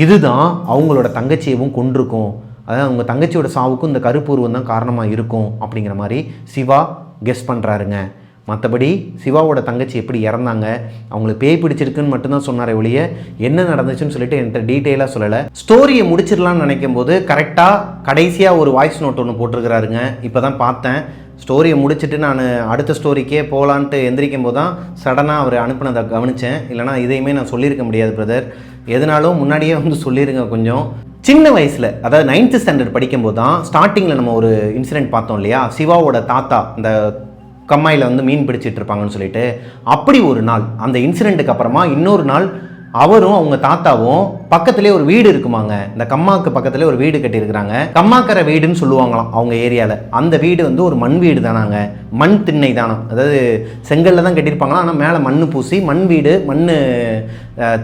[SPEAKER 1] இதுதான் அவங்களோட தங்கச்சியவும் கொண்டிருக்கும், அதாவது அவங்க தங்கச்சியோட சாவுக்கும் இந்த கருப்பு உருவம் தான் காரணமாக இருக்கும் அப்படிங்கிற மாதிரி சிவா கெஸ் பண்ணுறாருங்க. மற்றபடி சிவாவோட தங்கச்சி எப்படி இறந்தாங்க, அவங்களுக்கு பேய் பிடிச்சிருக்குன்னு மட்டும்தான் சொன்னாரே ஒழிய என்ன நடந்துச்சுன்னு சொல்லிட்டு என்கிட்ட டீட்டெயிலாக சொல்லலை. ஸ்டோரியை முடிச்சிடலான்னு நினைக்கும் போது கரெக்டாக கடைசியாக ஒரு வாய்ஸ் நோட் ஒன்று போட்டிருக்கிறாருங்க. இப்போ தான் பார்த்தேன். ஸ்டோரியை முடிச்சுட்டு நான் அடுத்த ஸ்டோரிக்கே போகலான்ட்டு எந்திரிக்கும் போது தான் சடனாக அவர் அனுப்பினதை கவனித்தேன். இல்லைனா இதையுமே நான் சொல்லியிருக்க முடியாது பிரதர். எதனாலும் முன்னாடியே வந்து சொல்லிடுங்க. கொஞ்சம் சின்ன வயசில், அதாவது 9th ஸ்டாண்டர்ட் படிக்கும்போது தான் ஸ்டார்டிங்கில் நம்ம ஒரு இன்சிடெண்ட் பார்த்தோம் இல்லையா, சிவாவோட தாத்தா இந்த கம்மாயில் வந்து மீன் பிடிச்சிட்டு இருப்பாங்கன்னு சொல்லிட்டு, அப்படி ஒரு நாள் அந்த இன்சிடெண்ட்டுக்கு அப்புறமா இன்னொரு நாள் அவரும் அவங்க தாத்தாவும் பக்கத்துலேயே ஒரு வீடு இருக்குமாங்க. இந்த கம்மாக்கு பக்கத்துலேயே ஒரு வீடு கட்டியிருக்கிறாங்க. கம்மாக்கரை வீடுன்னு சொல்லுவாங்களாம் அவங்க ஏரியாவில். அந்த வீடு வந்து ஒரு மண் வீடு தானாங்க, மண் திண்ணை தானே, அதாவது செங்கல்ல தான் கட்டியிருப்பாங்களாம். ஆனால் மேலே மண் பூசி மண் வீடு, மண்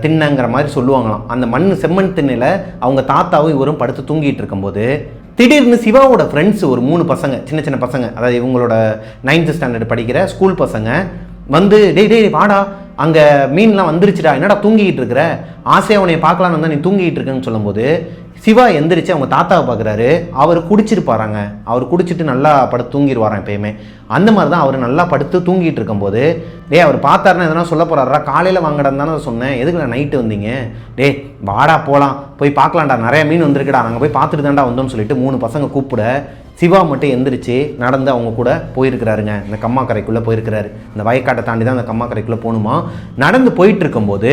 [SPEAKER 1] திண்ணைங்கிற மாதிரி சொல்லுவாங்களாம். அந்த மண் செம்மண் திண்ணையில் அவங்க தாத்தாவும் இவரும் படுத்து தூங்கிட்டு இருக்கும்போது திடீர்னு சிவாவோட ஃப்ரெண்ட்ஸ் ஒரு 3 பசங்க, சின்ன சின்ன பசங்க, அதாவது இவங்களோட 9th ஸ்டாண்டர்ட் படிக்கிற ஸ்கூல் பசங்க வந்து, டேய் வாடா, அங்கே மீன்லாம் வந்துருச்சுடா, என்னடா தூங்கிக்கிட்டு இருக்கிற, ஆசையாக உன்னை பார்க்கலான்னு வந்தால் நீ தூங்கிட்டு இருக்குன்னு சொல்லும்போது சிவா எந்திரிச்சு அவங்க தாத்தாவை பார்க்குறாரு. அவர் குடிச்சிருப்பாராங்க. அவர் குடிச்சிட்டு நல்லா படுத்து தூங்கிடுவாரான் எப்பயுமே. அந்த மாதிரி தான் அவர் நல்லா படுத்து தூங்கிட்டு இருக்கும்போது, அவர் பார்த்தாருன்னா எதனா சொல்ல போகிறாரா, காலையில் வாங்கடான்னு தானே சொன்னேன், எதுக்கு நான் நைட்டு வந்தீங்க, வாடா போகலாம், போய் பார்க்கலாம்டா, நிறைய மீன் வந்திருக்குடா, நாங்கள் போய் பார்த்துட்டு தான்டா வந்தோம்னு சொல்லிட்டு 3 பசங்க கூப்பிட சிவா மட்டும் எந்திரிச்சு நடந்து அவங்க கூட போயிருக்கிறாருங்க. இந்த கம்மாக்கரைக்குள்ளே போயிருக்கிறாரு. இந்த வயக்காட்டை தாண்டி தான் அந்த கம்மாக்கரைக்குள்ளே போகணுமா. நடந்து போயிட்டு இருக்கும்போது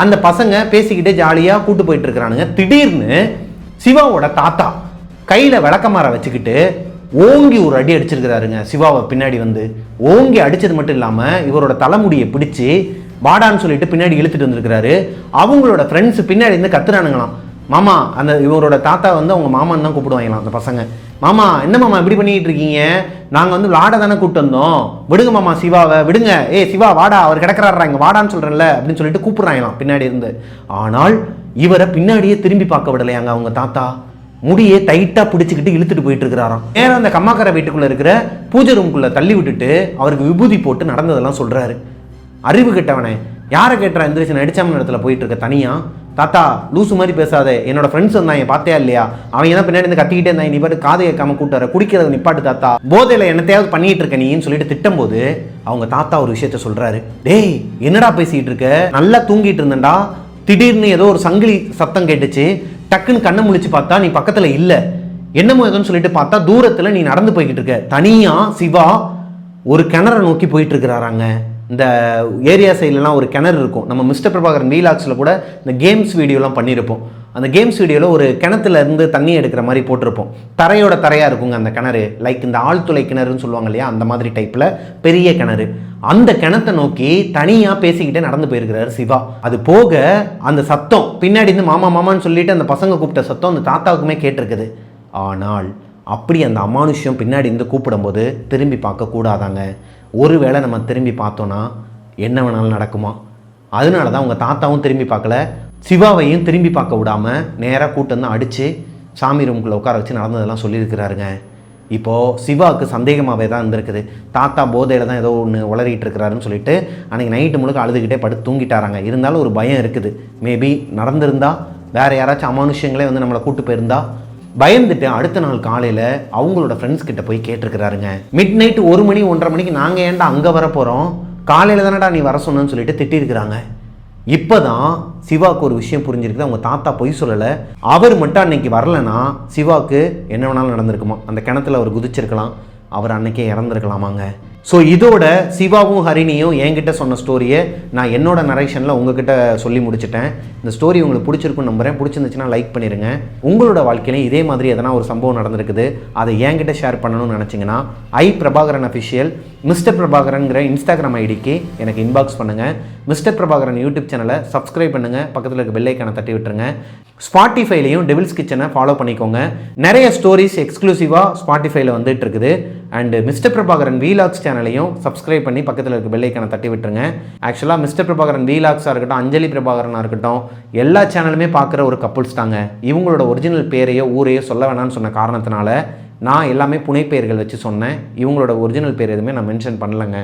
[SPEAKER 1] அந்த பசங்க பேசிக்கிட்டே ஜாலியாக கூட்டு போயிட்டு இருக்கிறானுங்க. திடீர்னு சிவாவோட தாத்தா கையில் விளக்கமாற வச்சுக்கிட்டு ஓங்கி ஒரு அடி அடிச்சிருக்கிறாருங்க. சிவாவை பின்னாடி வந்து ஓங்கி அடித்தது மட்டும் இல்லாமல் இவரோட தலைமுடியை பிடிச்சி வாடான்னு சொல்லிட்டு பின்னாடி இழுத்துட்டு வந்திருக்கிறாரு. அவங்களோட ஃப்ரெண்ட்ஸ் பின்னாடி இருந்து கத்துறானுங்களாம். மாமா, அந்த இவரோட தாத்தா வந்து அவங்க மாமான்னு தான் கூப்பிடுவாங்களாம் அந்த பசங்க. மாமா, என்ன மாமா இப்படி பண்ணிக்கிட்டு இருக்கீங்க, நாங்கள் வந்து விளாட தானே கூப்பிட்டு வந்தோம், விடுங்க மாமா சிவாவை விடுங்க, சிவா வாடா, அவர் கிடக்கிறாரா இங்கே வாடான்னு சொல்கிறேன்ல அப்படின்னு சொல்லிட்டு கூப்பிட்றாங்களாம் பின்னாடி இருந்து. ஆனால் இவரை பின்னாடியே திரும்பி பார்க்க விடலையாங்க அவங்க தாத்தா. முடியே டைட்டாக பிடிச்சிக்கிட்டு இழுத்துட்டு போயிட்டு இருக்கிறாராம். நேரம் அந்த கம்மாக்கரை வீட்டுக்குள்ளே இருக்கிற பூஜை ரூம்குள்ளே தள்ளி விட்டுட்டு அவருக்கு விபூதி போட்டு நடந்ததெல்லாம் சொல்கிறாரு. அறிவு கெட்டவனே, யாரை கேட்டுறா எந்திரிச்சு நடிச்சாம இடத்துல போயிட்டு இருக்க தனியா, தாத்தா லூசு மாதிரி பேசாதே, என்னோட ஃப்ரெண்ட்ஸ் வந்தாங்க பார்த்தியா இல்லையா, அவங்க தான் பின்னாடி இருந்து கத்திக்கிட்டே இருந்தாங்க, நீ பாட்டு காதை கேட்காம கூட்டார, குடிக்கிறத நிப்பாட்டு தாத்தா, போதையில் என்னத்தையாவது பண்ணிட்டு இருக்க நீன்னு சொல்லிட்டு திட்டும் போது அவங்க தாத்தா ஒரு விஷயத்த சொல்றாரு. டேய் என்னடா பேசிட்டு இருக்க, நல்லா தூங்கிட்டு இருந்தேன்டா, திடீர்னு ஏதோ ஒரு சங்கிலி சத்தம் கேட்டுச்சு, டக்குன்னு கண்ணை முழிச்சு பார்த்தா நீ பக்கத்துல இல்லை, என்னமோ ஏதோன்னு சொல்லிட்டு பார்த்தா தூரத்துல நீ நடந்து போய்கிட்டு இருக்க. தனியா சிவா ஒரு கிணறை நோக்கி போயிட்டு இருக்கிறாராங்க. இந்த ஏரியா சைட்லலாம் ஒரு கிணறு இருக்கும். நம்ம மிஸ்டர் பிரபாகரன் வீலாக்ஸில் கூட இந்த கேம்ஸ் வீடியோலாம் பண்ணியிருப்போம். அந்த கேம்ஸ் வீடியோவில் ஒரு கிணத்துல இருந்து தண்ணி எடுக்கிற மாதிரி போட்டிருப்போம். தரையோட தரையாக இருக்குங்க அந்த கிணறு, லைக் இந்த ஆழ்துளை கிணறுன்னு சொல்லுவாங்க இல்லையா, அந்த மாதிரி டைப்பில் பெரிய கிணறு. அந்த கிணத்தை நோக்கி தனியாக பேசிக்கிட்டே நடந்து போயிருக்கிறாரு சிவா. அது போக அந்த சத்தம் பின்னாடி இருந்து மாமா மாமான்னு சொல்லிட்டு அந்த பசங்க கூப்பிட்ட சத்தம் அந்த தாத்தாவுக்குமே கேட்டிருக்குது. ஆனால் அப்படி அந்த அமானுஷ்யம் பின்னாடி இருந்து கூப்பிடும்போது திரும்பி பார்க்கக்கூடாதாங்க. ஒருவேளை நம்ம திரும்பி பார்த்தோன்னா என்ன வேணாலும் நடக்குமா. அதனால தான் அவங்க தாத்தாவும் திரும்பி பார்க்கல, சிவாவையும் திரும்பி பார்க்க விடாமல் நேராக கூட்டு வந்து அடித்து சாமி ரூமுக்குள்ளே உட்கார வச்சு நடந்ததெல்லாம் சொல்லியிருக்கிறாருங்க. இப்போது சிவாவுக்கு சந்தேகமாகவே தான் இருந்திருக்குது. தாத்தா போதையில் தான் ஏதோ ஒன்று உளறிட்டு இருக்கிறாருன்னு சொல்லிட்டு அன்றைக்கி நைட்டு முழுக்க அழுதுகிட்டே படுத்து தூங்கிட்டாராங்க. இருந்தாலும் ஒரு பயம் இருக்குது, மேபி நடந்திருந்தா வேறு யாராச்சும் அமானுஷ்யங்களே வந்து நம்மளை கூட்டு போயிருந்தா. பயந்துட்டு அடுத்த நாள் காலையில் அவங்களோட ஃப்ரெண்ட்ஸ் கிட்ட போய் கேட்டிருக்கிறாருங்க. மிட் நைட்டு 1 மணி 1:30 மணிக்கு நாங்கள் ஏன்டா அங்கே வர போகிறோம், காலையில் தானடா நீ வர சொன்னு சொல்லிட்டு திட்டிருக்கிறாங்க. இப்போ தான் சிவாவுக்கு ஒரு விஷயம் புரிஞ்சிருக்குது, அவங்க தாத்தா பொய் சொல்லலை. அவர் மட்டும் அன்னைக்கு வரலைன்னா சிவாவுக்கு என்ன வேணாலும் நடந்திருக்குமா. அந்த கிணத்துல அவர் குதிச்சிருக்கலாம், அவர் அன்னைக்கே இறந்துருக்கலாமாங்க. ஸோ இதோட சிவாவும் ஹரிணியும் என்கிட்ட சொன்ன ஸ்டோரியை நான் என்னோட நரேஷனில் உங்ககிட்ட சொல்லி முடிச்சிட்டேன். இந்த ஸ்டோரி உங்களுக்கு பிடிச்சிருக்குன்னு நம்புகிறேன். பிடிச்சிருந்துச்சுன்னா லைக் பண்ணிடுங்க. உங்களோட வாழ்க்கையிலையும் இதே மாதிரி எதனா ஒரு சம்பவம் நடந்திருக்குது, அதை என்கிட்ட ஷேர் பண்ணணும்னு நினச்சிங்கன்னா பிரபாகரன் அஃபிஷியல் மிஸ்டர் பிரபாகரன்கிற இன்ஸ்டாகிராம் ஐடிக்கு எனக்கு இன்பாக்ஸ் பண்ணுங்கள். மிஸ்டர் பிரபாகரன் யூடியூப் சேனலை சப்ஸ்கிரைப் பண்ணுங்கள், பக்கத்தில் இருக்க பெல் ஐக்கானை தட்டி விட்டுருங்க. ஸ்பாட்டிஃபைலையும் டெவில்ஸ் கிச்சனை ஃபாலோ பண்ணிக்கோங்க. நிறைய ஸ்டோரிஸ் எக்ஸ்க்ளூசிவாக ஸ்பாட்டிஃபைல வந்துட்டு இருக்குது. அண்ட் மிஸ்டர் பிரபாகரன் வீலாக்ஸ் சேனலையும் சப்ஸ்கிரைப் பண்ணி பக்கத்தில் இருக்க பெல் ஐக்கானை தட்டி விட்டுருங்க. ஆக்சுவலாக மிஸ்டர் பிரபாகரன் வீலாக்ஸாக இருக்கட்டும், அஞ்சலி பிரபாகரனாக இருக்கட்டும், எல்லா சேனலுமே பார்க்குற ஒரு கப்புள்ஸ் தாங்க. இவங்களோட ஒரிஜினல் பேரையோ ஊரையோ சொல்ல வேணாம்னு சொன்ன காரணத்தினால நான் எல்லாமே புனைப்பெயர்கள் வச்சு சொன்னேன். இவங்களோட ஒரிஜினல் பேர் எதுவுமே நான் மென்ஷன் பண்ணலைங்க.